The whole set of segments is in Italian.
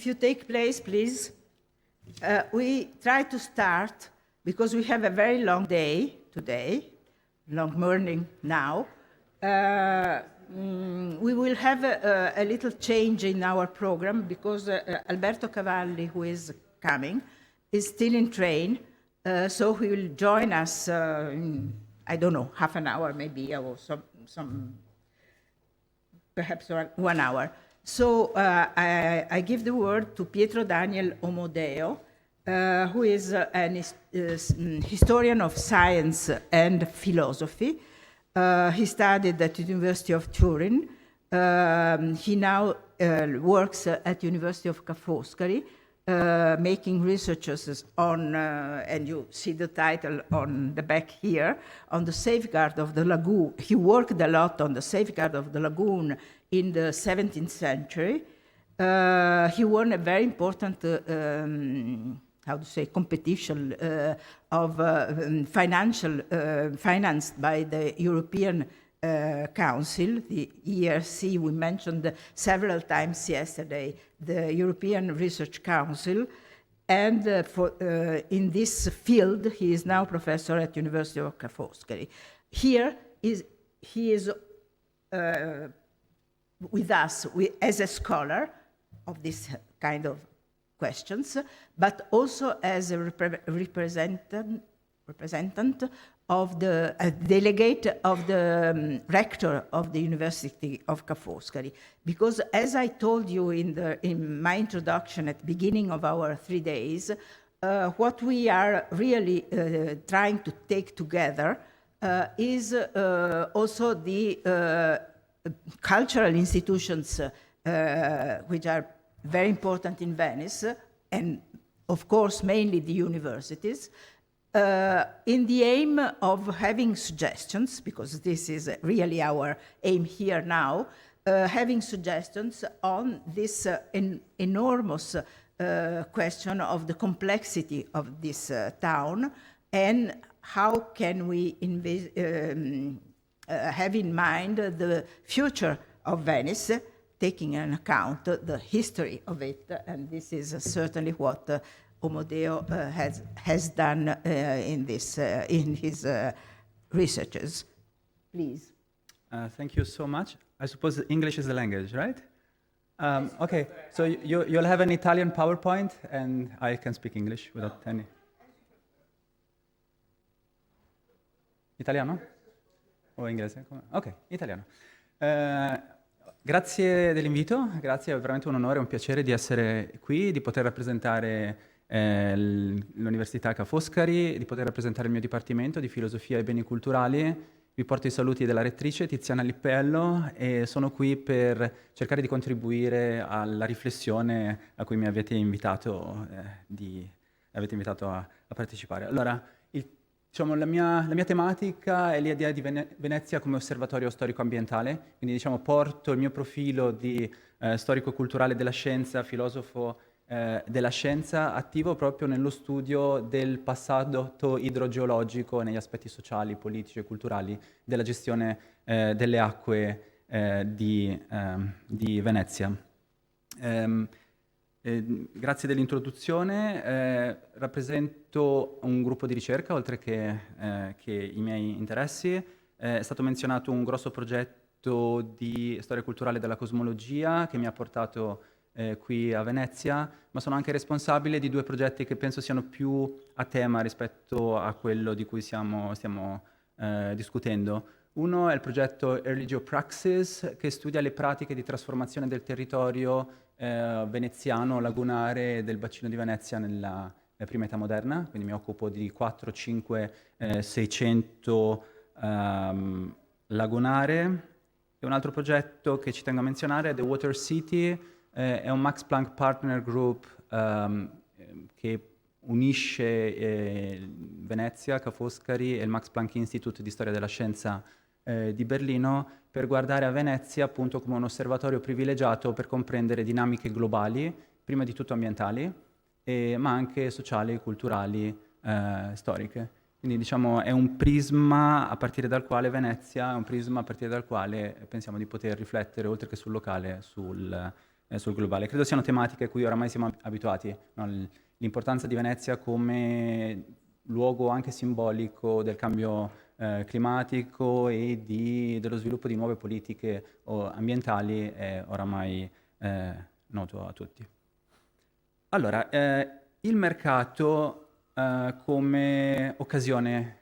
if you take place, please. We try to start, because we have a very long day today, long morning now. We will have a little change in our program, because Alberto Cavalli, who is coming, is still in train, so he will join us in, I don't know, half an hour maybe, or some perhaps 1 hour. So I give the word to Pietro Daniel Omodeo, who is an historian of science and philosophy. He studied at the University of Turin. He now works at the University of Ca' Foscari, making researches on, and you see the title on the back here, on the safeguard of the lagoon. He worked a lot on the safeguard of the lagoon in the 17th century. He won a very important, how to say, competition of financed by the European Council, the ERC, we mentioned several times yesterday, the European Research Council. And in this field, he is now professor at University of Ca' Foscari. He is with us as a scholar of this kind of questions, but also as a representative of the delegate of the rector of the University of Ca' Foscari. Because as I told you in my introduction at the beginning of our 3 days, what we are really trying to take together is also the cultural institutions which are very important in Venice, and of course mainly the universities, in the aim of having suggestions, because this is really our aim here now, having suggestions on this enormous question of the complexity of this town, and how can we have in mind the future of Venice, taking into account the history of it, and this is certainly what Omodeo has done in his researches. Please. Thank you so much. I suppose English is the language, right? Okay, so you'll have an Italian PowerPoint, and I can speak English without any. Italiano? O inglese? Ok, italiano. Grazie dell'invito, grazie, è veramente un onore e un piacere di essere qui, di poter rappresentare l'Università Ca' Foscari, di poter rappresentare il mio Dipartimento di Filosofia e Beni Culturali. Vi porto i saluti della rettrice Tiziana Lippello e sono qui per cercare di contribuire alla riflessione a cui mi avete invitato, a partecipare. Allora, la mia tematica è l'idea di Venezia come osservatorio storico-ambientale, quindi porto il mio profilo di storico-culturale della scienza, filosofo della scienza, attivo proprio nello studio del passato idrogeologico negli aspetti sociali, politici e culturali della gestione delle acque di Venezia. Grazie dell'introduzione, rappresento un gruppo di ricerca oltre che i miei interessi. È stato menzionato un grosso progetto di storia culturale della cosmologia che mi ha portato qui a Venezia, ma sono anche responsabile di 2 progetti che penso siano più a tema rispetto a quello di cui stiamo discutendo. Uno è il progetto Early Geopraxis, che studia le pratiche di trasformazione del territorio veneziano, lagunare del bacino di Venezia nella prima età moderna, quindi mi occupo di 4, 5, 600 lagunare. E un altro progetto che ci tengo a menzionare è The Water City, è un Max Planck Partner Group che unisce Venezia, Ca' Foscari e il Max Planck Institute di Storia della Scienza di Berlino per guardare a Venezia appunto come un osservatorio privilegiato per comprendere dinamiche globali, prima di tutto ambientali, ma anche sociali, culturali, storiche. Quindi è un prisma a partire dal quale Venezia è un prisma a partire dal quale pensiamo di poter riflettere, oltre che sul locale, sul sul globale. Credo siano tematiche a cui oramai siamo abituati, no? L'importanza di Venezia come luogo anche simbolico del cambio climatico e dello sviluppo di nuove politiche ambientali è oramai noto a tutti. Allora, il mercato come occasione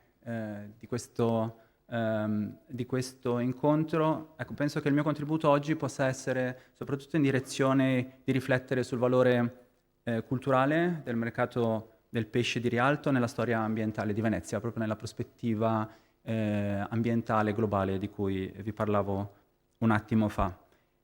di questo incontro, ecco, penso che il mio contributo oggi possa essere soprattutto in direzione di riflettere sul valore culturale del mercato del pesce di Rialto nella storia ambientale di Venezia, proprio nella prospettiva ambientale globale di cui vi parlavo un attimo fa.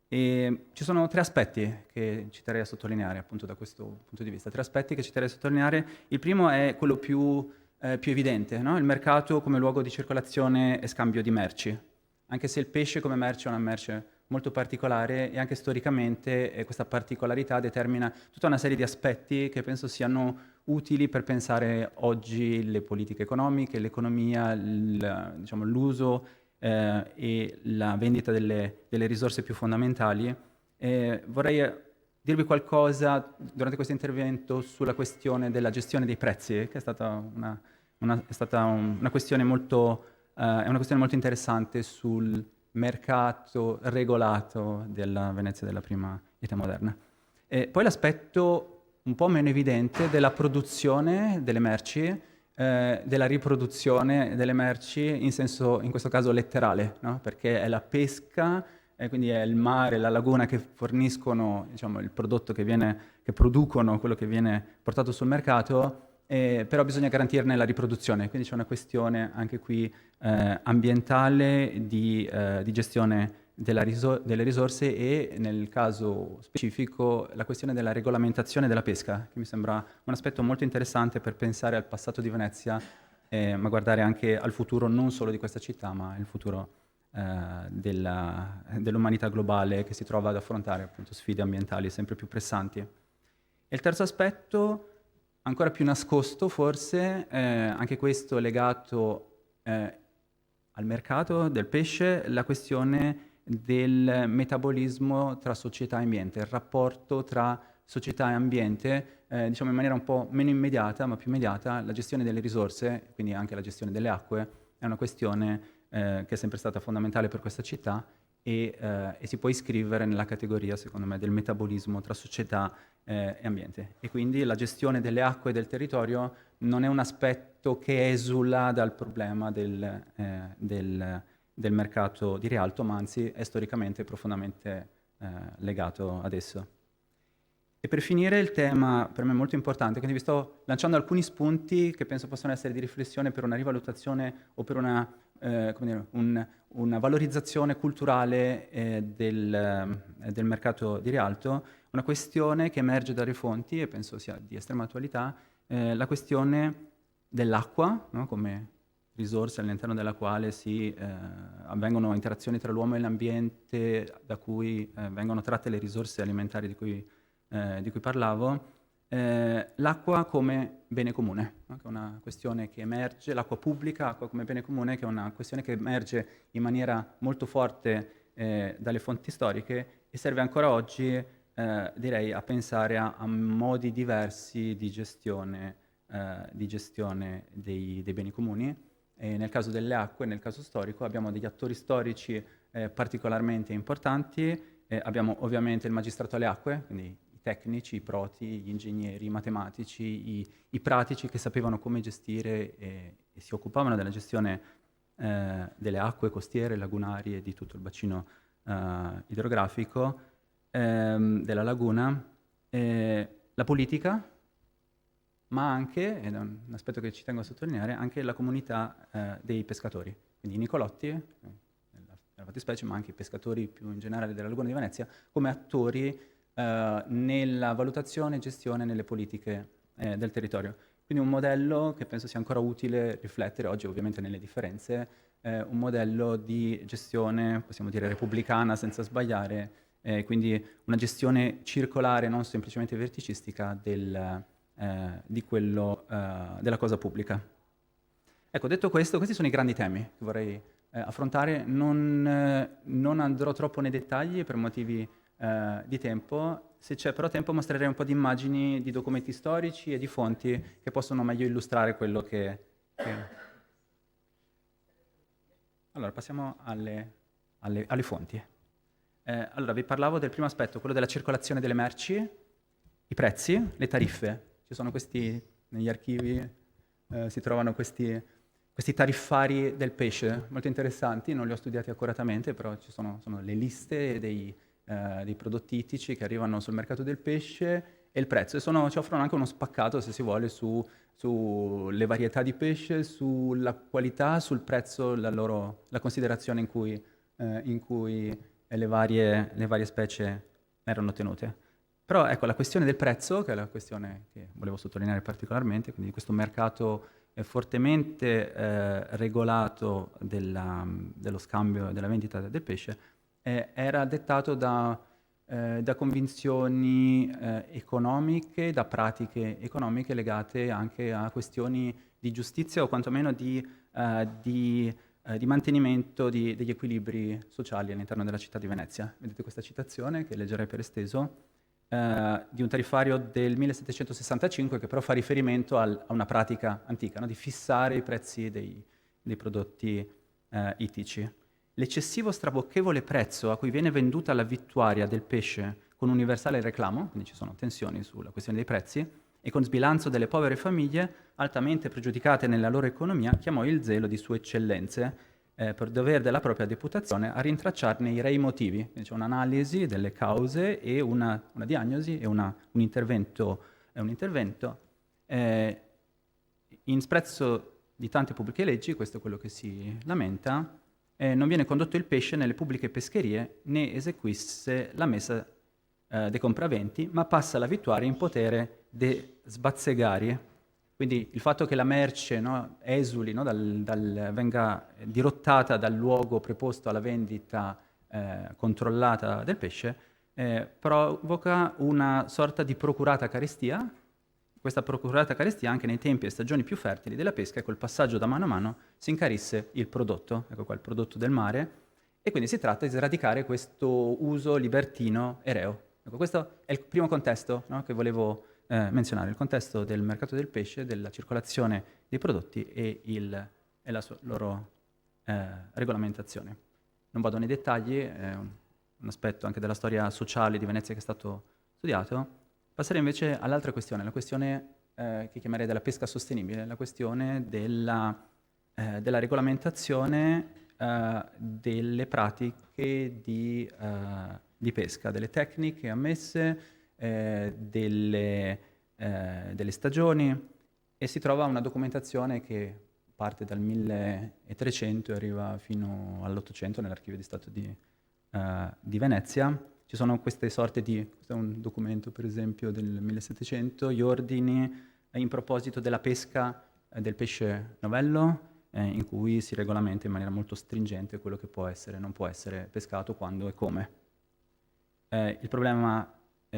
E ci sono tre aspetti che ci terrei a sottolineare, appunto, da questo punto di vista. Tre aspetti che ci terrei a sottolineare. Il primo è quello più evidente, no? Il mercato come luogo di circolazione e scambio di merci. Anche se il pesce come merce è una merce molto particolare e anche storicamente questa particolarità determina tutta una serie di aspetti che penso siano utili per pensare oggi le politiche economiche, l'economia, diciamo, l'uso e la vendita delle risorse più fondamentali. Vorrei dirvi qualcosa durante questo intervento sulla questione della gestione dei prezzi, che è stata una questione molto, è una questione molto interessante sul mercato regolato della Venezia della prima età moderna. Poi l'aspetto un po' meno evidente della produzione delle merci, della riproduzione delle merci in senso, in questo caso, letterale, no? Perché è la pesca, quindi è il mare, la laguna che forniscono, diciamo, il prodotto che producono quello che viene portato sul mercato, però bisogna garantirne la riproduzione, quindi c'è una questione anche qui ambientale di gestione delle risorse e nel caso specifico la questione della regolamentazione della pesca, che mi sembra un aspetto molto interessante per pensare al passato di Venezia, ma guardare anche al futuro non solo di questa città, ma il futuro dell'umanità globale che si trova ad affrontare appunto sfide ambientali sempre più pressanti. E il terzo aspetto, ancora più nascosto forse, anche questo legato al mercato del pesce, la questione del metabolismo tra società e ambiente, il rapporto tra società e ambiente, diciamo in maniera un po' meno immediata, ma più immediata, la gestione delle risorse, quindi anche la gestione delle acque, è una questione che è sempre stata fondamentale per questa città e si può iscrivere nella categoria, secondo me, del metabolismo tra società e ambiente. E quindi la gestione delle acque e del territorio non è un aspetto che esula dal problema del mercato di Rialto, ma anzi è storicamente profondamente legato ad esso. E per finire il tema per me molto importante, quindi vi sto lanciando alcuni spunti che penso possano essere di riflessione per una rivalutazione o per una valorizzazione culturale del mercato di Rialto, una questione che emerge dalle fonti e penso sia di estrema attualità, la questione dell'acqua, no? Come risorsa all'interno della quale avvengono interazioni tra l'uomo e l'ambiente, da cui vengono tratte le risorse alimentari di cui parlavo, l'acqua come bene comune, no? Che è una questione che emerge, l'acqua pubblica, acqua come bene comune, che è una questione che emerge in maniera molto forte dalle fonti storiche e serve ancora oggi, direi, a pensare a modi diversi di gestione dei beni comuni. E nel caso delle acque, nel caso storico, abbiamo degli attori storici particolarmente importanti. Abbiamo ovviamente il magistrato alle acque, quindi i tecnici, i proti, gli ingegneri, i matematici, i pratici che sapevano come gestire e si occupavano della gestione delle acque costiere, lagunari e di tutto il bacino idrografico della laguna. La politica, ma anche, ed è un aspetto che ci tengo a sottolineare, anche la comunità dei pescatori, quindi i Nicolotti, nella fattispecie, ma anche i pescatori più in generale della Laguna di Venezia, come attori nella valutazione e gestione nelle politiche del territorio. Quindi un modello che penso sia ancora utile riflettere oggi, ovviamente nelle differenze, un modello di gestione, possiamo dire, repubblicana senza sbagliare, quindi una gestione circolare, non semplicemente verticistica della cosa pubblica. Ecco, detto questo, questi sono i grandi temi che vorrei affrontare. Non andrò troppo nei dettagli per motivi di tempo. Se c'è però tempo mostrerei un po' di immagini di documenti storici e di fonti che possono meglio illustrare quello che... Allora, passiamo alle fonti. Allora, vi parlavo del primo aspetto, quello della circolazione delle merci, i prezzi, le tariffe. Ci sono questi, negli archivi si trovano questi tariffari del pesce, molto interessanti, non li ho studiati accuratamente, però sono le liste dei prodotti ittici che arrivano sul mercato del pesce e il prezzo. E ci offrono anche uno spaccato, se si vuole, sulle varietà di pesce, sulla qualità, sul prezzo, la considerazione in cui le varie specie erano tenute. Però ecco, la questione del prezzo, che è la questione che volevo sottolineare particolarmente, quindi questo mercato fortemente regolato dello scambio e della vendita del pesce, era dettato da convinzioni economiche, da pratiche economiche legate anche a questioni di giustizia o quantomeno di mantenimento degli equilibri sociali all'interno della città di Venezia. Vedete questa citazione, che leggerei per esteso, di un tariffario del 1765 che però fa riferimento a una pratica antica, no? Di fissare i prezzi dei prodotti ittici. L'eccessivo strabocchevole prezzo a cui viene venduta la vittuaria del pesce con universale reclamo, quindi ci sono tensioni sulla questione dei prezzi, e con sbilancio delle povere famiglie, altamente pregiudicate nella loro economia, chiamò il zelo di sue eccellenze per dover della propria deputazione a rintracciarne i rei motivi. Quindi c'è un'analisi delle cause e una diagnosi e un intervento. In sprezzo di tante pubbliche leggi, questo è quello che si lamenta, non viene condotto il pesce nelle pubbliche pescherie né eseguisse la messa dei compraventi, ma passa la vittuaria in potere de sbazzegari. Quindi il fatto che la merce, no, esuli, no, venga dirottata dal luogo preposto alla vendita controllata del pesce, provoca una sorta di procurata carestia. Questa procurata carestia anche nei tempi e stagioni più fertili della pesca, e col passaggio da mano a mano si incarisse il prodotto, ecco qua il prodotto del mare, e quindi si tratta di sradicare questo uso libertino e reo. Ecco, questo è il primo contesto, no, che volevo menzionare, il contesto del mercato del pesce, della circolazione dei prodotti e la loro regolamentazione. Non vado nei dettagli, è un aspetto anche della storia sociale di Venezia che è stato studiato. Passerei invece all'altra questione, la questione che chiamerei della pesca sostenibile, la questione della regolamentazione delle pratiche di pesca, delle tecniche ammesse, delle stagioni, e si trova una documentazione che parte dal 1300 e arriva fino all'800 nell'Archivio di Stato di Venezia. Ci sono queste sorte questo è un documento per esempio del 1700, gli ordini in proposito della pesca del pesce novello, in cui si regolamenta in maniera molto stringente quello che può essere e non può essere pescato, quando e come. Il problema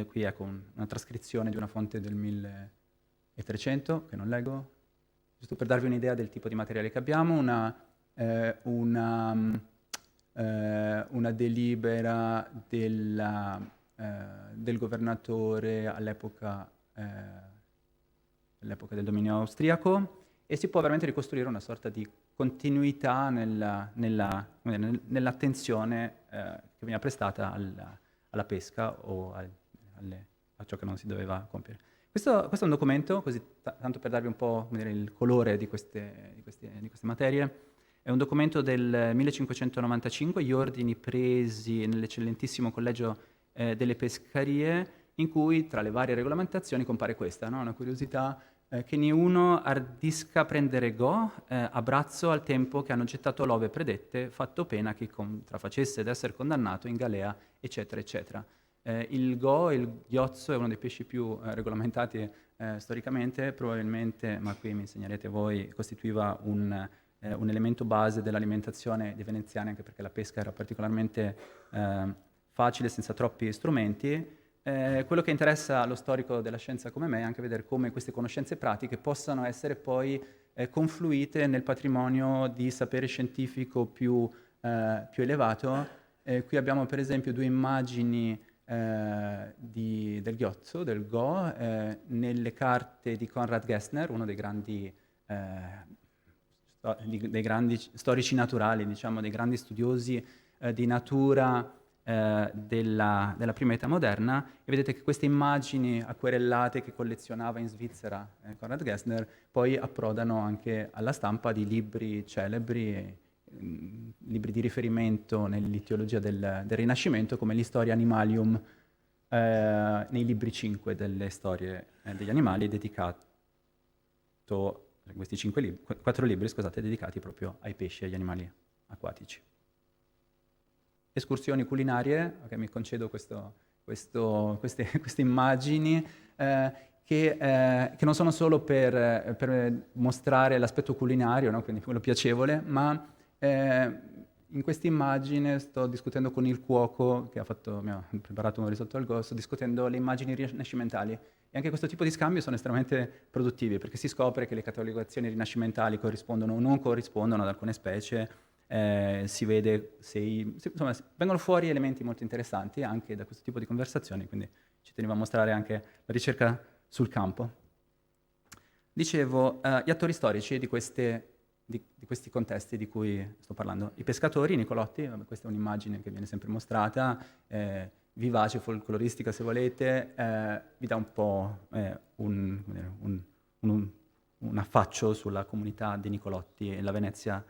qui è con una trascrizione di una fonte del 1300, che non leggo, giusto per darvi un'idea del tipo di materiale che abbiamo, una delibera del governatore all'epoca del dominio austriaco, e si può veramente ricostruire una sorta di continuità nell'attenzione che veniva prestata alla pesca o a ciò che non si doveva compiere. Questo è un documento, così tanto per darvi un po' il colore di queste materie. È un documento del 1595, gli ordini presi nell'eccellentissimo Collegio delle Pescarie, in cui tra le varie regolamentazioni compare questa, no? Una curiosità, che niuno ardisca prendere go a brazzo al tempo che hanno gettato l'ove predette, fatto pena che contrafacesse d'essere condannato in galea, eccetera, eccetera. Il ghiozzo, è uno dei pesci più regolamentati storicamente, probabilmente, ma qui mi insegnerete voi, costituiva un elemento base dell'alimentazione dei veneziani, anche perché la pesca era particolarmente facile, senza troppi strumenti. Quello che interessa allo storico della scienza come me è anche vedere come queste conoscenze pratiche possano essere poi confluite nel patrimonio di sapere scientifico più elevato. Qui abbiamo per esempio due immagini del ghiozzo, del Go, nelle carte di Konrad Gessner, uno dei grandi storici naturali, diciamo, dei grandi studiosi di natura della prima età moderna, e vedete che queste immagini acquerellate che collezionava in Svizzera Konrad Gessner poi approdano anche alla stampa di libri celebri, libri di riferimento nell'itiologia del Rinascimento, come l'Historia Animalium, nei libri 5 delle storie degli animali, dedicato questi 4 libri, scusate, dedicati proprio ai pesci e agli animali acquatici. Escursioni culinarie, okay, mi concedo queste immagini che non sono solo per mostrare l'aspetto culinario, no? Quindi quello piacevole, ma in questa immagine sto discutendo con il cuoco che mi ha preparato un risotto al Go, sto discutendo le immagini rinascimentali. E anche questo tipo di scambi sono estremamente produttivi, perché si scopre che le catalogazioni rinascimentali corrispondono o non corrispondono ad alcune specie, si vede insomma, vengono fuori elementi molto interessanti anche da questo tipo di conversazioni, quindi ci tenevo a mostrare anche la ricerca sul campo. Dicevo, gli attori storici di questi contesti di cui sto parlando. I pescatori, i Nicolotti, questa è un'immagine che viene sempre mostrata, vivace, folcloristica se volete, vi dà un po' un affaccio sulla comunità dei Nicolotti e la Venezia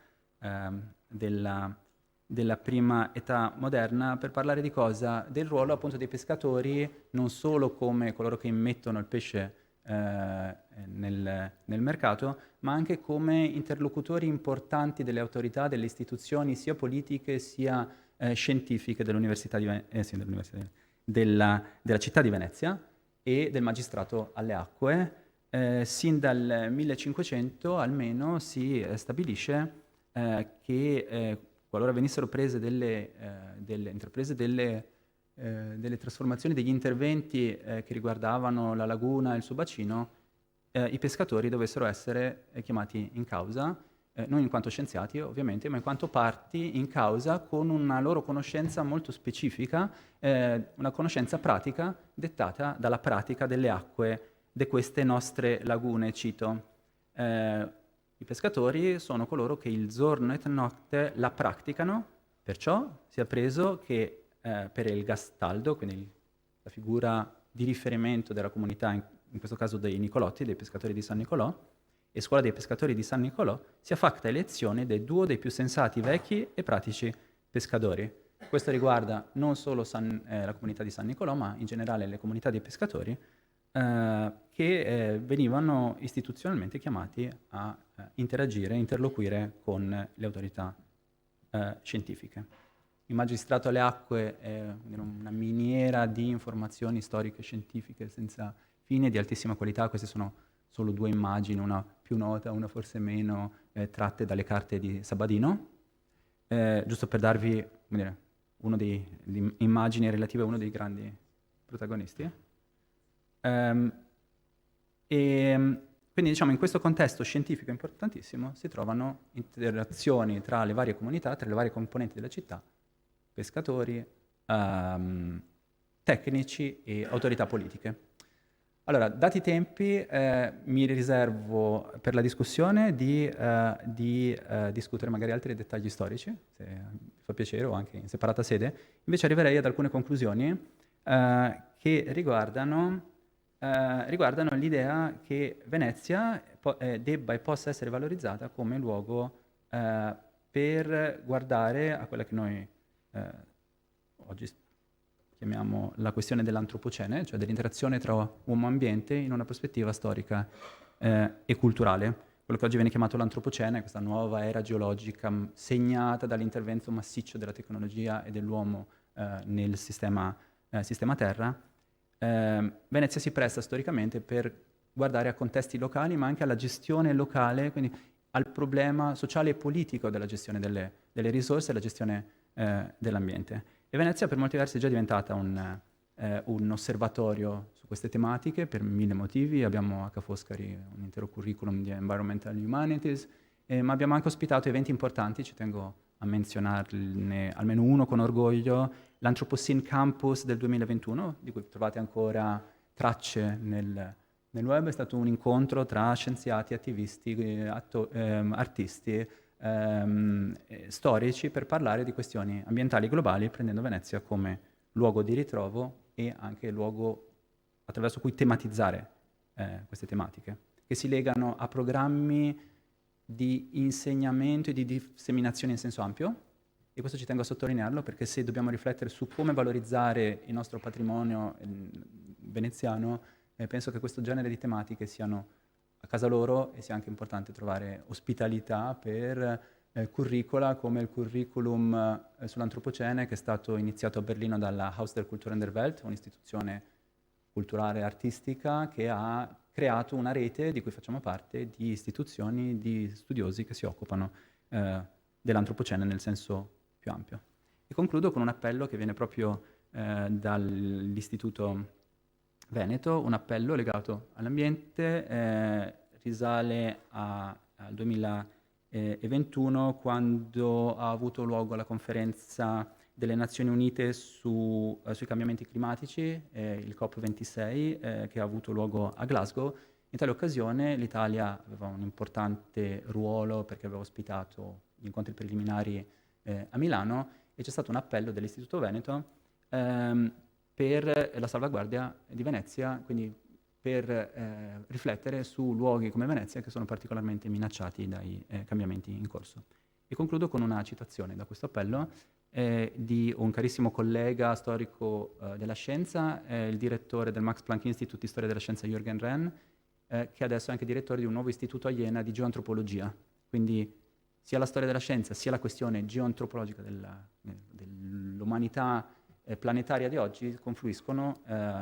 della prima età moderna, per parlare di cosa? Del ruolo appunto dei pescatori, non solo come coloro che immettono il pesce nel mercato, ma anche come interlocutori importanti delle autorità, delle istituzioni sia politiche sia scientifiche dell'Università della città di Venezia e del magistrato alle acque. Sin dal 1500 almeno si stabilisce che qualora venissero prese intraprese delle trasformazioni, degli interventi che riguardavano la laguna e il suo bacino, i pescatori dovessero essere chiamati in causa, non in quanto scienziati ovviamente, ma in quanto parti in causa con una loro conoscenza molto specifica, una conoscenza pratica dettata dalla pratica delle acque di queste nostre lagune, cito. I pescatori sono coloro che il giorno e notte la praticano, perciò si è appreso che per il Gastaldo, quindi la figura di riferimento della comunità, in questo caso dei Nicolotti, dei pescatori di San Nicolò, e Scuola dei pescatori di San Nicolò, sia fatta elezione dei 2 dei più sensati, vecchi e pratici pescatori. Questo riguarda non solo la comunità di San Nicolò, ma in generale le comunità dei pescatori, che venivano istituzionalmente chiamati a interagire, interloquire con le autorità scientifiche. Il magistrato alle acque è una miniera di informazioni storiche e scientifiche senza fine, di altissima qualità. Queste sono solo 2 immagini, una più nota, una forse meno, tratte dalle carte di Sabadino, giusto per darvi una delle immagini relative a uno dei grandi protagonisti. Quindi diciamo in questo contesto scientifico importantissimo si trovano interazioni tra le varie comunità, tra le varie componenti della città, pescatori, tecnici e autorità politiche. Allora, dati i tempi, mi riservo per la discussione di discutere magari altri dettagli storici, se vi fa piacere, o anche in separata sede. Invece arriverei ad alcune conclusioni che riguardano l'idea che Venezia debba e possa essere valorizzata come luogo per guardare a quella che noi oggi chiamiamo la questione dell'antropocene, cioè dell'interazione tra uomo e ambiente in una prospettiva storica e culturale. Quello che oggi viene chiamato l'antropocene, questa nuova era geologica segnata dall'intervento massiccio della tecnologia e dell'uomo nel sistema Terra. Venezia si presta storicamente per guardare a contesti locali, ma anche alla gestione locale, quindi al problema sociale e politico della gestione delle risorse e la gestione dell'ambiente. E Venezia per molti versi è già diventata un osservatorio su queste tematiche per 1000 motivi. Abbiamo a Ca' Foscari un intero curriculum di Environmental Humanities, ma abbiamo anche ospitato eventi importanti, ci tengo a menzionarne almeno uno con orgoglio, l'Anthropocene Campus del 2021, di cui trovate ancora tracce nel web. È stato un incontro tra scienziati, attivisti, artisti, storici per parlare di questioni ambientali globali, prendendo Venezia come luogo di ritrovo e anche luogo attraverso cui tematizzare queste tematiche, che si legano a programmi di insegnamento e di disseminazione in senso ampio. E questo ci tengo a sottolinearlo, perché se dobbiamo riflettere su come valorizzare il nostro patrimonio veneziano, penso che questo genere di tematiche siano a casa loro, e sia anche importante trovare ospitalità per curricula come il curriculum sull'antropocene, che è stato iniziato a Berlino dalla Haus der Kultur in der Welt, un'istituzione culturale e artistica che ha creato una rete di cui facciamo parte di istituzioni, di studiosi che si occupano dell'antropocene nel senso più ampio. E concludo con un appello che viene proprio dall'Istituto Veneto, un appello legato all'ambiente, risale al 2021, quando ha avuto luogo la conferenza delle Nazioni Unite sui cambiamenti climatici, il COP26, che ha avuto luogo a Glasgow. In tale occasione l'Italia aveva un importante ruolo, perché aveva ospitato gli incontri preliminari a Milano, e c'è stato un appello dell'Istituto Veneto per la salvaguardia di Venezia, quindi per riflettere su luoghi come Venezia che sono particolarmente minacciati dai cambiamenti in corso. E concludo con una citazione da questo appello di un carissimo collega storico della scienza, il direttore del Max Planck Institute di Storia della Scienza Jürgen Renn, che adesso è anche direttore di un nuovo istituto a Iena di geoantropologia. Quindi sia la storia della scienza sia la questione geoantropologica dell'umanità planetaria di oggi confluiscono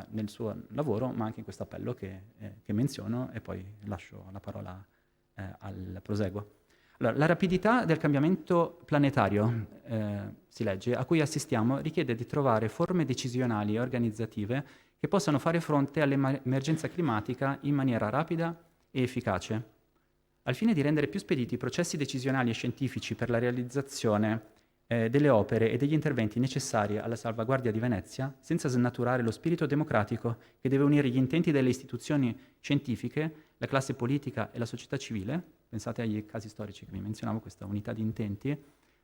nel suo lavoro, ma anche in questo appello che menziono, e poi lascio la parola al proseguo. Allora, la rapidità del cambiamento planetario, si legge, a cui assistiamo, richiede di trovare forme decisionali e organizzative che possano fare fronte all'emergenza climatica in maniera rapida e efficace. Al fine di rendere più spediti i processi decisionali e scientifici per la realizzazione delle opere e degli interventi necessari alla salvaguardia di Venezia, senza snaturare lo spirito democratico che deve unire gli intenti delle istituzioni scientifiche, la classe politica e la società civile, pensate agli casi storici che vi menzionavo, questa unità di intenti,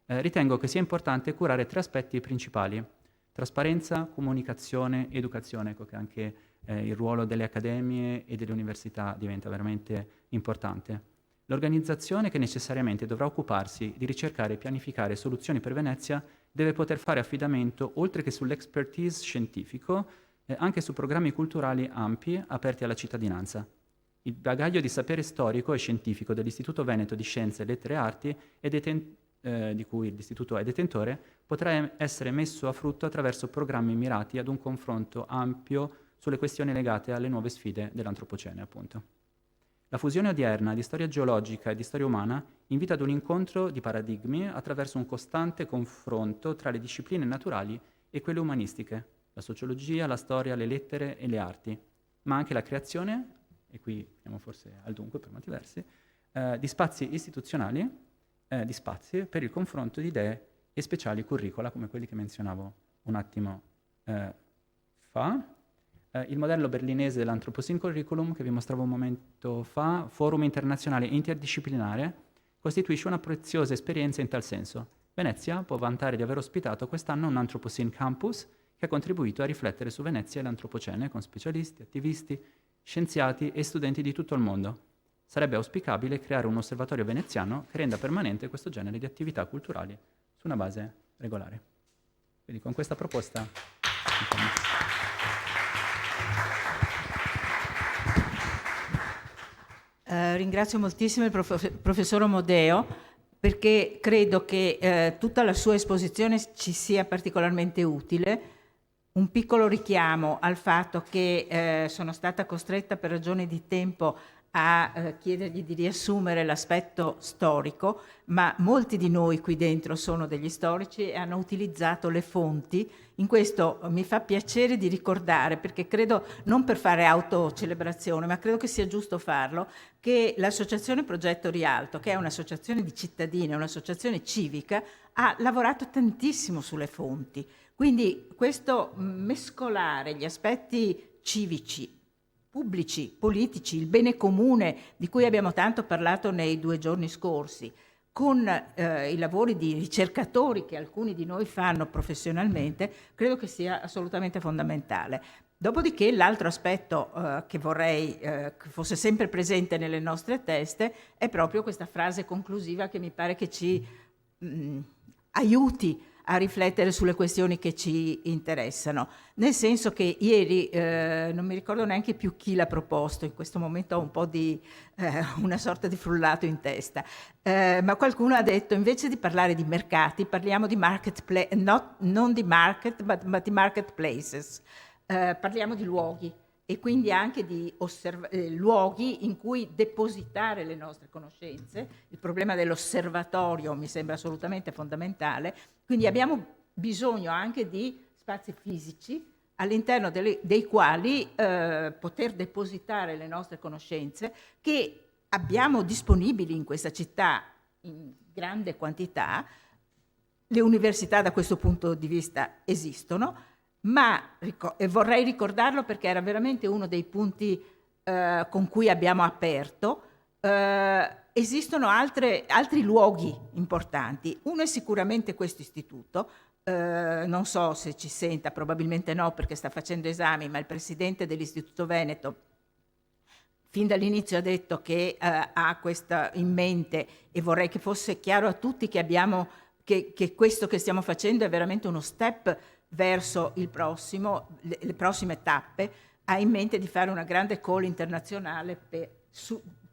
ritengo che sia importante curare 3 aspetti principali: trasparenza, comunicazione, educazione. Ecco che anche il ruolo delle accademie e delle università diventa veramente importante. L'organizzazione che necessariamente dovrà occuparsi di ricercare e pianificare soluzioni per Venezia deve poter fare affidamento, oltre che sull'expertise scientifico, anche su programmi culturali ampi aperti alla cittadinanza. Il bagaglio di sapere storico e scientifico dell'Istituto Veneto di Scienze, Lettere e Arti, di cui l'Istituto è detentore, potrà essere messo a frutto attraverso programmi mirati ad un confronto ampio sulle questioni legate alle nuove sfide dell'antropocene, appunto. La fusione odierna di storia geologica e di storia umana invita ad un incontro di paradigmi attraverso un costante confronto tra le discipline naturali e quelle umanistiche, la sociologia, la storia, le lettere e le arti, ma anche la creazione, e qui andiamo forse al dunque per molti versi, di spazi istituzionali, di spazi per il confronto di idee e speciali curricula, come quelli che menzionavo un attimo fa. Il modello berlinese dell'Anthropocene Curriculum, che vi mostravo un momento fa, forum internazionale interdisciplinare, costituisce una preziosa esperienza in tal senso. Venezia può vantare di aver ospitato quest'anno un Anthropocene Campus che ha contribuito a riflettere su Venezia e l'antropocene con specialisti, attivisti, scienziati e studenti di tutto il mondo. Sarebbe auspicabile creare un osservatorio veneziano che renda permanente questo genere di attività culturali su una base regolare. Quindi con questa proposta... Ringrazio moltissimo il professor Amodeo, perché credo che tutta la sua esposizione ci sia particolarmente utile. Un piccolo richiamo al fatto che sono stata costretta per ragioni di tempo a chiedergli di riassumere l'aspetto storico, ma molti di noi qui dentro sono degli storici e hanno utilizzato le fonti. In questo mi fa piacere di ricordare, perché credo, non per fare autocelebrazione, ma credo che sia giusto farlo, che l'associazione Progetto Rialto, che è un'associazione di cittadini, un'associazione civica, ha lavorato tantissimo sulle fonti. Quindi questo mescolare gli aspetti civici, pubblici, politici, il bene comune di cui abbiamo tanto parlato nei 2 giorni scorsi, con i lavori di ricercatori che alcuni di noi fanno professionalmente, credo che sia assolutamente fondamentale. Dopodiché l'altro aspetto che vorrei che fosse sempre presente nelle nostre teste è proprio questa frase conclusiva che mi pare che ci aiuti a riflettere sulle questioni che ci interessano, nel senso che ieri, non mi ricordo neanche più chi l'ha proposto, in questo momento ho un po' di una sorta di frullato in testa, ma qualcuno ha detto, invece di parlare di mercati, parliamo di marketplace, non di market, ma di marketplaces, parliamo di luoghi, e quindi anche di luoghi in cui depositare le nostre conoscenze. Il problema dell'osservatorio mi sembra assolutamente fondamentale, quindi abbiamo bisogno anche di spazi fisici all'interno dei quali poter depositare le nostre conoscenze, che abbiamo disponibili in questa città in grande quantità. Le università da questo punto di vista esistono, ma vorrei ricordarlo perché era veramente uno dei punti con cui abbiamo aperto. Esistono altri luoghi importanti. Uno è sicuramente questo istituto, non so se ci senta, probabilmente no perché sta facendo esami, ma il presidente dell'Istituto Veneto fin dall'inizio ha detto che ha questo in mente, e vorrei che fosse chiaro a tutti che questo che stiamo facendo è veramente uno step verso le prossime tappe. Ha in mente di fare una grande call internazionale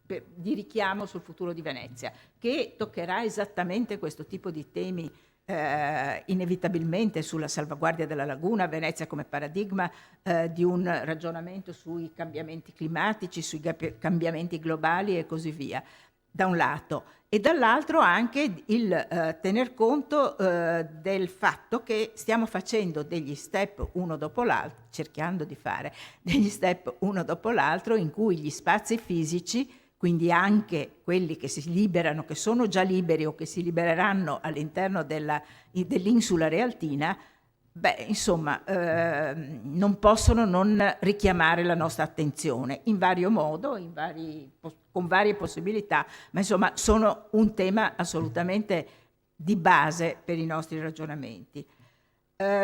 di richiamo sul futuro di Venezia, che toccherà esattamente questo tipo di temi, inevitabilmente sulla salvaguardia della laguna, Venezia come paradigma di un ragionamento sui cambiamenti climatici, sui cambiamenti globali e così via, da un lato, e dall'altro anche il tener conto del fatto che stiamo facendo degli step uno dopo l'altro, cercando di fare degli step uno dopo l'altro, in cui gli spazi fisici, quindi anche quelli che si liberano, che sono già liberi o che si libereranno all'interno dell'insula rialtina, non possono non richiamare la nostra attenzione in vario modo, con varie possibilità, ma insomma sono un tema assolutamente di base per i nostri ragionamenti.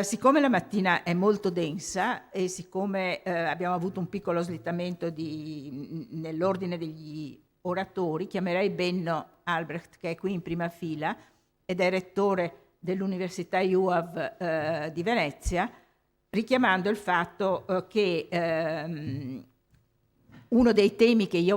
Siccome la mattina è molto densa e siccome abbiamo avuto un piccolo slittamento nell'ordine degli oratori, chiamerei Benno Albrecht, che è qui in prima fila ed è rettore dell'Università IUAV di Venezia, richiamando il fatto che uno dei temi che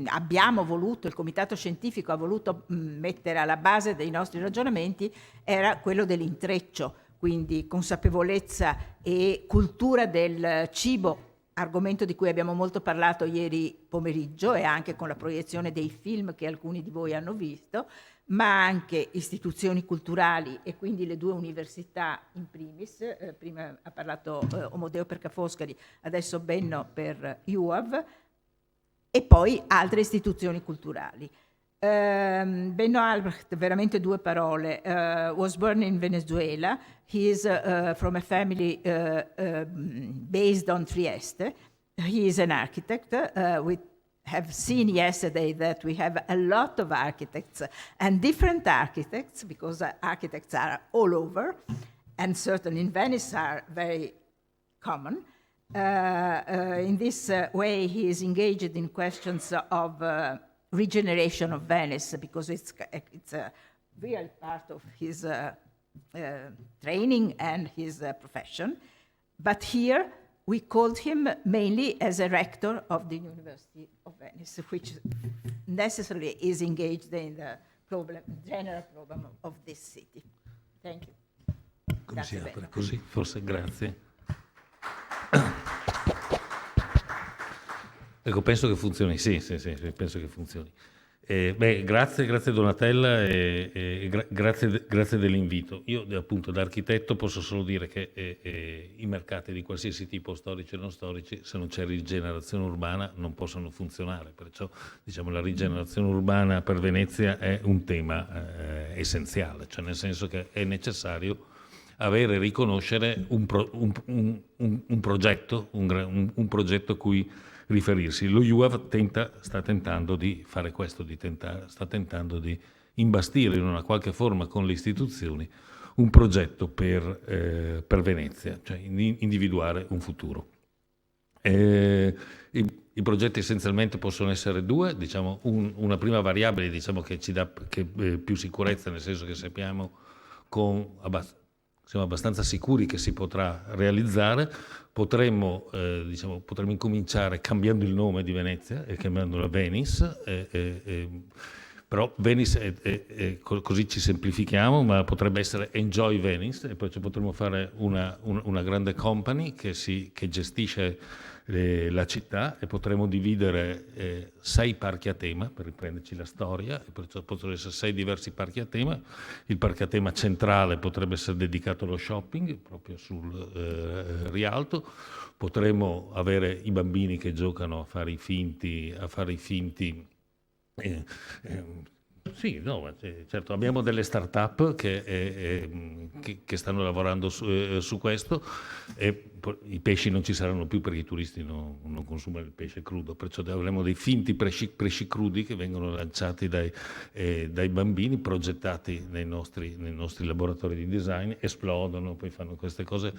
abbiamo voluto, il Comitato Scientifico ha voluto mettere alla base dei nostri ragionamenti, era quello dell'intreccio, quindi consapevolezza e cultura del cibo, argomento di cui abbiamo molto parlato ieri pomeriggio e anche con la proiezione dei film che alcuni di voi hanno visto, ma anche istituzioni culturali e quindi le 2 università in primis, prima ha parlato Omodeo per Ca' Foscari, adesso Benno per IUAV, e poi altre istituzioni culturali. Benno Albrecht, veramente 2 parole, was born in Venezuela. He is from a family based on Trieste. He is an architect. We have seen yesterday that we have a lot of architects and different architects, because architects are all over, and certainly in Venice are very common. In this way, he is engaged in questions of regeneration of Venice, because it's a real part of his training and his profession. But here we called him mainly as a rector of the University of Venice, which necessarily is engaged in the general problem of this city. Thank you. Come si apre così? Forse grazie. Ecco, penso che funzioni, sì, penso che funzioni. Grazie Donatella e grazie dell'invito. Io appunto da architetto posso solo dire che i mercati di qualsiasi tipo, storici e non storici, se non c'è rigenerazione urbana non possono funzionare, perciò diciamo la rigenerazione urbana per Venezia è un tema essenziale, cioè nel senso che è necessario avere e riconoscere un progetto, un progetto a cui riferirsi. Lo UAV sta tentando di fare questo, sta tentando di imbastire in una qualche forma con le istituzioni un progetto per Venezia, cioè individuare un futuro. I progetti essenzialmente possono essere due, diciamo una prima variabile diciamo, che ci dà più sicurezza, nel senso che sappiamo siamo abbastanza sicuri che si potrà realizzare. Potremmo incominciare cambiando il nome di Venezia e chiamandola Venice, però Venice così ci semplifichiamo, ma potrebbe essere Enjoy Venice, e poi potremmo fare una grande company che gestisce la città, e potremmo dividere 6 parchi a tema, per riprenderci la storia, e perciò possono essere 6 diversi parchi a tema. Il parco a tema centrale potrebbe essere dedicato allo shopping, proprio sul Rialto. Potremmo avere i bambini che giocano a fare i finti. Sì, no, certo, abbiamo delle start-up che stanno lavorando su questo, e i pesci non ci saranno più perché i turisti non consumano il pesce crudo, perciò avremo dei finti pesci crudi che vengono lanciati dai bambini, progettati nei nostri laboratori di design, esplodono, poi fanno queste cose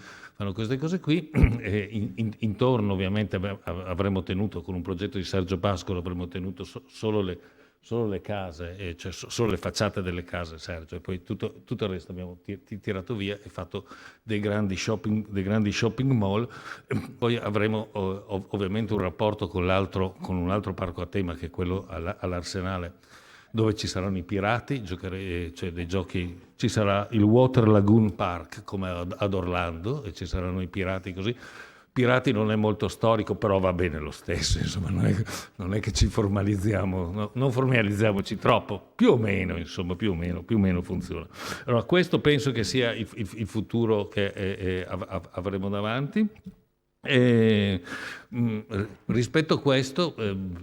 qui. E intorno ovviamente avremo tenuto, con un progetto di Sergio Pascolo, avremo tenuto solo le case, cioè solo le facciate delle case, Sergio, e poi tutto il resto abbiamo tirato via e fatto dei grandi shopping mall. Poi avremo ovviamente un rapporto con un altro parco a tema, che è quello all'Arsenale, dove ci saranno i pirati, cioè dei giochi, ci sarà il Water Lagoon Park come ad Orlando, e ci saranno i pirati così. Pirati non è molto storico, però va bene lo stesso, insomma, non è che ci formalizziamo, no, non formalizziamoci troppo, più o meno funziona. Allora, questo penso che sia il futuro che avremo davanti. Rispetto a questo,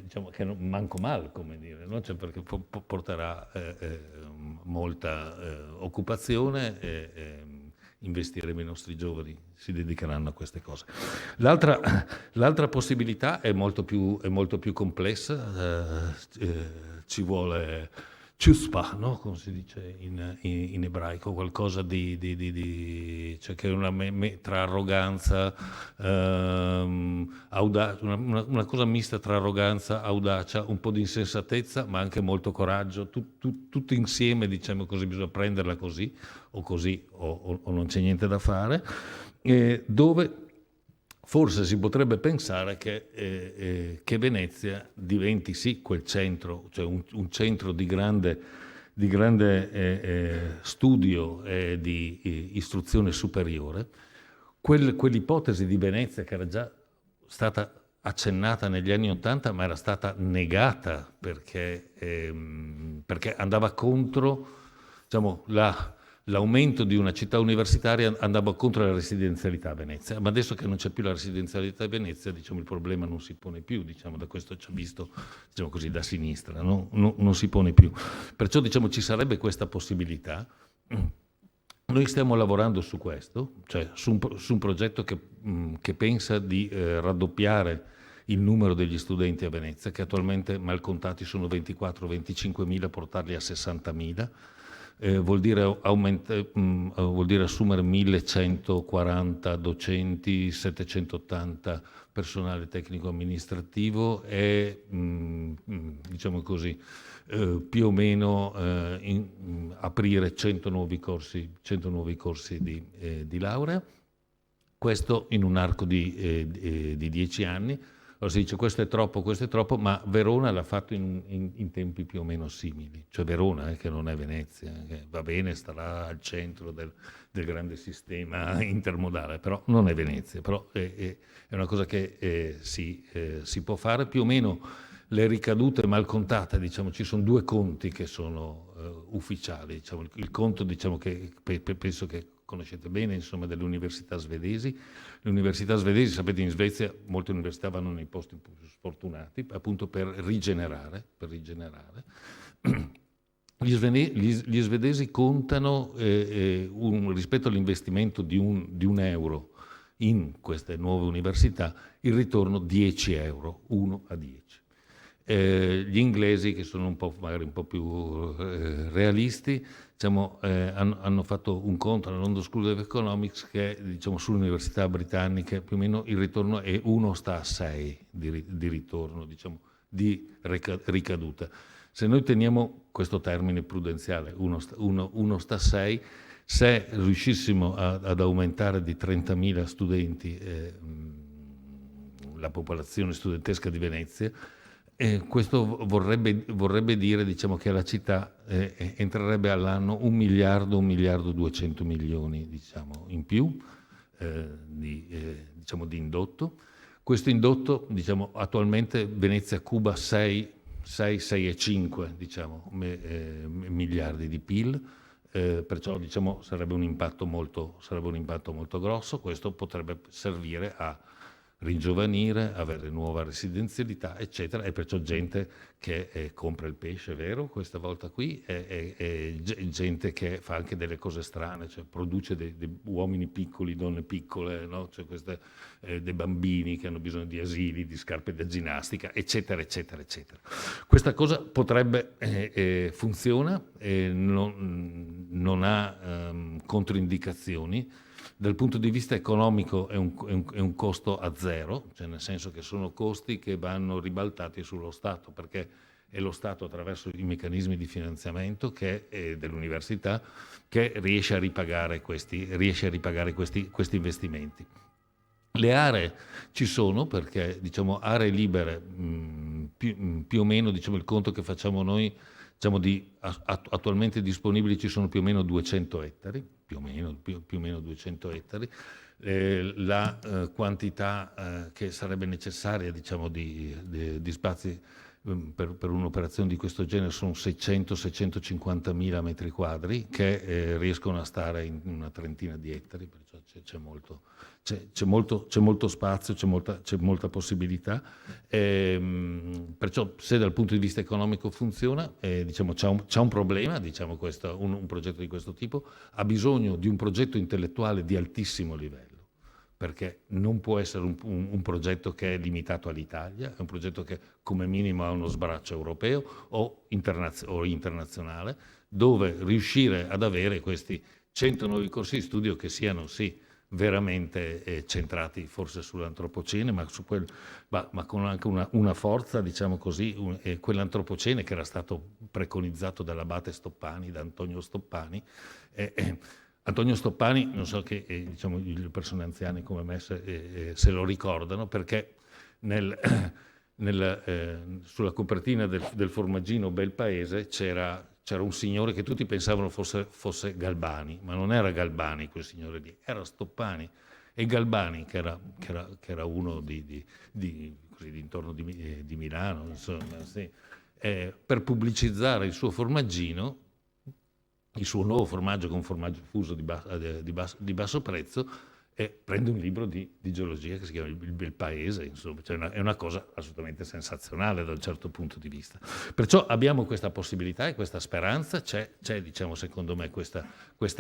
diciamo che non manco male, come dire, no? Cioè, perché porterà molta occupazione. Investiremo i nostri giovani, si dedicheranno a queste cose. L'altra possibilità è molto più complessa, ci vuole ciuspa, no? Come si dice in ebraico, qualcosa cioè che è tra arroganza, audacia, una cosa mista tra arroganza, audacia, un po' di insensatezza, ma anche molto coraggio, tutto insieme, diciamo così, bisogna prenderla così o non c'è niente da fare, dove forse si potrebbe pensare che Venezia diventi sì quel centro, cioè un centro di grande studio e di istruzione superiore. Quell'ipotesi di Venezia, che era già stata accennata negli anni '80, ma era stata negata perché andava contro, diciamo, l'aumento di una città universitaria, andava contro la residenzialità a Venezia. Ma adesso che non c'è più la residenzialità a Venezia, diciamo, il problema non si pone più, diciamo, da questo ci ha visto, diciamo così, da sinistra, no? Non si pone più. Perciò, diciamo, ci sarebbe questa possibilità. Noi stiamo lavorando su questo, cioè su un progetto che pensa di raddoppiare il numero degli studenti a Venezia, che attualmente mal contati sono 24-25 mila, portarli a 60 mila. Vuol dire assumere 1140 docenti, 780 personale tecnico amministrativo e diciamo così, più o meno aprire 100 nuovi corsi di laurea. Questo in un arco di 10 anni. Allora si dice questo è troppo, ma Verona l'ha fatto in tempi più o meno simili. Cioè Verona, che non è Venezia, che va bene, starà al centro del grande sistema intermodale, però non è Venezia. Però è una cosa che si può fare più o meno. Le ricadute mal contate, diciamo, ci sono due conti che sono ufficiali. Diciamo, il conto, diciamo, che penso che conoscete bene, insomma, delle università svedesi. Le università svedesi, sapete, in Svezia molte università vanno nei posti più sfortunati, appunto per rigenerare. Gli svedesi contano rispetto all'investimento di un euro in queste nuove università, il ritorno 10 euro, 1 a 10. Gli inglesi, che sono magari un po' più realisti, diciamo, hanno fatto un conto alla London School of Economics che, diciamo, sulle università britanniche più o meno il ritorno è 1 sta a 6 di ritorno, diciamo, di ricaduta. Se noi teniamo questo termine prudenziale, 1 sta a 6, se riuscissimo ad aumentare di 30.000 studenti la popolazione studentesca di Venezia, questo vorrebbe dire, diciamo, che alla città entrerebbe all'anno 1 miliardo, 1 miliardo 200 milioni, diciamo, in più diciamo, di indotto. Questo indotto, diciamo, attualmente Venezia cuba 6,5 diciamo, miliardi di PIL, perciò, diciamo, sarebbe un impatto molto grosso. Questo potrebbe servire a ringiovanire, avere nuova residenzialità, eccetera, e perciò gente che compra il pesce, vero, questa volta qui, e gente che fa anche delle cose strane, cioè produce dei uomini piccoli, donne piccole, no? Cioè dei bambini che hanno bisogno di asili, di scarpe da ginnastica, eccetera, eccetera, eccetera. Questa cosa potrebbe, funziona, non ha controindicazioni. Dal punto di vista economico è un costo a zero, cioè nel senso che sono costi che vanno ribaltati sullo Stato, perché è lo Stato, attraverso i meccanismi di finanziamento dell'università, che riesce a ripagare questi investimenti. Le aree ci sono perché, diciamo, aree libere, più o meno, diciamo, il conto che facciamo noi, diciamo, attualmente disponibili ci sono più o meno 200 ettari, più o meno 200 ettari. La quantità che sarebbe necessaria, diciamo, di spazi per un'operazione di questo genere sono 600-650 mila metri quadri che riescono a stare in una trentina di ettari, perciò c'è molto spazio, c'è molta possibilità. Perciò, se dal punto di vista economico funziona, diciamo, c'ha un problema, diciamo, un progetto di questo tipo ha bisogno di un progetto intellettuale di altissimo livello, perché non può essere un progetto che è limitato all'Italia, è un progetto che come minimo ha uno sbraccio europeo o internazionale, dove riuscire ad avere questi 100 nuovi corsi di studio che siano, sì, veramente centrati forse sull'antropocene, ma con anche una forza, diciamo così, quell'antropocene che era stato preconizzato dall'abate Stoppani, da Antonio Stoppani. Antonio Stoppani, non so che diciamo, le persone anziane come me se lo ricordano, perché sulla copertina del formaggino Bel Paese c'era un signore che tutti pensavano fosse Galbani, ma non era Galbani quel signore lì, era Stoppani. E Galbani, che era uno di intorno di Milano, insomma, sì, per pubblicizzare il suo formaggino, il suo nuovo formaggio, che è un formaggio fuso di basso prezzo, e prende un libro di geologia che si chiama Il Bel Paese, insomma, cioè è una cosa assolutamente sensazionale da un certo punto di vista. Perciò abbiamo questa possibilità e questa speranza, c'è diciamo, secondo me questa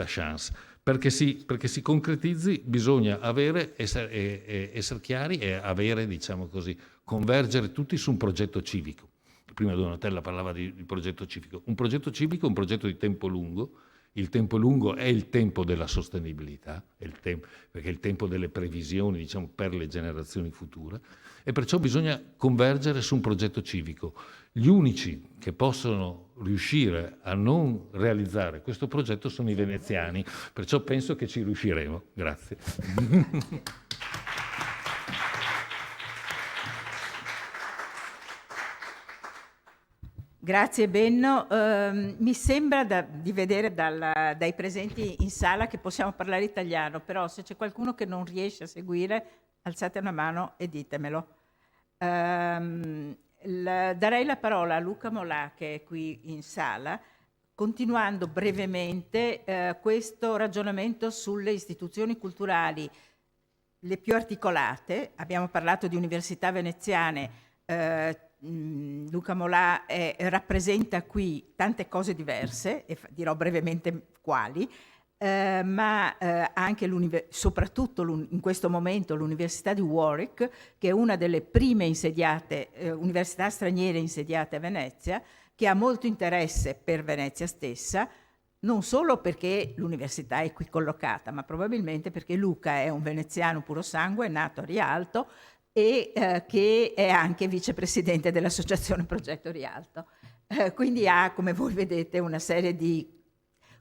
chance. Perché si concretizzi bisogna essere chiari e avere, diciamo così, convergere tutti su un progetto civico. Prima Donatella parlava di progetto civico. Un progetto civico è un progetto di tempo lungo. Il tempo lungo è il tempo della sostenibilità, perché è il tempo delle previsioni, diciamo, per le generazioni future, e perciò bisogna convergere su un progetto civico. Gli unici che possono riuscire a non realizzare questo progetto sono i veneziani, perciò penso che ci riusciremo. Grazie. Grazie Benno. Mi sembra di vedere dai presenti in sala che possiamo parlare italiano, però se c'è qualcuno che non riesce a seguire, alzate una mano e ditemelo. Darei la parola a Luca Molà, che è qui in sala, continuando brevemente questo ragionamento sulle istituzioni culturali le più articolate. Abbiamo parlato di università veneziane. Luca Molà rappresenta qui tante cose diverse, e dirò brevemente quali, ma anche soprattutto in questo momento l'Università di Warwick, che è una delle prime università straniere insediate a Venezia, che ha molto interesse per Venezia stessa, non solo perché l'università è qui collocata, ma probabilmente perché Luca è un veneziano puro sangue, nato a Rialto, e che è anche vicepresidente dell'associazione Progetto Rialto. Quindi ha, come voi vedete, una serie di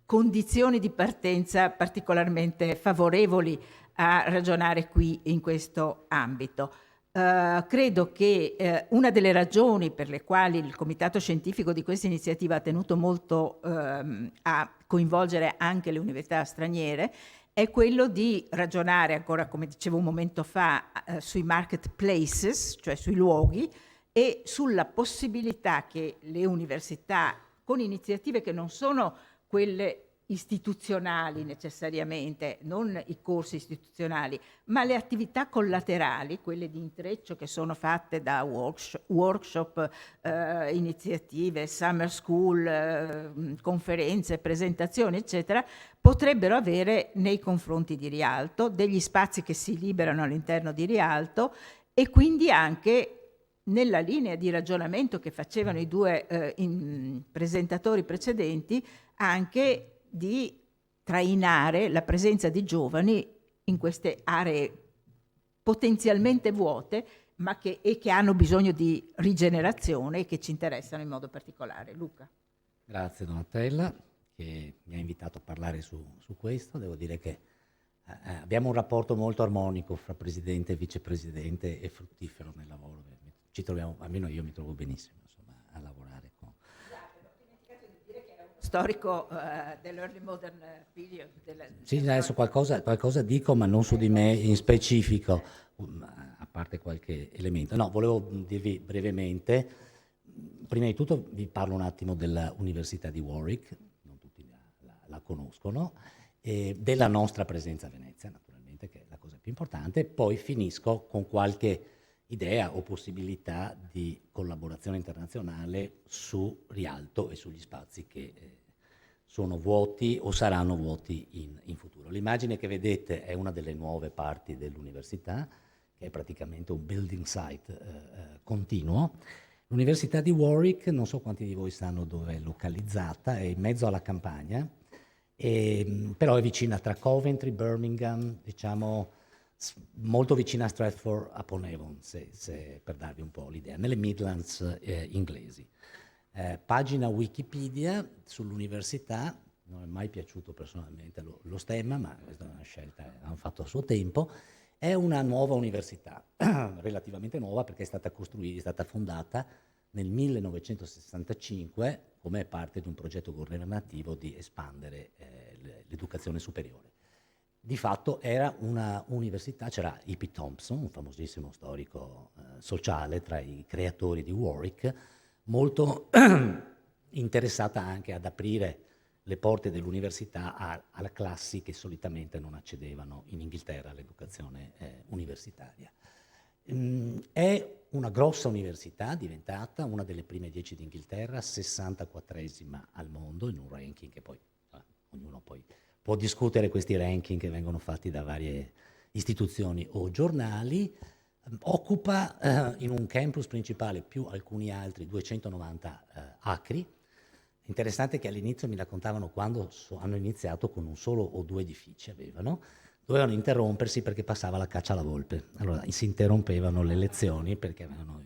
condizioni di partenza particolarmente favorevoli a ragionare qui in questo ambito. Credo che una delle ragioni per le quali il comitato scientifico di questa iniziativa ha tenuto molto a coinvolgere anche le università straniere è quello di ragionare ancora, come dicevo un momento fa, sui marketplaces, cioè sui luoghi, e sulla possibilità che le università, con iniziative che non sono quelle istituzionali necessariamente, non i corsi istituzionali, ma le attività collaterali, quelle di intreccio che sono fatte da workshop, iniziative, summer school, conferenze, presentazioni, eccetera, potrebbero avere nei confronti di Rialto degli spazi che si liberano all'interno di Rialto, e quindi anche nella linea di ragionamento che facevano i due presentatori precedenti, anche di trainare la presenza di giovani in queste aree potenzialmente vuote, ma che hanno bisogno di rigenerazione e che ci interessano in modo particolare. Luca. Grazie Donatella, che mi ha invitato a parlare su questo. Devo dire che abbiamo un rapporto molto armonico fra presidente e vicepresidente e fruttifero nel lavoro. Ci troviamo, almeno io mi trovo benissimo, insomma, a lavorare con... Storico dell'early modern period. Sì, adesso qualcosa dico, ma non su di me in specifico, a parte qualche elemento. No, volevo dirvi brevemente, prima di tutto vi parlo un attimo dell'Università di Warwick, non tutti la conoscono, e della nostra presenza a Venezia, naturalmente, che è la cosa più importante. Poi finisco con qualche idea o possibilità di collaborazione internazionale su Rialto e sugli spazi che sono vuoti o saranno vuoti in futuro. L'immagine che vedete è una delle nuove parti dell'università, che è praticamente un building site continuo. L'Università di Warwick, non so quanti di voi sanno dove è localizzata, è in mezzo alla campagna, però è vicina tra Coventry, Birmingham, diciamo molto vicina a Stratford-upon-Avon, per darvi un po' l'idea, nelle Midlands inglesi. Pagina Wikipedia sull'università, non è mai piaciuto personalmente lo stemma, ma questa è una scelta che hanno fatto a suo tempo. È una nuova università, relativamente nuova perché è stata fondata nel 1965 come parte di un progetto governativo di espandere l'educazione superiore. Di fatto era una università, c'era E.P. Thompson, un famosissimo storico sociale tra i creatori di Warwick, molto interessata anche ad aprire le porte dell'università alle classi che solitamente non accedevano in Inghilterra all'educazione universitaria. È una grossa università, diventata una delle prime 10 d'Inghilterra, 64esima al mondo in un ranking che poi ognuno poi può discutere questi ranking che vengono fatti da varie istituzioni o giornali. Occupa in un campus principale più alcuni altri 290 acri. Interessante che all'inizio mi raccontavano quando hanno iniziato con un solo o due edifici dovevano interrompersi perché passava la caccia alla volpe. Allora si interrompevano le lezioni perché avevano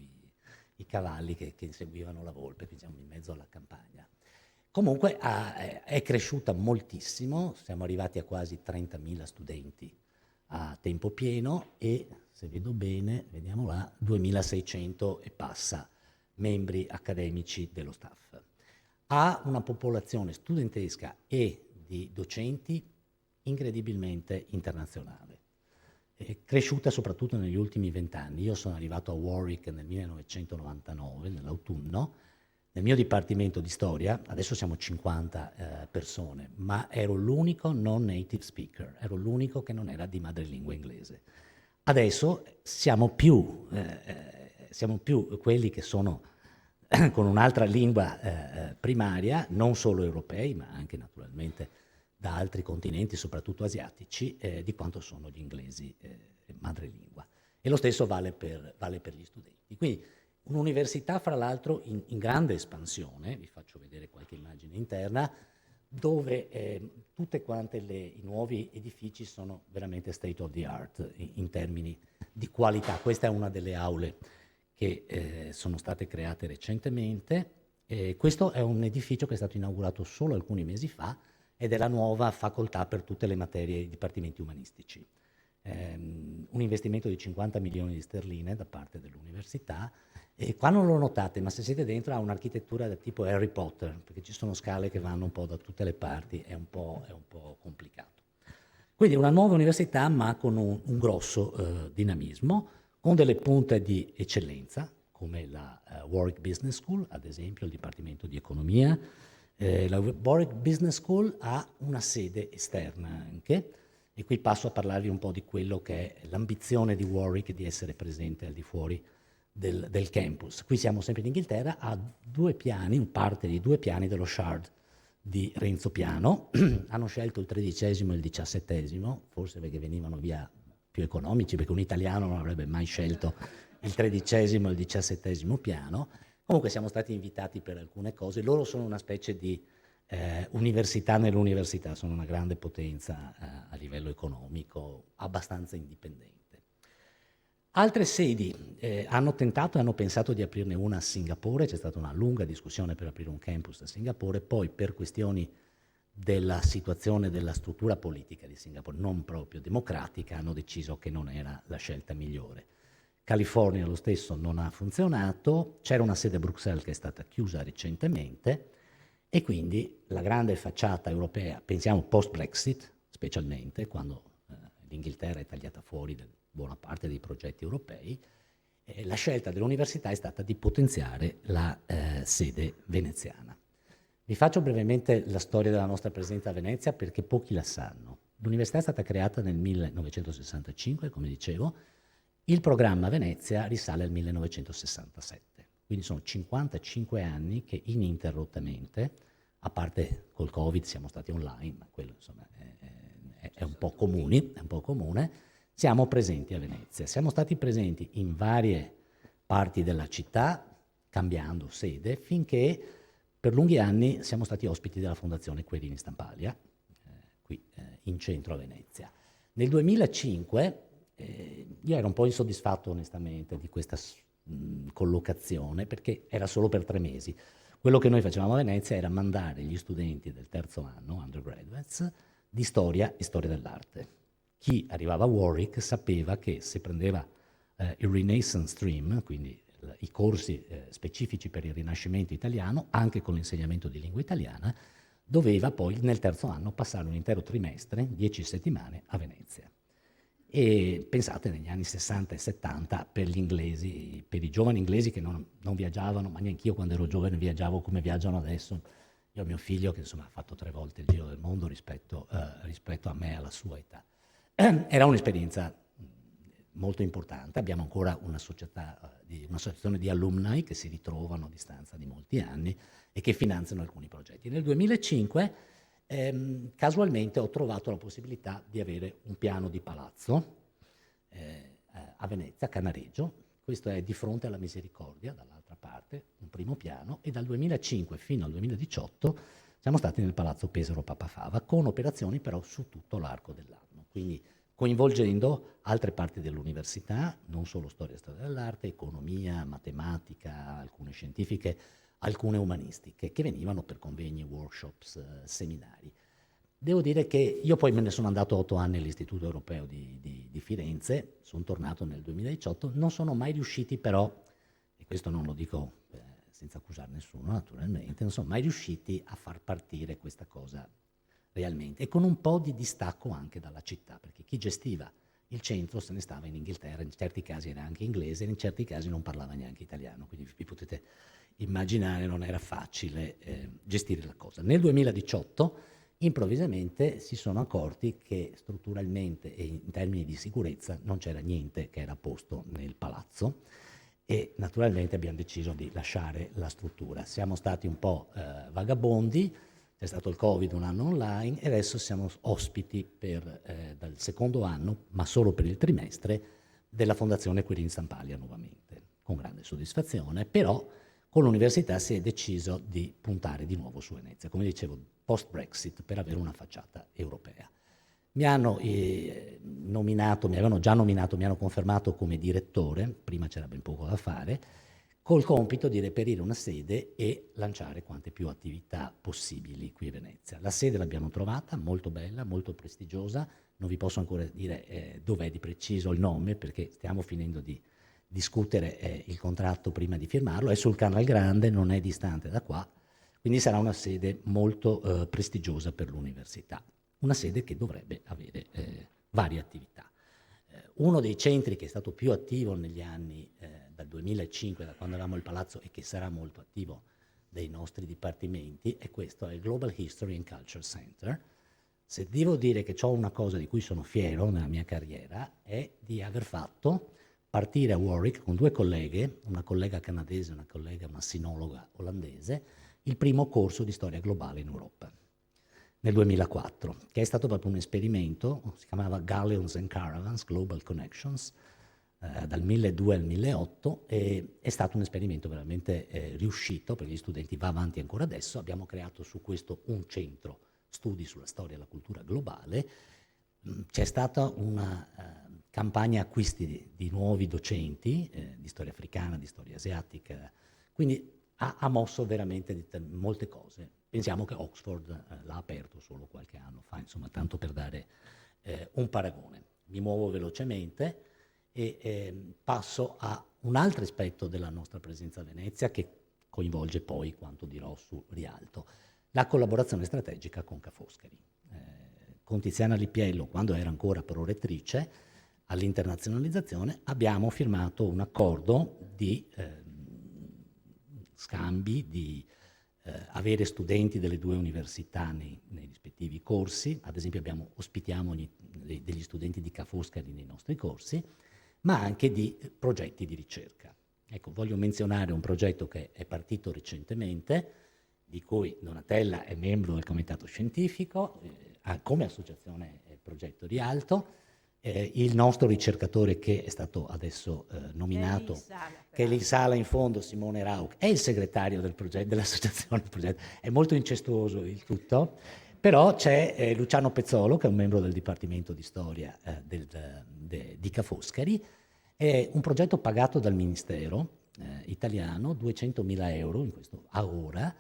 i cavalli che inseguivano la volpe, quindi siamo in mezzo alla campagna. Comunque è cresciuta moltissimo, siamo arrivati a quasi 30.000 studenti a tempo pieno e, se vedo bene, vediamo là, 2.600 e passa membri accademici dello staff. Ha una popolazione studentesca e di docenti incredibilmente internazionale, cresciuta soprattutto negli ultimi 20 anni. Io sono arrivato a Warwick nel 1999, nell'autunno. Nel mio dipartimento di storia, adesso siamo 50 persone, ma ero l'unico non native speaker, ero l'unico che non era di madrelingua inglese. Adesso siamo più quelli che sono con un'altra lingua primaria, non solo europei, ma anche naturalmente da altri continenti, soprattutto asiatici, di quanto sono gli inglesi madrelingua. E lo stesso vale per gli studenti. Quindi un'università, fra l'altro, in grande espansione, vi faccio vedere qualche immagine interna, dove tutte quante i nuovi edifici sono veramente state of the art in termini di qualità. Questa è una delle aule che sono state create recentemente. Questo è un edificio che è stato inaugurato solo alcuni mesi fa ed è la nuova facoltà per tutte le materie e dipartimenti umanistici. Un investimento di 50 milioni di sterline da parte dell'università. E qua non lo notate, ma se siete dentro ha un'architettura da tipo Harry Potter, perché ci sono scale che vanno un po' da tutte le parti, è un po' complicato. Quindi una nuova università, ma con un grosso dinamismo, con delle punte di eccellenza, come la Warwick Business School, ad esempio, il Dipartimento di Economia. La Warwick Business School ha una sede esterna anche, e qui passo a parlarvi un po' di quello che è l'ambizione di Warwick di essere presente al di fuori del campus. Qui siamo sempre in Inghilterra, ha 2 piani, parte di 2 piani dello Shard di Renzo Piano. Hanno scelto il 13° e il 17°, forse perché venivano via più economici, perché un italiano non avrebbe mai scelto il 13° e il 17° piano. Comunque siamo stati invitati per alcune cose. Loro sono una specie di università nell'università, sono una grande potenza a livello economico, abbastanza indipendente. Altre sedi hanno tentato e hanno pensato di aprirne una a Singapore, c'è stata una lunga discussione per aprire un campus a Singapore, poi per questioni della situazione della struttura politica di Singapore, non proprio democratica, hanno deciso che non era la scelta migliore. California lo stesso non ha funzionato, c'era una sede a Bruxelles che è stata chiusa recentemente e quindi la grande facciata europea, pensiamo post-Brexit specialmente, quando l'Inghilterra è tagliata fuori da buona parte dei progetti europei, la scelta dell'università è stata di potenziare la sede veneziana. Vi faccio brevemente la storia della nostra presenza a Venezia perché pochi la sanno. L'università è stata creata nel 1965, come dicevo, il programma Venezia risale al 1967, quindi sono 55 anni che ininterrottamente, a parte col Covid siamo stati online, ma quello insomma è un po' comune, siamo presenti a Venezia. Siamo stati presenti in varie parti della città, cambiando sede, finché per lunghi anni siamo stati ospiti della Fondazione Querini Stampalia, qui in centro a Venezia. Nel 2005 io ero un po' insoddisfatto onestamente di questa collocazione perché era solo per 3 mesi. Quello che noi facevamo a Venezia era mandare gli studenti del 3° anno, undergraduates, di storia e storia dell'arte. Chi arrivava a Warwick sapeva che se prendeva il Renaissance Stream, quindi i corsi specifici per il Rinascimento italiano, anche con l'insegnamento di lingua italiana, doveva poi nel 3° anno passare un intero trimestre, 10 settimane, a Venezia. E pensate negli anni 60 e 70 per gli inglesi, per i giovani inglesi che non viaggiavano, ma neanche io quando ero giovane viaggiavo come viaggiano adesso. Io ho mio figlio che insomma ha fatto 3 volte il giro del mondo rispetto a me alla sua età. Era un'esperienza molto importante, abbiamo ancora un'associazione di alumni che si ritrovano a distanza di molti anni e che finanziano alcuni progetti. Nel 2005 casualmente ho trovato la possibilità di avere un piano di palazzo a Venezia, a Canareggio. Questo è di fronte alla Misericordia, dall'altra parte, un primo piano, e dal 2005 fino al 2018 siamo stati nel Palazzo Pesaro Papafava, con operazioni però su tutto l'arco dell'anno, quindi coinvolgendo altre parti dell'università, non solo storia dell'arte, economia, matematica, alcune scientifiche, alcune umanistiche, che venivano per convegni, workshops, seminari. Devo dire che io poi me ne sono andato 8 anni all'Istituto Europeo di Firenze, sono tornato nel 2018, non sono mai riusciti però, e questo non lo dico senza accusare nessuno naturalmente, non sono mai riusciti a far partire questa cosa realmente, e con un po' di distacco anche dalla città, perché chi gestiva il centro se ne stava in Inghilterra, in certi casi era anche inglese, in certi casi non parlava neanche italiano, quindi vi potete immaginare non era facile gestire la cosa. Nel 2018 improvvisamente si sono accorti che strutturalmente e in termini di sicurezza non c'era niente che era a posto nel palazzo, e naturalmente abbiamo deciso di lasciare la struttura. Siamo stati un po' vagabondi, c'è stato il Covid, un anno online, e adesso siamo ospiti dal secondo anno, ma solo per il trimestre, della Fondazione Quirin Stampalia nuovamente, con grande soddisfazione, però con l'università si è deciso di puntare di nuovo su Venezia, come dicevo, post-Brexit, per avere una facciata europea. Mi hanno nominato, mi avevano già nominato, mi hanno confermato come direttore, prima c'era ben poco da fare, col compito di reperire una sede e lanciare quante più attività possibili qui a Venezia. La sede l'abbiamo trovata, molto bella, molto prestigiosa, non vi posso ancora dire dov'è di preciso il nome, perché stiamo finendo di discutere il contratto prima di firmarlo, è sul Canal Grande, non è distante da qua, quindi sarà una sede molto prestigiosa per l'università, una sede che dovrebbe avere varie attività. Uno dei centri che è stato più attivo negli anni dal 2005, da quando avevamo il palazzo, e che sarà molto attivo dei nostri dipartimenti, è questo, è il Global History and Culture Center. Se devo dire che ho una cosa di cui sono fiero nella mia carriera, è di aver fatto partire a Warwick con due colleghe, una collega canadese e una sinologa olandese, il primo corso di storia globale in Europa, nel 2004, che è stato proprio un esperimento, si chiamava Galleons and Caravans, Global Connections, dal 2002 al 2008, e è stato un esperimento veramente riuscito, perché gli studenti va avanti ancora adesso. Abbiamo creato su questo un centro studi sulla storia e la cultura globale. C'è stata una campagna acquisti di nuovi docenti di storia africana, di storia asiatica, quindi ha mosso veramente molte cose. Pensiamo che Oxford l'ha aperto solo qualche anno fa, insomma, tanto per dare un paragone. Mi muovo velocemente e passo a un altro aspetto della nostra presenza a Venezia, che coinvolge poi quanto dirò su Rialto, la collaborazione strategica con Ca' Foscari. Con Tiziana Lipiello, quando era ancora prorettrice all'internazionalizzazione, abbiamo firmato un accordo di scambi, di avere studenti delle due università nei rispettivi corsi. Ad esempio ospitiamo degli studenti di Ca' Foscari nei nostri corsi, ma anche di progetti di ricerca. Ecco, voglio menzionare un progetto che è partito recentemente, di cui Donatella è membro del comitato scientifico, come associazione Progetto Rialto. Il nostro ricercatore, che è stato adesso nominato, che è lì in sala in fondo, Simone Rauch, è il segretario del progetto, dell'associazione progetto. È molto incestuoso il tutto, però c'è Luciano Pezzolo, che è un membro del Dipartimento di Storia di Ca' Foscari. È un progetto pagato dal Ministero italiano, 200.000 euro in questo a ora,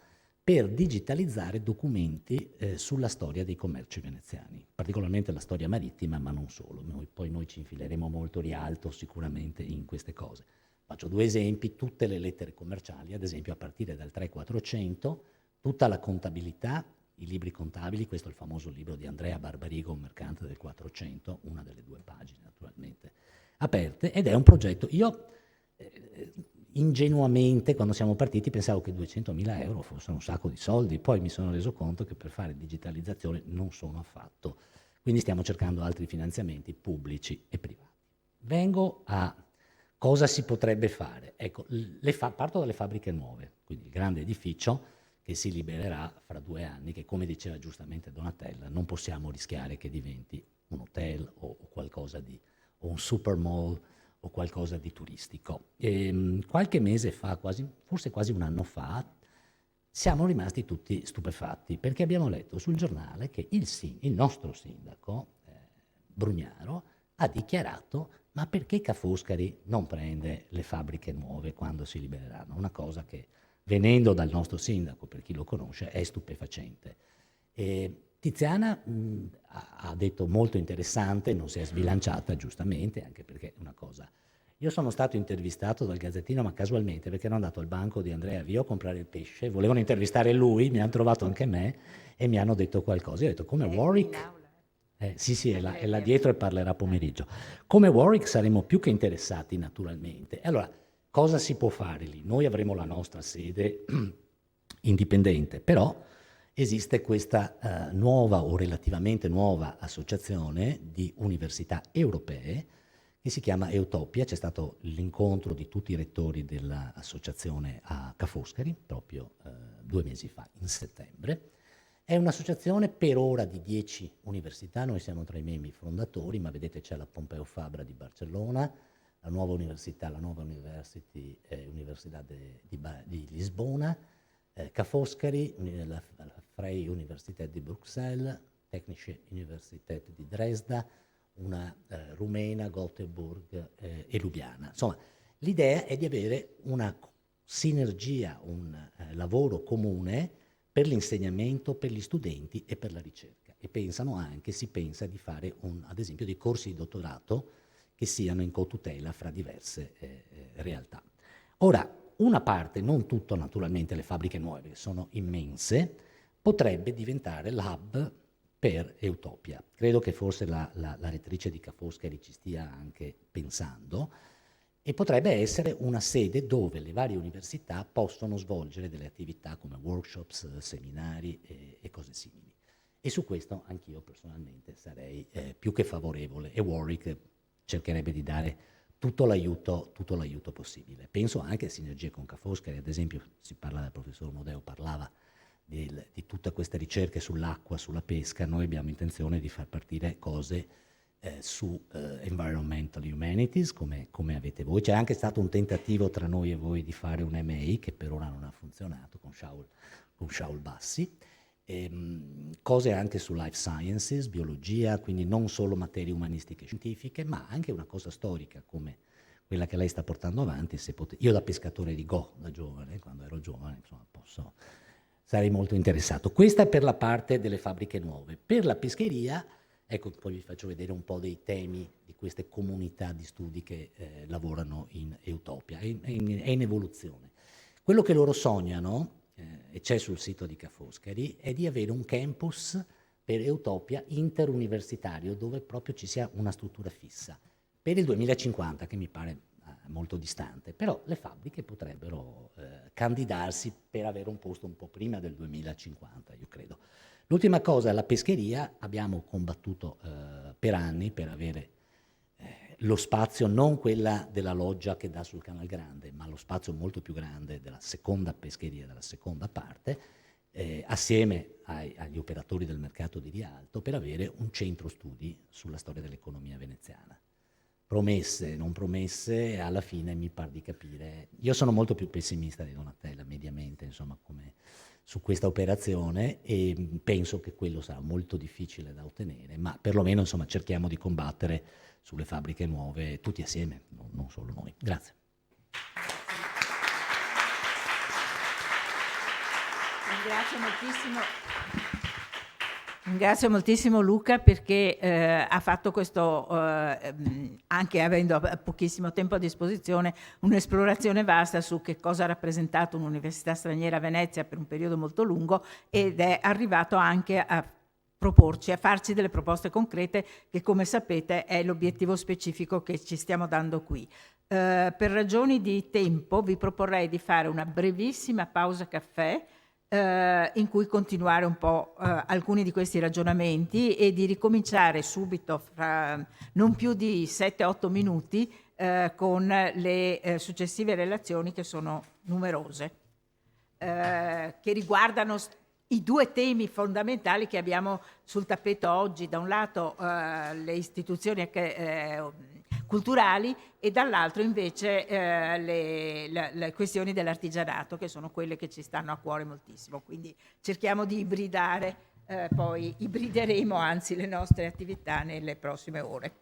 per digitalizzare documenti sulla storia dei commerci veneziani, particolarmente la storia marittima, ma non solo. Noi ci infileremo molto Rialto sicuramente in queste cose. Faccio due esempi: tutte le lettere commerciali, ad esempio a partire dal 3-400, tutta la contabilità, i libri contabili, questo è il famoso libro di Andrea Barbarigo, Un mercante del 400, una delle due pagine naturalmente aperte, ed è un progetto. Io ingenuamente, quando siamo partiti, pensavo che 200.000 euro fossero un sacco di soldi, poi mi sono reso conto che per fare digitalizzazione non sono affatto, quindi stiamo cercando altri finanziamenti pubblici e privati. Vengo a cosa si potrebbe fare. Ecco, parto dalle fabbriche nuove, quindi il grande edificio che si libererà fra 2 anni, che, come diceva giustamente Donatella, non possiamo rischiare che diventi un hotel o qualcosa di, o un super mall o qualcosa di turistico. Qualche mese fa, forse quasi un anno fa, siamo rimasti tutti stupefatti, perché abbiamo letto sul giornale che il nostro sindaco, Brugnaro, ha dichiarato: ma perché Ca' Foscari non prende le fabbriche nuove quando si libereranno? Una cosa che, venendo dal nostro sindaco, per chi lo conosce, è stupefacente. Tiziana ha detto molto interessante, non si è sbilanciata, giustamente, anche perché una cosa Io sono stato intervistato dal Gazzettino, ma casualmente, perché ero andato al banco di Andrea Vio a comprare il pesce, volevano intervistare lui, mi hanno trovato anche me e mi hanno detto qualcosa. Io ho detto, come Warwick? Sì, sì, è là dietro e parlerà pomeriggio. Come Warwick saremo più che interessati, naturalmente. Allora, cosa si può fare lì? Noi avremo la nostra sede indipendente, però esiste questa nuova o relativamente nuova associazione di università europee che si chiama Eutopia. C'è stato l'incontro di tutti i rettori dell'associazione a Ca' Foscari, proprio 2 mesi fa, in settembre. È un'associazione per ora di 10 università, noi siamo tra i membri fondatori, ma vedete c'è la Pompeu Fabra di Barcellona, la nuova università, Università di Lisbona, Ca' Foscari, la Freie Universität di Bruxelles, Technische Universität di Dresda, una rumena, Göteborg e Lubiana. Insomma, l'idea è di avere una sinergia, un lavoro comune per l'insegnamento, per gli studenti e per la ricerca. E si pensa di fare ad esempio dei corsi di dottorato che siano in cotutela fra diverse realtà. Ora, una parte, non tutto naturalmente, le fabbriche nuove, che sono immense, potrebbe diventare l'hub per Eutopia. Credo che forse la rettrice di Ca' Foscari ci stia anche pensando, e potrebbe essere una sede dove le varie università possono svolgere delle attività come workshops, seminari e cose simili. E su questo anch'io personalmente sarei più che favorevole, e Warwick cercherebbe di dare tutto l'aiuto possibile. Penso anche a sinergie con Ca' Foscari, ad esempio il professor Modeo parlava di tutte queste ricerche sull'acqua, sulla pesca. Noi abbiamo intenzione di far partire cose su Environmental Humanities, come avete voi. C'è anche stato un tentativo tra noi e voi di fare un MA che per ora non ha funzionato con Shaul Bassi. Cose anche su Life Sciences, biologia, quindi non solo materie umanistiche e scientifiche, ma anche una cosa storica come quella che lei sta portando avanti. Io da pescatore di Go, da giovane, quando ero giovane, insomma, sarei molto interessato. Questa è per la parte delle fabbriche nuove. Per la pescheria, ecco, poi vi faccio vedere un po' dei temi di queste comunità di studi che lavorano in Eutopia. È in evoluzione. Quello che loro sognano, e c'è sul sito di Ca' Foscari, è di avere un campus per Eutopia interuniversitario dove proprio ci sia una struttura fissa. Per il 2050, che mi pare molto distante, però le fabbriche potrebbero candidarsi per avere un posto un po' prima del 2050, io credo. L'ultima cosa, la pescheria, abbiamo combattuto per anni per avere lo spazio, non quella della loggia che dà sul Canal Grande, ma lo spazio molto più grande della seconda pescheria, della seconda parte, assieme agli operatori del mercato di Rialto, per avere un centro studi sulla storia dell'economia veneziana. Promesse, non promesse, alla fine mi par di capire. Io sono molto più pessimista di Donatella, mediamente, insomma, su questa operazione, e penso che quello sarà molto difficile da ottenere, ma perlomeno, insomma, cerchiamo di combattere sulle fabbriche nuove tutti assieme, non solo noi. Grazie. Ringrazio moltissimo Luca perché ha fatto questo, anche avendo pochissimo tempo a disposizione, un'esplorazione vasta su che cosa ha rappresentato un'università straniera a Venezia per un periodo molto lungo, ed è arrivato anche a proporci, a farci delle proposte concrete che, come sapete, è l'obiettivo specifico che ci stiamo dando qui. Per ragioni di tempo vi proporrei di fare una brevissima pausa caffè in cui continuare un po' alcuni di questi ragionamenti e di ricominciare subito fra non più di 7-8 minuti con le successive relazioni, che sono numerose, che riguardano i due temi fondamentali che abbiamo sul tappeto oggi: da un lato le istituzioni culturali e dall'altro invece le questioni dell'artigianato, che sono quelle che ci stanno a cuore moltissimo. Quindi cerchiamo di ibridare, poi ibrideremo anzi le nostre attività nelle prossime ore.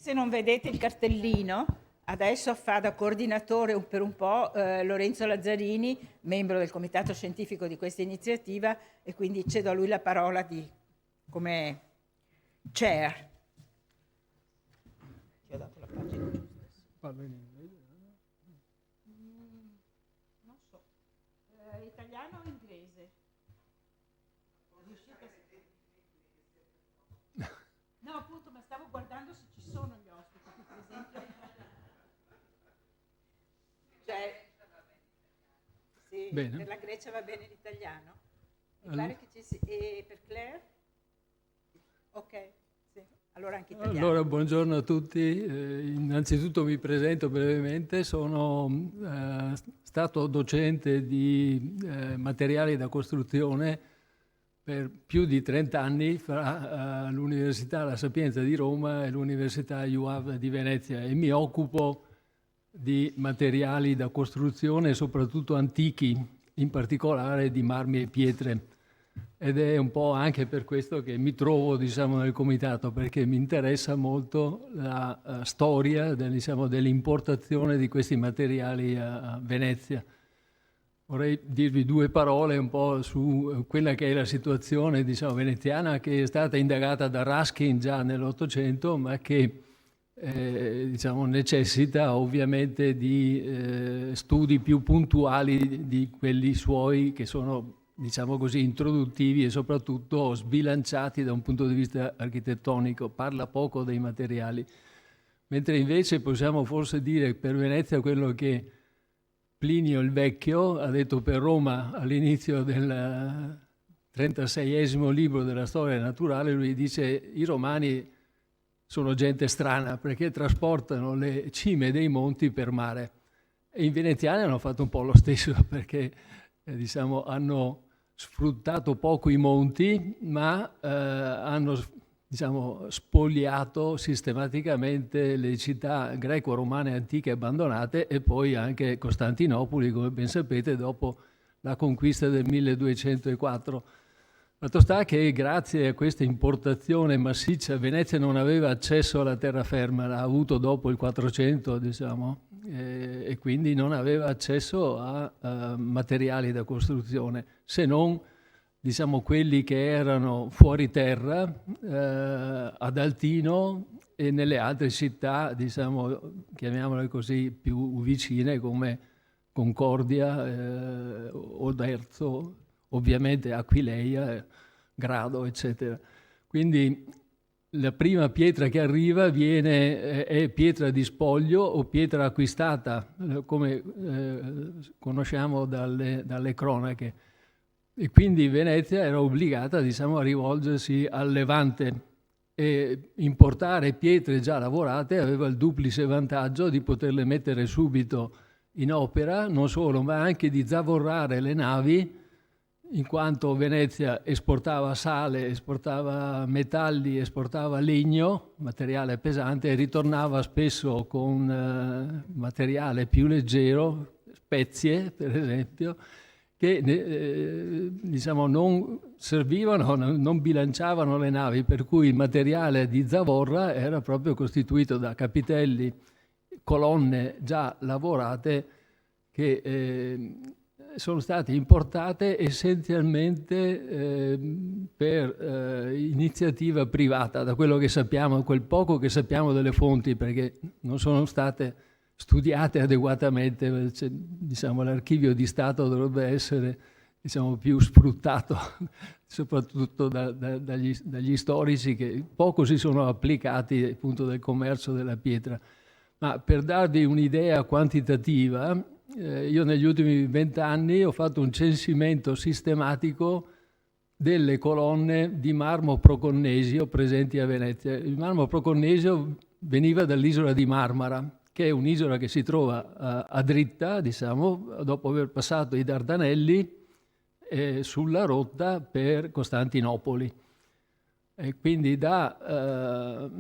Se non vedete il cartellino, adesso fa da coordinatore per un po' Lorenzo Lazzarini, membro del comitato scientifico di questa iniziativa, e quindi cedo a lui la parola come chair. Ti ho dato la pagina giusta. Non so, italiano o inglese? No, appunto, ma stavo guardando se ci sono gli ospiti, per esempio. Cioè, sì, Bene. per la Grecia va bene l'italiano. Mi pare che ci sia. E per Claire? Ok, sì. Allora anche italiano. Allora, buongiorno a tutti. Innanzitutto mi presento brevemente. Sono stato docente di materiali da costruzione per più di 30 anni fra l'Università La Sapienza di Roma e l'Università UAV di Venezia, e mi occupo di materiali da costruzione, soprattutto antichi, in particolare di marmi e pietre. Ed è un po' anche per questo che mi trovo, diciamo, nel comitato, perché mi interessa molto la storia dell'importazione di questi materiali a Venezia. Vorrei dirvi due parole un po' su quella che è la situazione, diciamo, veneziana, che è stata indagata da Ruskin già nell'Ottocento, ma che diciamo, necessita ovviamente di studi più puntuali di quelli suoi, che sono, diciamo così, introduttivi e soprattutto sbilanciati da un punto di vista architettonico. Parla poco dei materiali, mentre invece possiamo forse dire per Venezia quello che Plinio il Vecchio ha detto per Roma all'inizio del 36esimo libro della storia naturale. Lui dice: i romani sono gente strana perché trasportano le cime dei monti per mare, e i veneziani hanno fatto un po' lo stesso, perché diciamo, hanno sfruttato poco i monti, ma hanno, diciamo, spogliato sistematicamente le città greco-romane antiche abbandonate, e poi anche Costantinopoli, come ben sapete, dopo la conquista del 1204. Fatto sta che grazie a questa importazione massiccia Venezia non aveva accesso alla terraferma, l'ha avuto dopo il 400, diciamo, e quindi non aveva accesso a materiali da costruzione, se non, diciamo, quelli che erano fuori terra, ad Altino e nelle altre città, diciamo, chiamiamole così, più vicine, come Concordia, Oderzo, ovviamente Aquileia, Grado, eccetera. Quindi la prima pietra che arriva è pietra di spoglio o pietra acquistata, come conosciamo dalle cronache. E quindi Venezia era obbligata, diciamo, a rivolgersi al Levante, e importare pietre già lavorate aveva il duplice vantaggio di poterle mettere subito in opera, non solo, ma anche di zavorrare le navi, in quanto Venezia esportava sale, esportava metalli, esportava legno, materiale pesante, e ritornava spesso con materiale più leggero, spezie per esempio, che diciamo, non servivano, non bilanciavano le navi, per cui il materiale di zavorra era proprio costituito da capitelli, colonne già lavorate, che sono state importate essenzialmente per iniziativa privata, da quello che sappiamo, quel poco che sappiamo delle fonti, perché non sono state studiate adeguatamente. Diciamo, l'archivio di Stato dovrebbe essere, diciamo, più sfruttato soprattutto dagli storici, che poco si sono applicati appunto del commercio della pietra. Ma per darvi un'idea quantitativa, io negli ultimi 20 anni ho fatto un censimento sistematico delle colonne di marmo proconnesio presenti a Venezia. Il marmo proconnesio veniva dall'isola di Marmara, che è un'isola che si trova a dritta, diciamo, dopo aver passato i Dardanelli, sulla rotta per Costantinopoli. E quindi da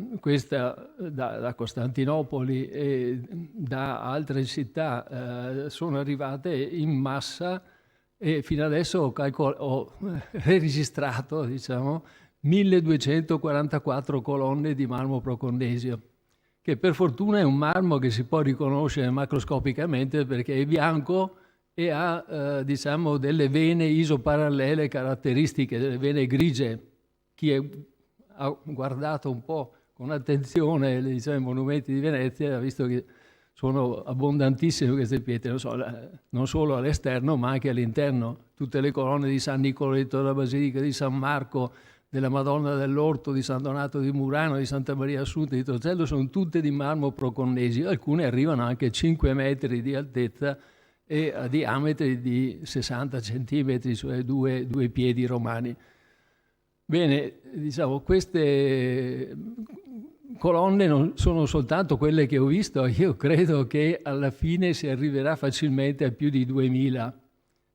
Costantinopoli e da altre città sono arrivate in massa, e fino adesso ho registrato, diciamo, 1244 colonne di marmo proconnesio, che per fortuna è un marmo che si può riconoscere macroscopicamente perché è bianco e ha diciamo delle vene isoparallele caratteristiche, delle vene grigie. Chi ha guardato un po' con attenzione diciamo, i monumenti di Venezia ha visto che sono abbondantissime queste pietre, non solo all'esterno ma anche all'interno. Tutte le colonne di San Nicoletto, della Basilica di San Marco, della Madonna dell'Orto, di San Donato di Murano, di Santa Maria Assunta di Torcello, sono tutte di marmo proconnesio. Alcune arrivano anche a 5 metri di altezza e a diametri di 60 centimetri, cioè due piedi romani. Bene, diciamo, queste colonne non sono soltanto quelle che ho visto, io credo che alla fine si arriverà facilmente a più di 2000.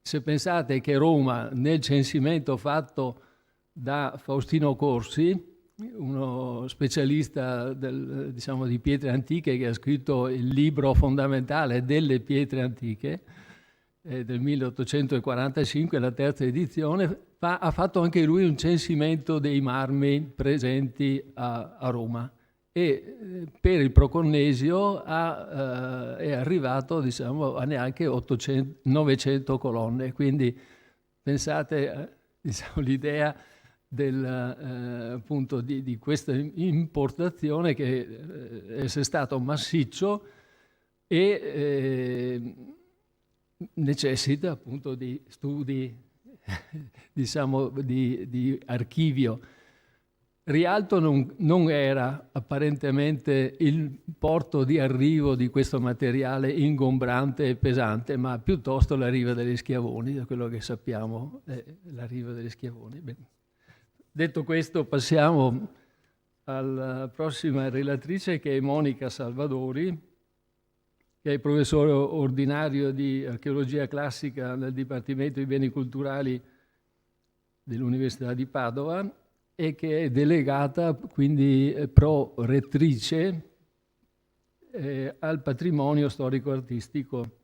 Se pensate che Roma, nel censimento fatto da Faustino Corsi, uno specialista diciamo, di pietre antiche che ha scritto il libro fondamentale delle pietre antiche del 1845, la terza edizione, ha fatto anche lui un censimento dei marmi presenti a Roma e per il Proconnesio è arrivato diciamo, a neanche 900 colonne, quindi pensate diciamo, l'idea appunto di questa importazione che è stato massiccio e necessita appunto di studi diciamo di archivio. Rialto non era apparentemente il porto di arrivo di questo materiale ingombrante e pesante, ma piuttosto la riva degli Schiavoni, da quello che sappiamo è la riva degli Schiavoni. Bene. Detto questo, passiamo alla prossima relatrice, che è Monica Salvadori, che è professore ordinario di archeologia classica nel Dipartimento di Beni Culturali dell'Università di Padova e che è delegata, quindi pro-rettrice al patrimonio storico-artistico.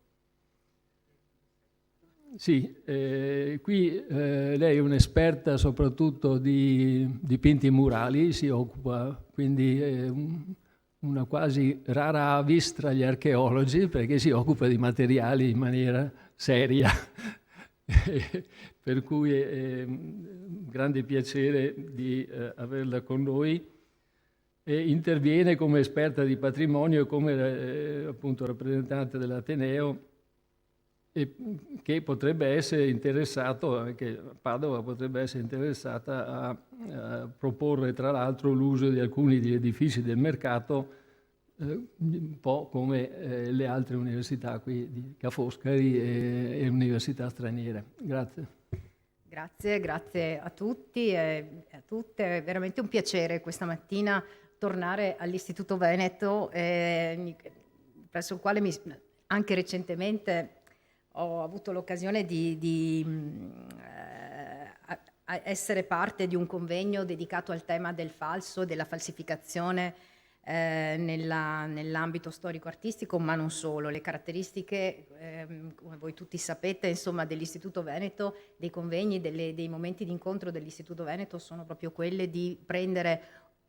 Sì, qui lei è un'esperta soprattutto di dipinti murali, si occupa, quindi è una quasi rara avis tra gli archeologi perché si occupa di materiali in maniera seria, per cui è un grande piacere di averla con noi. E interviene come esperta di patrimonio e come appunto rappresentante dell'Ateneo, e che potrebbe essere interessato, anche Padova potrebbe essere interessata a proporre tra l'altro l'uso di alcuni degli edifici del mercato, un po' come le altre università qui di Ca' Foscari e università straniere. Grazie. Grazie a tutti e a tutte. È veramente un piacere questa mattina tornare all'Istituto Veneto, presso il quale anche recentemente ho avuto l'occasione di essere parte di un convegno dedicato al tema del falso, della falsificazione nell'ambito storico-artistico, ma non solo. Le caratteristiche, come voi tutti sapete, insomma, dell'Istituto Veneto, dei convegni, dei momenti di incontro dell'Istituto Veneto sono proprio quelle di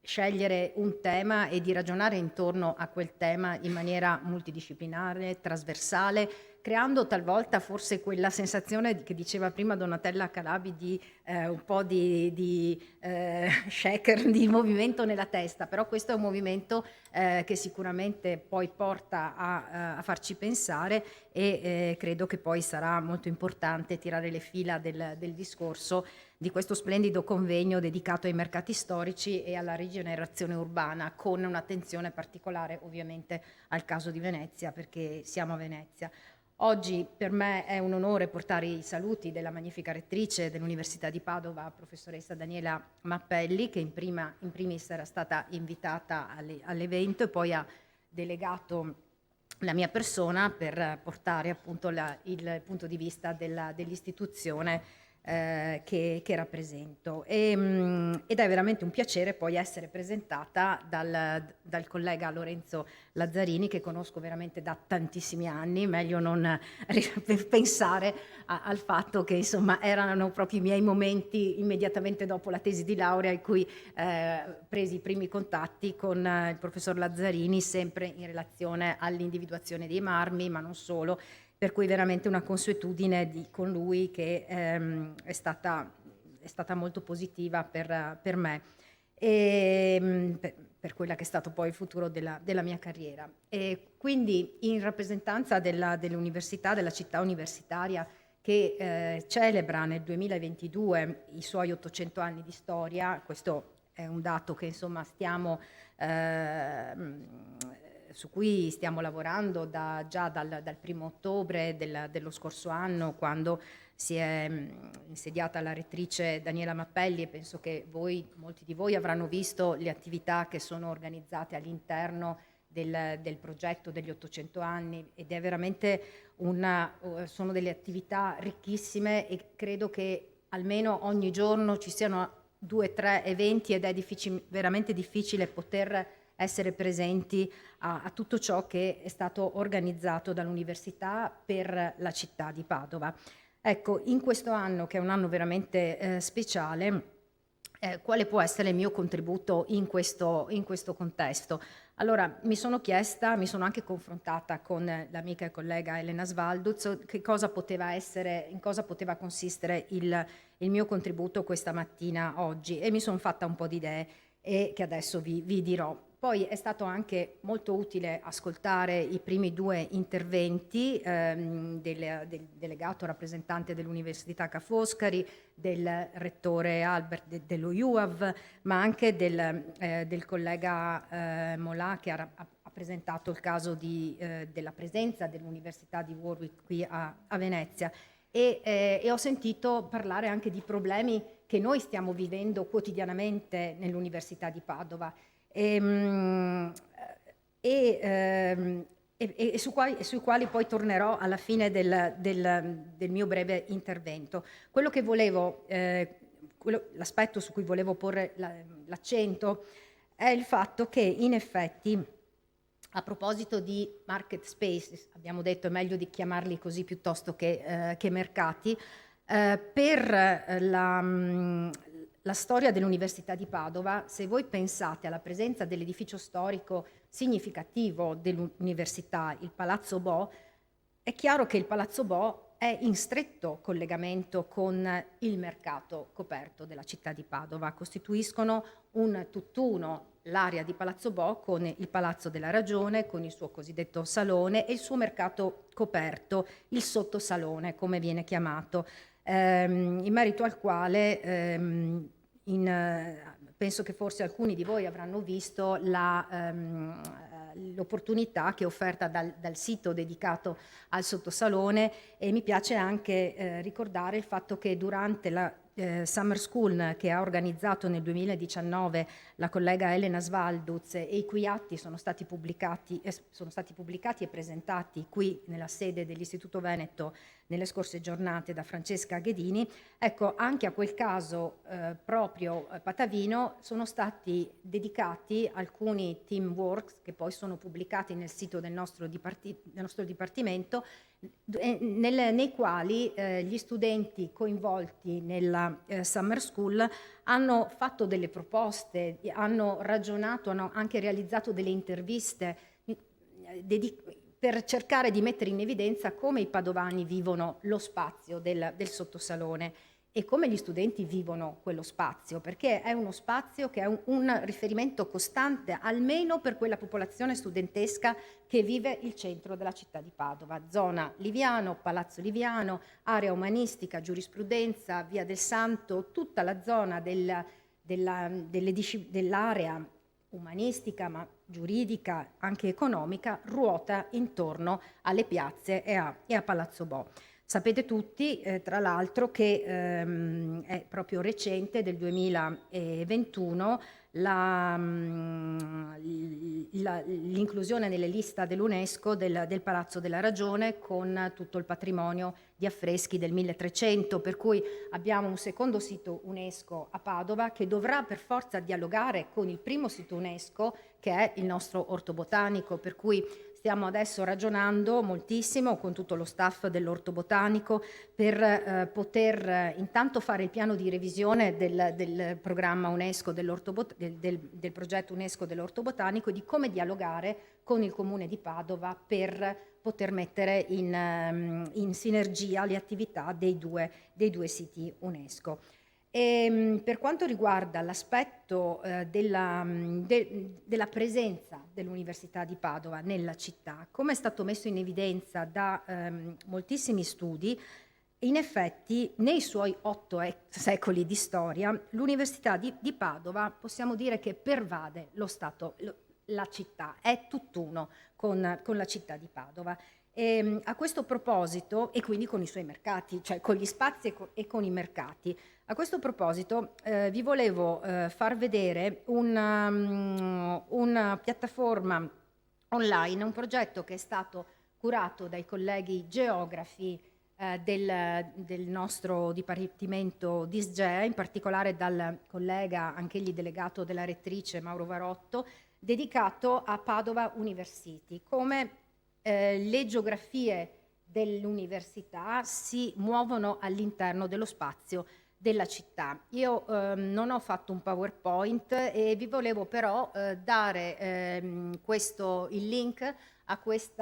scegliere un tema e di ragionare intorno a quel tema in maniera multidisciplinare, trasversale, creando talvolta forse quella sensazione che diceva prima Donatella Calabi di un po' di shaker, di movimento nella testa, però questo è un movimento che sicuramente poi porta a farci pensare e credo che poi sarà molto importante tirare le fila del discorso di questo splendido convegno dedicato ai mercati storici e alla rigenerazione urbana, con un'attenzione particolare ovviamente al caso di Venezia, perché siamo a Venezia. Oggi per me è un onore portare i saluti della magnifica rettrice dell'Università di Padova, professoressa Daniela Mappelli, che in primis era stata invitata all'evento e poi ha delegato la mia persona per portare appunto il punto di vista dell'istituzione che rappresento. Ed è veramente un piacere poi essere presentata dal collega Lorenzo Lazzarini, che conosco veramente da tantissimi anni, meglio non pensare al fatto che insomma erano proprio i miei momenti immediatamente dopo la tesi di laurea in cui presi i primi contatti con il professor Lazzarini, sempre in relazione all'individuazione dei marmi, ma non solo, per cui veramente una consuetudine con lui che è stata molto positiva per me e per quella che è stato poi il futuro della mia carriera. E quindi in rappresentanza dell'università, della città universitaria che celebra nel 2022 i suoi 800 anni di storia, questo è un dato che insomma su cui stiamo lavorando già dal 1° ottobre dello scorso anno, quando si è insediata la rettrice Daniela Mappelli, e penso che molti di voi avranno visto le attività che sono organizzate all'interno del progetto degli 800 anni, ed è veramente sono delle attività ricchissime, e credo che almeno ogni giorno ci siano 2 o 3 eventi, ed è veramente difficile poter essere presenti a tutto ciò che è stato organizzato dall'università per la città di Padova. Ecco, in questo anno, che è un anno veramente speciale, quale può essere il mio contributo in questo contesto? Allora, mi sono anche confrontata con l'amica e collega Elena Svalduz, in cosa poteva consistere il mio contributo questa mattina oggi, e mi sono fatta un po' di idee e che adesso vi dirò. Poi è stato anche molto utile ascoltare i primi 2 interventi del delegato rappresentante dell'Università Ca' Foscari, del rettore Albert dello UAV, ma anche del collega Molà, che ha presentato il caso della presenza dell'Università di Warwick qui a Venezia. E ho sentito parlare anche di problemi che noi stiamo vivendo quotidianamente nell'Università di Padova, sui quali poi tornerò alla fine del mio breve intervento. L'aspetto su cui volevo porre l'accento è il fatto che, in effetti, a proposito di market spaces, abbiamo detto è meglio di chiamarli così piuttosto che mercati, per la storia dell'Università di Padova, se voi pensate alla presenza dell'edificio storico significativo dell'Università, il Palazzo Bo, è chiaro che il Palazzo Bo è in stretto collegamento con il mercato coperto della città di Padova. Costituiscono un tutt'uno l'area di Palazzo Bo con il Palazzo della Ragione, con il suo cosiddetto salone, e il suo mercato coperto, il sottosalone, come viene chiamato, in merito al quale penso che forse alcuni di voi avranno visto l'opportunità che è offerta dal sito dedicato al sottosalone, e mi piace anche ricordare il fatto che durante la Summer School che ha organizzato nel 2019 la collega Elena Svalduz, e i cui atti sono stati pubblicati e presentati qui nella sede dell'Istituto Veneto nelle scorse giornate da Francesca Ghedini, ecco, anche a quel caso proprio patavino sono stati dedicati alcuni teamworks che poi sono pubblicati nel sito del nostro dipartimento, nei quali gli studenti coinvolti nella Summer School hanno fatto delle proposte, hanno ragionato, hanno anche realizzato delle interviste per cercare di mettere in evidenza come i padovani vivono lo spazio del sottosalone e come gli studenti vivono quello spazio, perché è uno spazio che è un riferimento costante, almeno per quella popolazione studentesca che vive il centro della città di Padova, zona Liviano, Palazzo Liviano, area umanistica, giurisprudenza, Via del Santo, tutta la zona dell'area umanistica, ma giuridica, anche economica, ruota intorno alle piazze e a Palazzo Bo. Sapete tutti, tra l'altro, che è proprio recente, del 2021, l'inclusione nelle lista dell'UNESCO del Palazzo della Ragione con tutto il patrimonio di affreschi del 1300, per cui abbiamo un secondo sito UNESCO a Padova che dovrà per forza dialogare con il primo sito UNESCO che è il nostro orto botanico, per cui stiamo adesso ragionando moltissimo con tutto lo staff dell'orto botanico per poter intanto fare il piano di revisione del programma UNESCO del progetto UNESCO dell'orto botanico e di come dialogare con il Comune di Padova per poter mettere in sinergia le attività dei due siti UNESCO. E, per quanto riguarda l'aspetto della presenza dell'Università di Padova nella città, come è stato messo in evidenza da moltissimi studi, in effetti nei suoi 8 secoli di storia l'Università di Padova possiamo dire che pervade la città, è tutt'uno con la città di Padova. E, a questo proposito, e quindi con i suoi mercati, cioè con gli spazi e con i mercati. A questo proposito vi volevo far vedere una piattaforma online, un progetto che è stato curato dai colleghi geografi del nostro Dipartimento di SGE, in particolare dal collega, anch'egli delegato della rettrice Mauro Varotto, dedicato a Padova University, come le geografie dell'università si muovono all'interno dello spazio della città. Io non ho fatto un PowerPoint e vi volevo però dare il link a questo